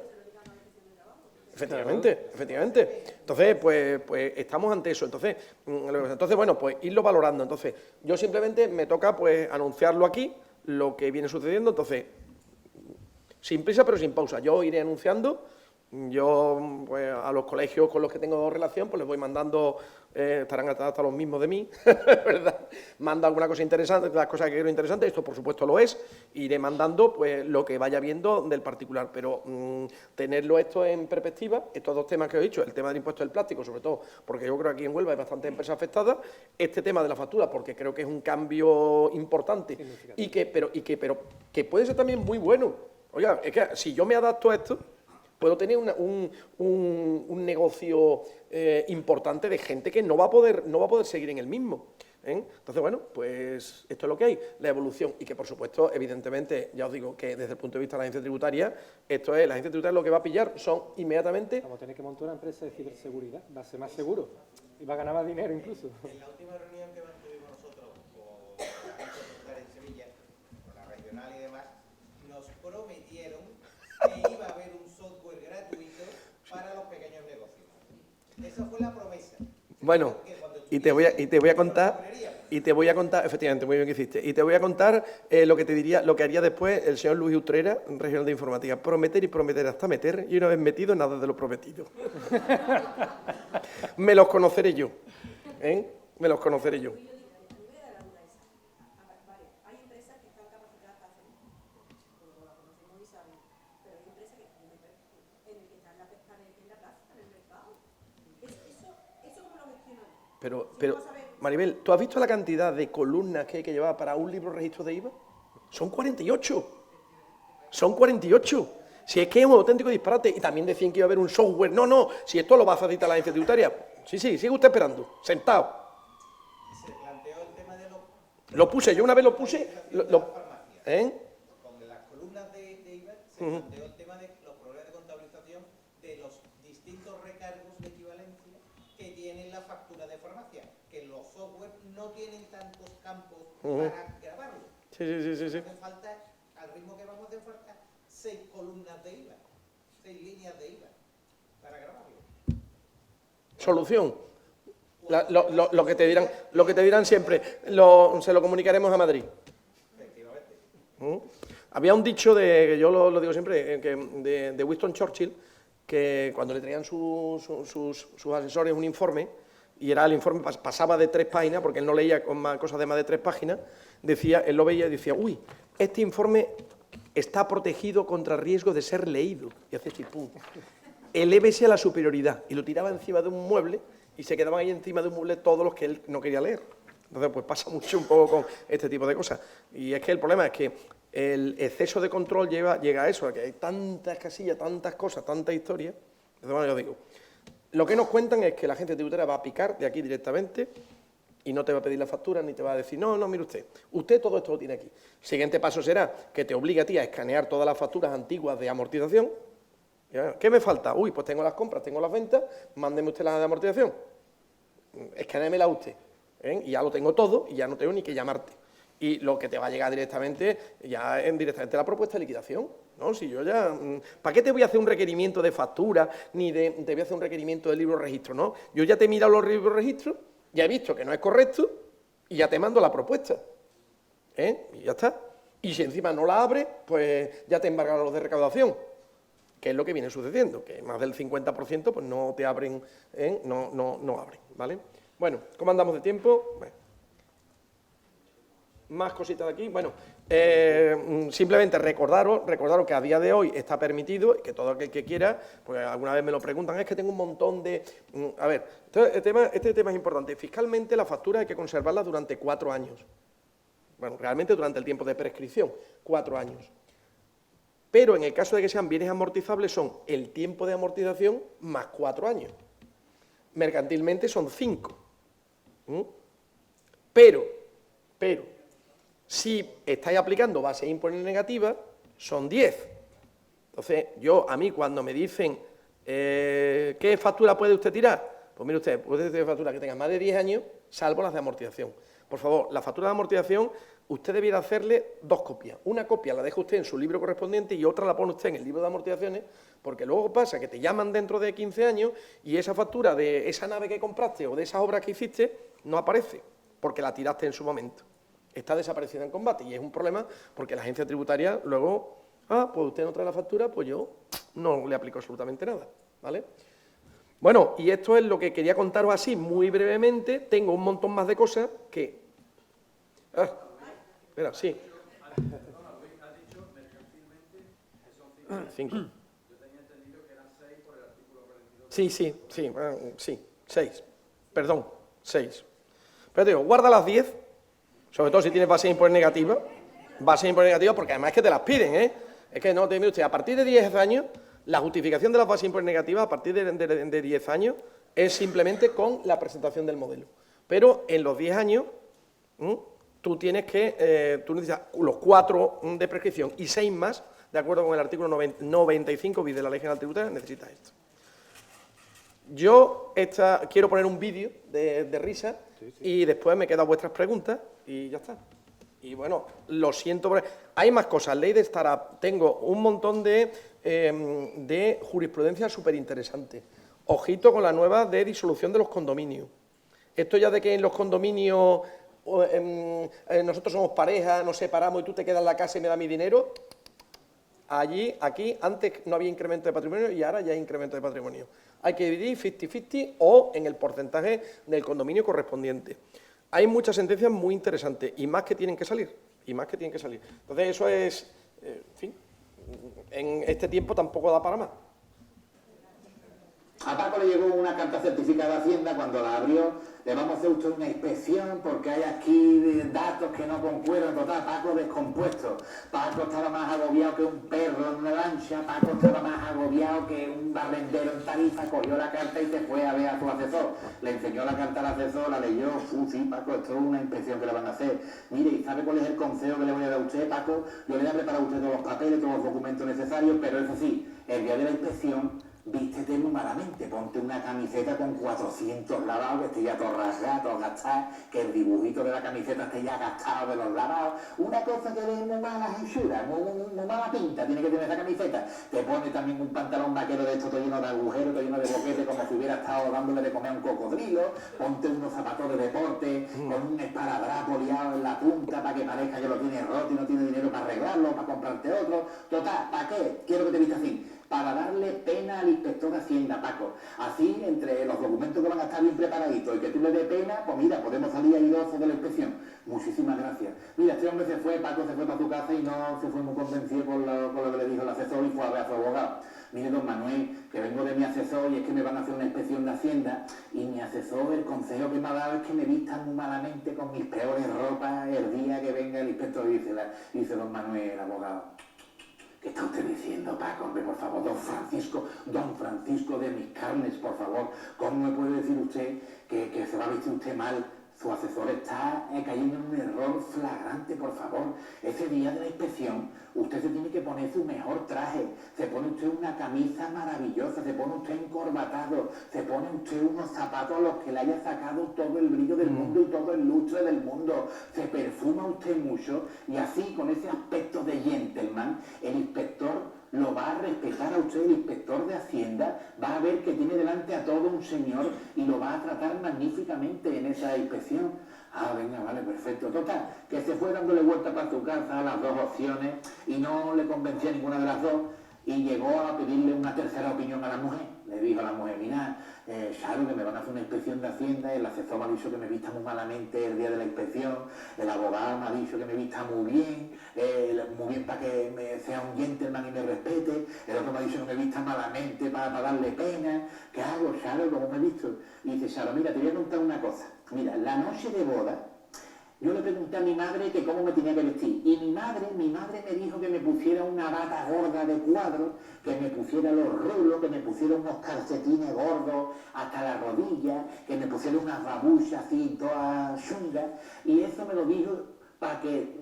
Efectivamente, efectivamente. Entonces, pues estamos ante eso. Entonces, bueno, pues irlo valorando. Entonces, yo simplemente me toca, pues, anunciarlo aquí, lo que viene sucediendo. Entonces, sin prisa pero sin pausa. Yo iré anunciando. Yo, pues, a los colegios con los que tengo relación, pues les voy mandando, estarán hasta los mismos de mí, ¿verdad? Mando alguna cosa interesante, las cosas que quiero interesantes, esto por supuesto lo es, iré mandando pues lo que vaya viendo del particular, pero tenerlo esto en perspectiva, estos dos temas que he dicho, el tema del impuesto del plástico, sobre todo, porque yo creo que aquí en Huelva hay bastantes empresas afectadas, este tema de la factura, porque creo que es un cambio importante y que puede ser también muy bueno. Oiga, es que si yo me adapto a esto, puedo tener un negocio importante de gente que no va a poder seguir en el mismo. Entonces, bueno, pues esto es lo que hay, la evolución. Y que, por supuesto, evidentemente, ya os digo que desde el punto de vista de la agencia tributaria, esto es, la agencia tributaria lo que va a pillar son inmediatamente... Vamos a tener que montar una empresa de ciberseguridad, va a ser más seguro y va a ganar más dinero incluso. En la última reunión que mantuvimos nosotros con la agencia tributaria en Sevilla, con la regional y demás, nos prometieron que iba a haber un software gratuito para los pequeños negocios. Esa fue la promesa. Bueno, y te voy a contar, efectivamente, muy bien que hiciste, y te voy a contar lo que haría después el señor Luis Utrera, regional de informática, prometer y prometer hasta meter, y una vez metido, nada de lo prometido. Me los conoceré yo, me los conoceré yo. Pero, Maribel, ¿tú has visto la cantidad de columnas que hay que llevar para un libro registro de IVA? Son 48. Son 48. Si es que es un auténtico disparate. Y también decían que iba a haber un software. No, si esto lo va a facilitar la agencia tributaria. Sí, sigue usted esperando, sentado. Se planteó el tema de los... Lo puse, yo una vez lo puse... Con las columnas de IVA se planteó el tema de los problemas de contabilización de los distintos recargos de equivalencia que tienen la factura de farmacia, que los software no tienen tantos campos para grabarlo. Sí. Hace falta, al ritmo que vamos, hace falta 6 columnas de IVA, 6 líneas de IVA para grabarlo. Solución. Lo que te dirán siempre, se lo comunicaremos a Madrid. Había un dicho que yo lo digo siempre, de Winston Churchill, que cuando le traían sus asesores un informe, y era el informe, pasaba de 3 páginas, porque él no leía con cosas de más de 3 páginas, él lo veía y decía, uy, este informe está protegido contra el riesgo de ser leído. Y hace así, pum, elévese a la superioridad. Y lo tiraba encima de un mueble, y se quedaban ahí encima de un mueble todos los que él no quería leer. Entonces, pues pasa mucho un poco con este tipo de cosas. Y es que el problema es que el exceso de control llega a eso, a que hay tantas casillas, tantas cosas, tanta historia. Entonces, bueno, yo digo, lo que nos cuentan es que la agencia tributaria va a picar de aquí directamente y no te va a pedir la factura ni te va a decir, no, mire usted todo esto lo tiene aquí. El siguiente paso será que te obligue a ti a escanear todas las facturas antiguas de amortización. ¿Qué me falta? Uy, pues tengo las compras, tengo las ventas, mándeme usted la de amortización. Escanéamela usted. Y ya lo tengo todo y ya no tengo ni que llamarte. Y lo que te va a llegar directamente, directamente la propuesta de liquidación. ¿No? Si yo ya... ¿Para qué te voy a hacer un requerimiento de factura ni te voy a hacer un requerimiento de libro registro? ¿No? Yo ya te he mirado los libros registros, ya he visto que no es correcto y ya te mando la propuesta. Y ya está. Y si encima no la abres, pues ya te embargan los de recaudación, que es lo que viene sucediendo, que más del 50% pues no te abren, no abren, ¿vale? Bueno, ¿cómo andamos de tiempo? Bueno. Más cositas de aquí. Bueno, simplemente recordaros que a día de hoy está permitido, que todo aquel que quiera, pues alguna vez me lo preguntan, es que tengo un montón de... A ver, este tema es importante. Fiscalmente las facturas hay que conservarlas durante 4 años. Bueno, realmente durante el tiempo de prescripción, 4 años. Pero en el caso de que sean bienes amortizables son el tiempo de amortización más 4 años. Mercantilmente son 5. Pero, si estáis aplicando base imponible negativa, son 10. Entonces, a mí cuando me dicen, ¿qué factura puede usted tirar? Pues mire usted, puede tener factura que tenga más de 10 años, salvo las de amortización. por favor, la factura de amortización, usted debiera hacerle 2 copias. Una copia la deja usted en su libro correspondiente y otra la pone usted en el libro de amortizaciones, porque luego pasa que te llaman dentro de 15 años y esa factura de esa nave que compraste o de esas obras que hiciste no aparece, porque la tiraste en su momento. Está desaparecida en combate y es un problema porque la agencia tributaria luego, pues usted no trae la factura, pues yo no le aplico absolutamente nada, ¿vale? Bueno, y esto es lo que quería contaros así muy brevemente. Tengo un montón más de cosas que... espera, sí. 5. Sí, 6. Perdón, 6. Pero te digo, guarda las 10, sobre todo si tienes base de impuestos negativa. Base de impuestos negativa porque además es que te las piden, ¿eh? Es que no te mire usted, a partir de 10 años, la justificación de las bases de impuestos negativas a partir de 10 años es simplemente con la presentación del modelo. Pero en los 10 años, tú tienes que, tú necesitas los 4 de prescripción y 6 más, de acuerdo con el artículo 95 bis de la Ley General Tributaria, necesitas esto. Yo quiero poner un vídeo de risa y después me quedan vuestras preguntas y ya está. Y bueno, lo siento, hay más cosas. Ley de startup, tengo un montón de jurisprudencia súper interesante. Ojito con la nueva de disolución de los condominios. Esto ya de que en los condominios nosotros somos pareja, nos separamos y tú te quedas en la casa y me das mi dinero. Aquí, antes no había incremento de patrimonio y ahora ya hay incremento de patrimonio. Hay que dividir 50-50 o en el porcentaje del condominio correspondiente. Hay muchas sentencias muy interesantes y más que tienen que salir. Entonces eso es, en fin, en este tiempo tampoco da para más. A Paco le llegó una carta certificada de Hacienda, cuando la abrió, le vamos a hacer usted una inspección porque hay aquí datos que no concuerdan, total, Paco descompuesto. Paco estaba más agobiado que un perro en una lancha, Paco estaba más agobiado que un barrendero en Tarifa, cogió la carta y se fue a ver a su asesor. Le enseñó la carta al asesor, la leyó, sí, Paco, esto es una inspección que le van a hacer. Mire, ¿y sabe cuál es el consejo que le voy a dar a usted, Paco? Yo le voy a preparar a usted todos los papeles, todos los documentos necesarios, pero eso sí, el día de la inspección, vístete muy malamente, ponte una camiseta con 400 lavados, que esté ya todo rasgado, todo gastado, que el dibujito de la camiseta esté ya gastado de los lavados. Una cosa que de muy mala hechura, muy mala pinta tiene que tener esa camiseta. Te pone también un pantalón vaquero de esto todo lleno de agujeros, todo lleno de boquete, como si hubiera estado dándole de comer a un cocodrilo. Ponte unos zapatos de deporte con un esparadrapo liado en la punta para que parezca que lo tiene roto y no tiene dinero para arreglarlo, para comprarte otro. Total, ¿para qué? Quiero que te vistas así. Para darle pena al inspector de Hacienda, Paco. Así, entre los documentos que van a estar bien preparaditos y que tú le dé pena, pues mira, podemos salir airosos de la inspección. Muchísimas gracias. Mira, este hombre se fue, Paco se fue para su casa y no se fue muy convencido por lo que le dijo el asesor y fue a ver a su abogado. Mire, don Manuel, que vengo de mi asesor y es que me van a hacer una inspección de Hacienda y mi asesor, el consejo que me ha dado es que me vistan muy malamente con mis peores ropas el día que venga el inspector y dice don Manuel, el abogado. ¿Qué está usted diciendo, Paco? Hombre, por favor, don Francisco de mis carnes, por favor. ¿Cómo me puede decir usted que se va a vestir usted mal? Su asesor está cayendo en un error flagrante, por favor. Ese día de la inspección, usted se tiene que poner su mejor traje. Se pone usted una camisa maravillosa, se pone usted encorbatado, se pone usted unos zapatos a los que le haya sacado todo el brillo del mundo y todo el lustre del mundo. Se perfuma usted mucho y así, con ese aspecto de gentleman, el inspector lo va a respetar a usted, el inspector de Hacienda, va a ver que tiene delante a todo un señor y lo va a tratar magníficamente en esa inspección. Ah, venga, vale, perfecto. Total, que se fue dándole vuelta para su casa a las 2 opciones y no le convencía ninguna de las dos y llegó a pedirle una tercera opinión a la mujer. Le dijo a la mujer, mira, Charo, que me van a hacer una inspección de Hacienda, el asesor me ha dicho que me vista muy malamente el día de la inspección, el abogado me ha dicho que me vista muy bien para que sea un gentleman y me respete, el otro me ha dicho que me vista malamente para darle pena. ¿Qué hago, Charo? ¿Cómo me he visto? Y dice, Charo, mira, te voy a contar una cosa. Mira, la noche de boda, yo le pregunté a mi madre que cómo me tenía que vestir. Y mi madre me dijo que me pusiera una bata gorda de cuadro, que me pusiera los rulos, que me pusiera unos calcetines gordos hasta la rodilla, que me pusiera unas babuchas así todas chungas. Y eso me lo dijo para que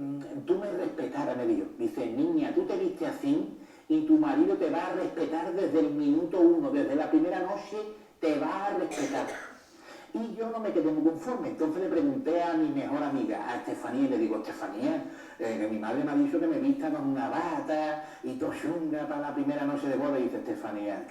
tú me respetaras, me dijo. Dice, niña, tú te viste así y tu marido te va a respetar desde el minuto 1, desde la primera noche te va a respetar. Y yo no me quedé muy conforme. Entonces le pregunté a mi mejor amiga, a Estefanía, y le digo, Estefanía, que mi madre me ha dicho que me vista con una bata y toshunga para la primera noche de boda. Y dice Estefanía,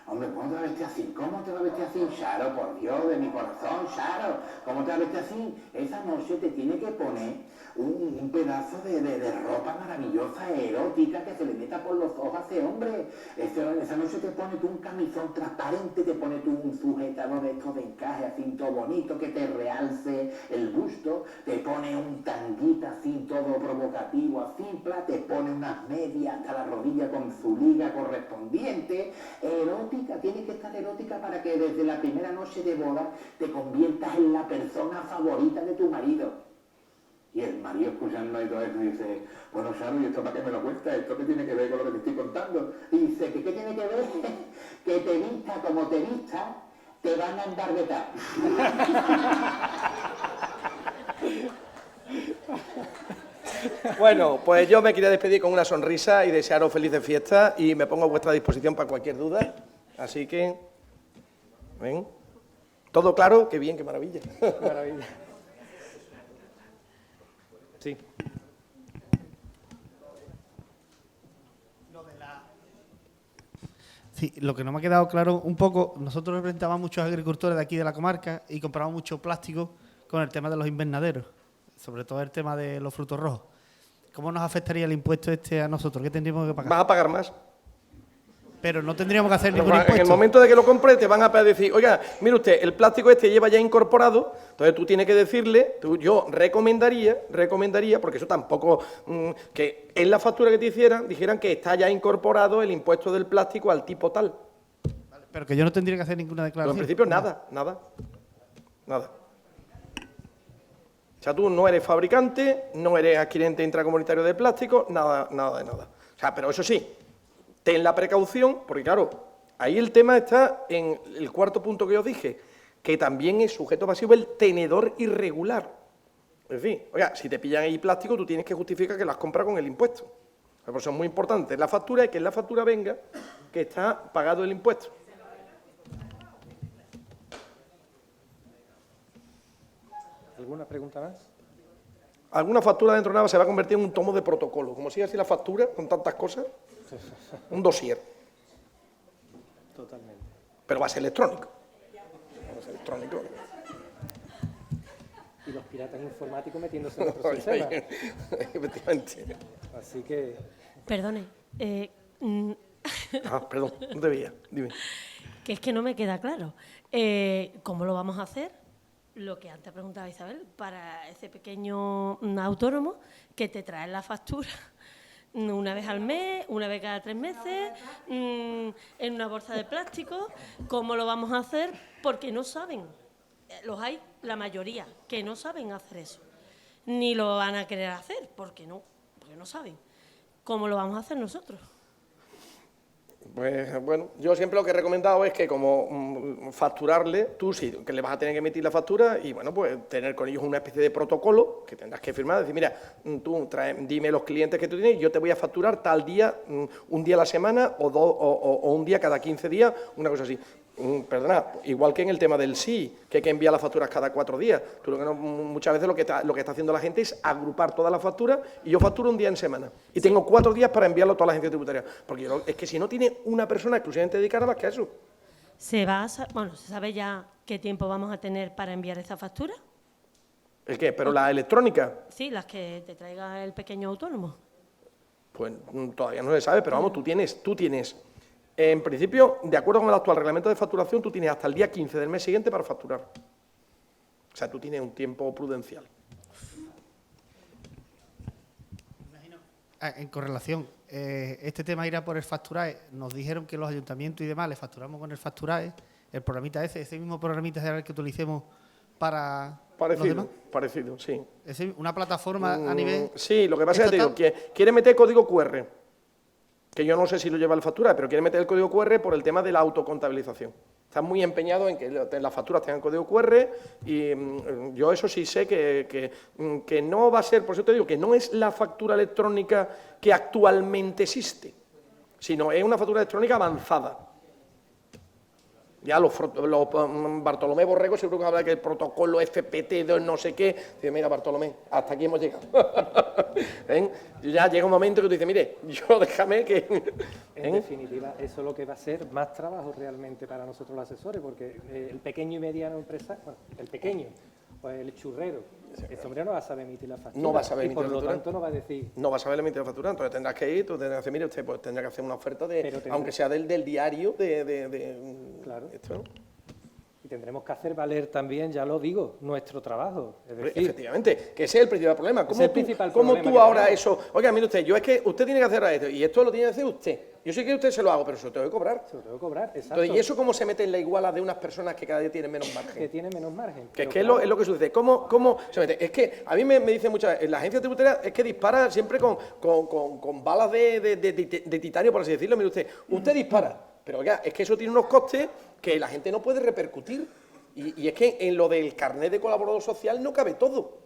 hombre, ¿cómo te vas a vestir así? ¿Cómo te vas a vestir así? Charo, por Dios, de mi corazón, Charo, ¿cómo te vas a vestir así? Esa noche te tiene que poner un pedazo de ropa maravillosa, erótica, que se le meta por los ojos a ese hombre. Esa noche te pone tú un camisón transparente, te pone tú un sujetador de estos de encaje, así todo bonito, que te realce el busto, te pone un tanguita así todo provocativo, así, te pone unas medias hasta la rodilla con su liga correspondiente, erótica, tiene que estar erótica para que desde la primera noche de boda te conviertas en la persona favorita de tu marido. Y el marido, escuchando y todo eso, dice, bueno, Charo, ¿y esto para qué me lo cuesta? ¿Esto qué tiene que ver con lo que te estoy contando? Y dice, ¿qué tiene que ver? Que te vista como te vista, te van a andar detrás. Bueno, pues yo me quería despedir con una sonrisa y desearos felices fiestas y me pongo a vuestra disposición para cualquier duda. Así que, ¿ven? ¿Todo claro? Qué bien, qué maravilla. Maravilla. Sí. Sí, lo que no me ha quedado claro un poco, nosotros representamos a muchos agricultores de aquí de la comarca y compramos mucho plástico con el tema de los invernaderos, sobre todo el tema de los frutos rojos. ¿Cómo nos afectaría el impuesto este a nosotros? ¿Qué tendríamos que pagar? Vas a pagar más. Pero no tendríamos que hacer ningún impuesto. En el momento de que lo compres te van a decir, oiga, mire usted, el plástico este lleva ya incorporado, entonces tú tienes que decirle, yo recomendaría, porque eso tampoco, que en la factura que te hicieran, dijeran que está ya incorporado el impuesto del plástico al tipo tal. Vale, pero que yo no tendría que hacer ninguna declaración. Pero en principio nada. O sea, tú no eres fabricante, no eres adquirente intracomunitario de plástico, nada de nada. O sea, pero eso sí, ten la precaución, porque claro, ahí el tema está en el cuarto punto que os dije, que también es sujeto pasivo el tenedor irregular. Es decir, oiga, si te pillan ahí plástico, tú tienes que justificar que las compras con el impuesto. Por eso es muy importante la factura y que en la factura venga que está pagado el impuesto. ¿Alguna pregunta más? Alguna factura dentro de nada se va a convertir en un tomo de protocolo. Como sigue así la factura, con tantas cosas, un dossier. Totalmente. Pero va a ser electrónico. Va a ser electrónico. Y los piratas informáticos metiéndose en nuestro sistema. Efectivamente. Así que... Perdone. Perdón, no te veía. Dime. Que es que no me queda claro. ¿Cómo lo vamos a hacer? Lo que antes preguntaba Isabel, para ese pequeño autónomo que te trae la factura una vez al mes, una vez cada 3 meses, en una bolsa de plástico. ¿Cómo lo vamos a hacer? Porque no saben. Los hay, la mayoría, que no saben hacer eso. Ni lo van a querer hacer, porque no saben. ¿Cómo lo vamos a hacer nosotros? Pues bueno, yo siempre lo que he recomendado es que como facturarle, tú sí, que le vas a tener que emitir la factura y bueno, pues tener con ellos una especie de protocolo que tendrás que firmar, decir, mira, tú dime los clientes que tú tienes y yo te voy a facturar tal día, un día a la semana o un día cada 15 días, una cosa así. Perdona, igual que en el tema del sí, que hay que enviar las facturas cada 4 días. Tú muchas veces lo que está haciendo la gente es agrupar todas las facturas y yo facturo un día en semana. Y tengo 4 días para enviarlo a toda la agencia tributaria. Porque es que si no tiene una persona exclusivamente dedicada más que a eso. ¿Se sabe ya qué tiempo vamos a tener para enviar esa factura? ¿El qué? ¿Pero la electrónica? Sí, las que te traiga el pequeño autónomo. Pues todavía no se sabe, pero vamos, tú tienes... En principio, de acuerdo con el actual reglamento de facturación, tú tienes hasta el día 15 del mes siguiente para facturar. O sea, tú tienes un tiempo prudencial. En correlación, este tema irá por el Facturae. Nos dijeron que los ayuntamientos y demás les facturamos con el Facturae, el programita ese mismo programita es el que utilicemos para los demás. Parecido, sí. ¿Es una plataforma a nivel...? Sí, lo que pasa es que quiere meter código QR. Que yo no sé si lo lleva el factura, pero quiere meter el código QR por el tema de la autocontabilización. Está muy empeñado en que las facturas tengan código QR y yo eso sí sé que no va a ser, por eso te digo, que no es la factura electrónica que actualmente existe, sino es una factura electrónica avanzada. Ya los Bartolomé Borrego seguro que habla que el protocolo FPT de no sé qué. Dice, mira, Bartolomé, hasta aquí hemos llegado. ¿Ven? Ya llega un momento que tú dices, mire, yo déjame que... En definitiva, eso es lo que va a ser más trabajo realmente para nosotros los asesores, porque el pequeño y mediano empresario, bueno, el pequeño, pues el churrero, este hombre no va a saber emitir la factura. No va a saber emitir la factura. Y por lo tanto no va a decir... No va a saber emitir la factura, entonces tendrás que ir, tú tendrás que decir, mire, usted pues tendrá que hacer una oferta de, aunque sea del diario, Claro. Esto, ¿no? Y tendremos que hacer valer también, ya lo digo, nuestro trabajo. Es decir, efectivamente, que ese es el principal problema. ¿Cómo ¿Cómo tú tú ahora eso? Oiga, mire usted, yo es que usted tiene que hacer esto, y esto lo tiene que hacer usted. Yo sé que usted se lo hago, pero se lo tengo que cobrar. Se lo tengo que cobrar, exacto. Entonces, ¿y eso cómo se mete en la iguala de unas personas que cada día tienen menos margen? Que tienen menos margen. Que es que es lo que sucede. ¿Cómo se mete? Es que a mí me dice muchas veces, la agencia tributaria es que dispara siempre con balas de titanio, por así decirlo. Mire usted dispara, pero oiga, es que eso tiene unos costes que la gente no puede repercutir. Y es que en lo del carnet de colaborador social no cabe todo.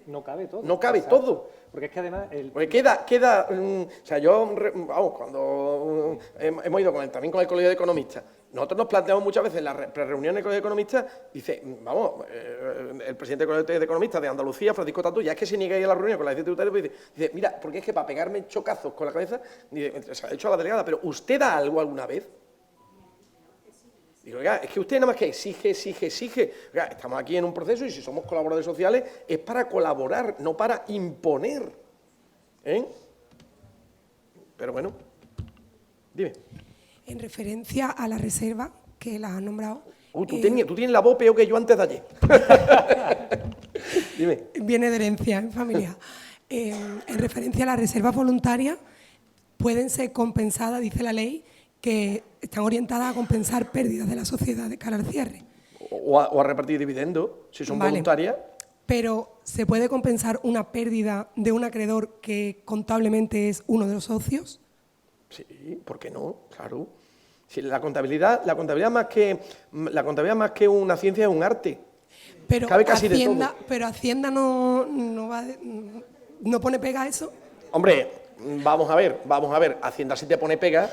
No cabe todo. No cabe exacto. todo. Porque es que además... Porque queda o sea, vamos, cuando hemos ido también con el Colegio de Economistas, nosotros nos planteamos muchas veces en las reuniones del Colegio de Economistas, dice, vamos, el presidente del Colegio de Economistas de Andalucía, Francisco Tatú, ya es que se niega a ir a la reunión con la agencia tributaria, pues dice, mira, porque es que para pegarme chocazos con la cabeza, se ha hecho a la delegada, pero ¿usted da algo alguna vez? Digo, oiga, es que usted nada más que exige. Oiga, estamos aquí en un proceso y si somos colaboradores sociales es para colaborar, no para imponer. Pero bueno, dime. En referencia a la reserva, que la has nombrado... Tú tienes la voz peor que yo antes de ayer. Dime. Viene de herencia en familia. En referencia a las reservas voluntarias, pueden ser compensadas, dice la ley, que están orientadas a compensar pérdidas de la sociedad de cara al cierre. O a repartir dividendos, si son voluntarias. Pero, ¿se puede compensar una pérdida de un acreedor que contablemente es uno de los socios? Sí, ¿por qué no? Claro. Si la contabilidad más que una ciencia es un arte. Pero cabe casi Hacienda, de todo. pero Hacienda no pone pega a eso. Hombre, vamos a ver, Hacienda sí te pone pega,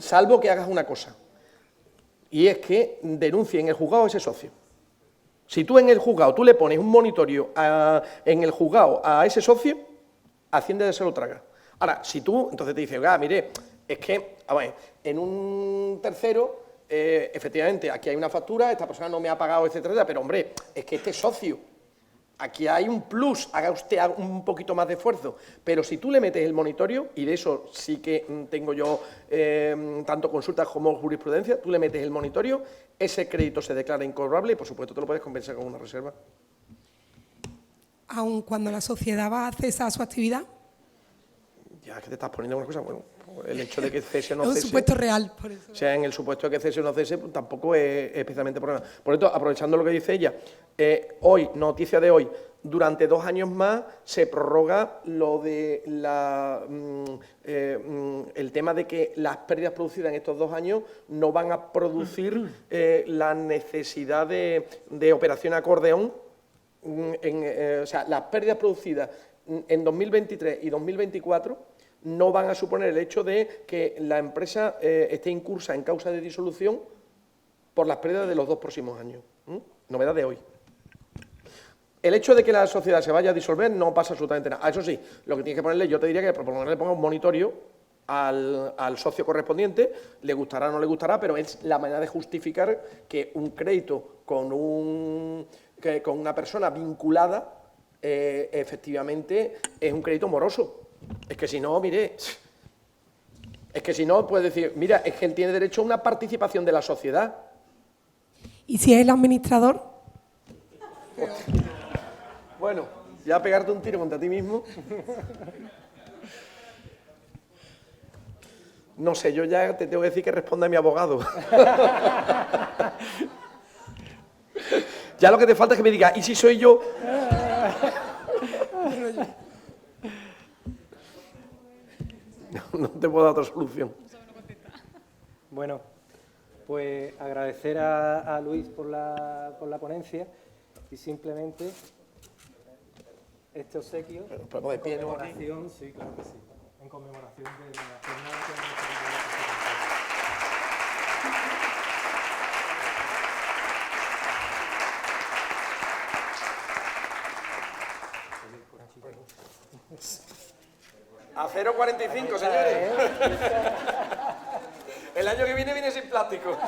salvo que hagas una cosa, y es que denuncie en el juzgado a ese socio. Si tú en el juzgado tú le pones un monitorio en el juzgado a ese socio, Hacienda se lo traga. Ahora, si tú, entonces te dice, mire, es que, en un tercero, efectivamente, aquí hay una factura, esta persona no me ha pagado, etcétera, pero hombre, es que este socio, aquí hay un plus, haga usted un poquito más de esfuerzo, pero si tú le metes el monitorio, y de eso sí que tengo yo tanto consultas como jurisprudencia, tú le metes el monitorio, ese crédito se declara incobrable y por supuesto te lo puedes compensar con una reserva. Aun cuando la sociedad va a cesar su actividad. Ya que te estás poniendo una cosa, bueno, el hecho de que cese o no cese... Es un supuesto real, por eso. O sea, en el supuesto de que cese o no cese, pues, tampoco es especialmente problema. Por esto, aprovechando lo que dice ella, hoy, noticia de hoy, durante 2 años más se prorroga lo de el tema de que las pérdidas producidas en estos 2 años no van a producir la necesidad de operación acordeón. O sea, las pérdidas producidas en 2023 y 2024 no van a suponer el hecho de que la empresa esté incursa en causa de disolución por las pérdidas de los 2 próximos años. Novedad de hoy. El hecho de que la sociedad se vaya a disolver no pasa absolutamente nada. Eso sí, lo que tienes que ponerle, yo te diría que por lo menos le ponga un monitorio al socio correspondiente, le gustará o no le gustará, pero es la manera de justificar que un crédito con una persona vinculada efectivamente es un crédito moroso. Es que si no, mire, es que si no, puedes decir, mira, es que él tiene derecho a una participación de la sociedad. ¿Y si es el administrador? Bueno, ya pegarte un tiro contra ti mismo. No sé, yo ya te tengo que decir que responda a mi abogado. Ya lo que te falta es que me diga, ¿y si soy yo? No te puedo dar otra solución. Bueno, pues agradecer a Luis por la ponencia y simplemente este obsequio en conmemoración, sí, claro que sí, en conmemoración de la jornada que hemos tenido. A 0,45, señores. El año que viene sin plástico.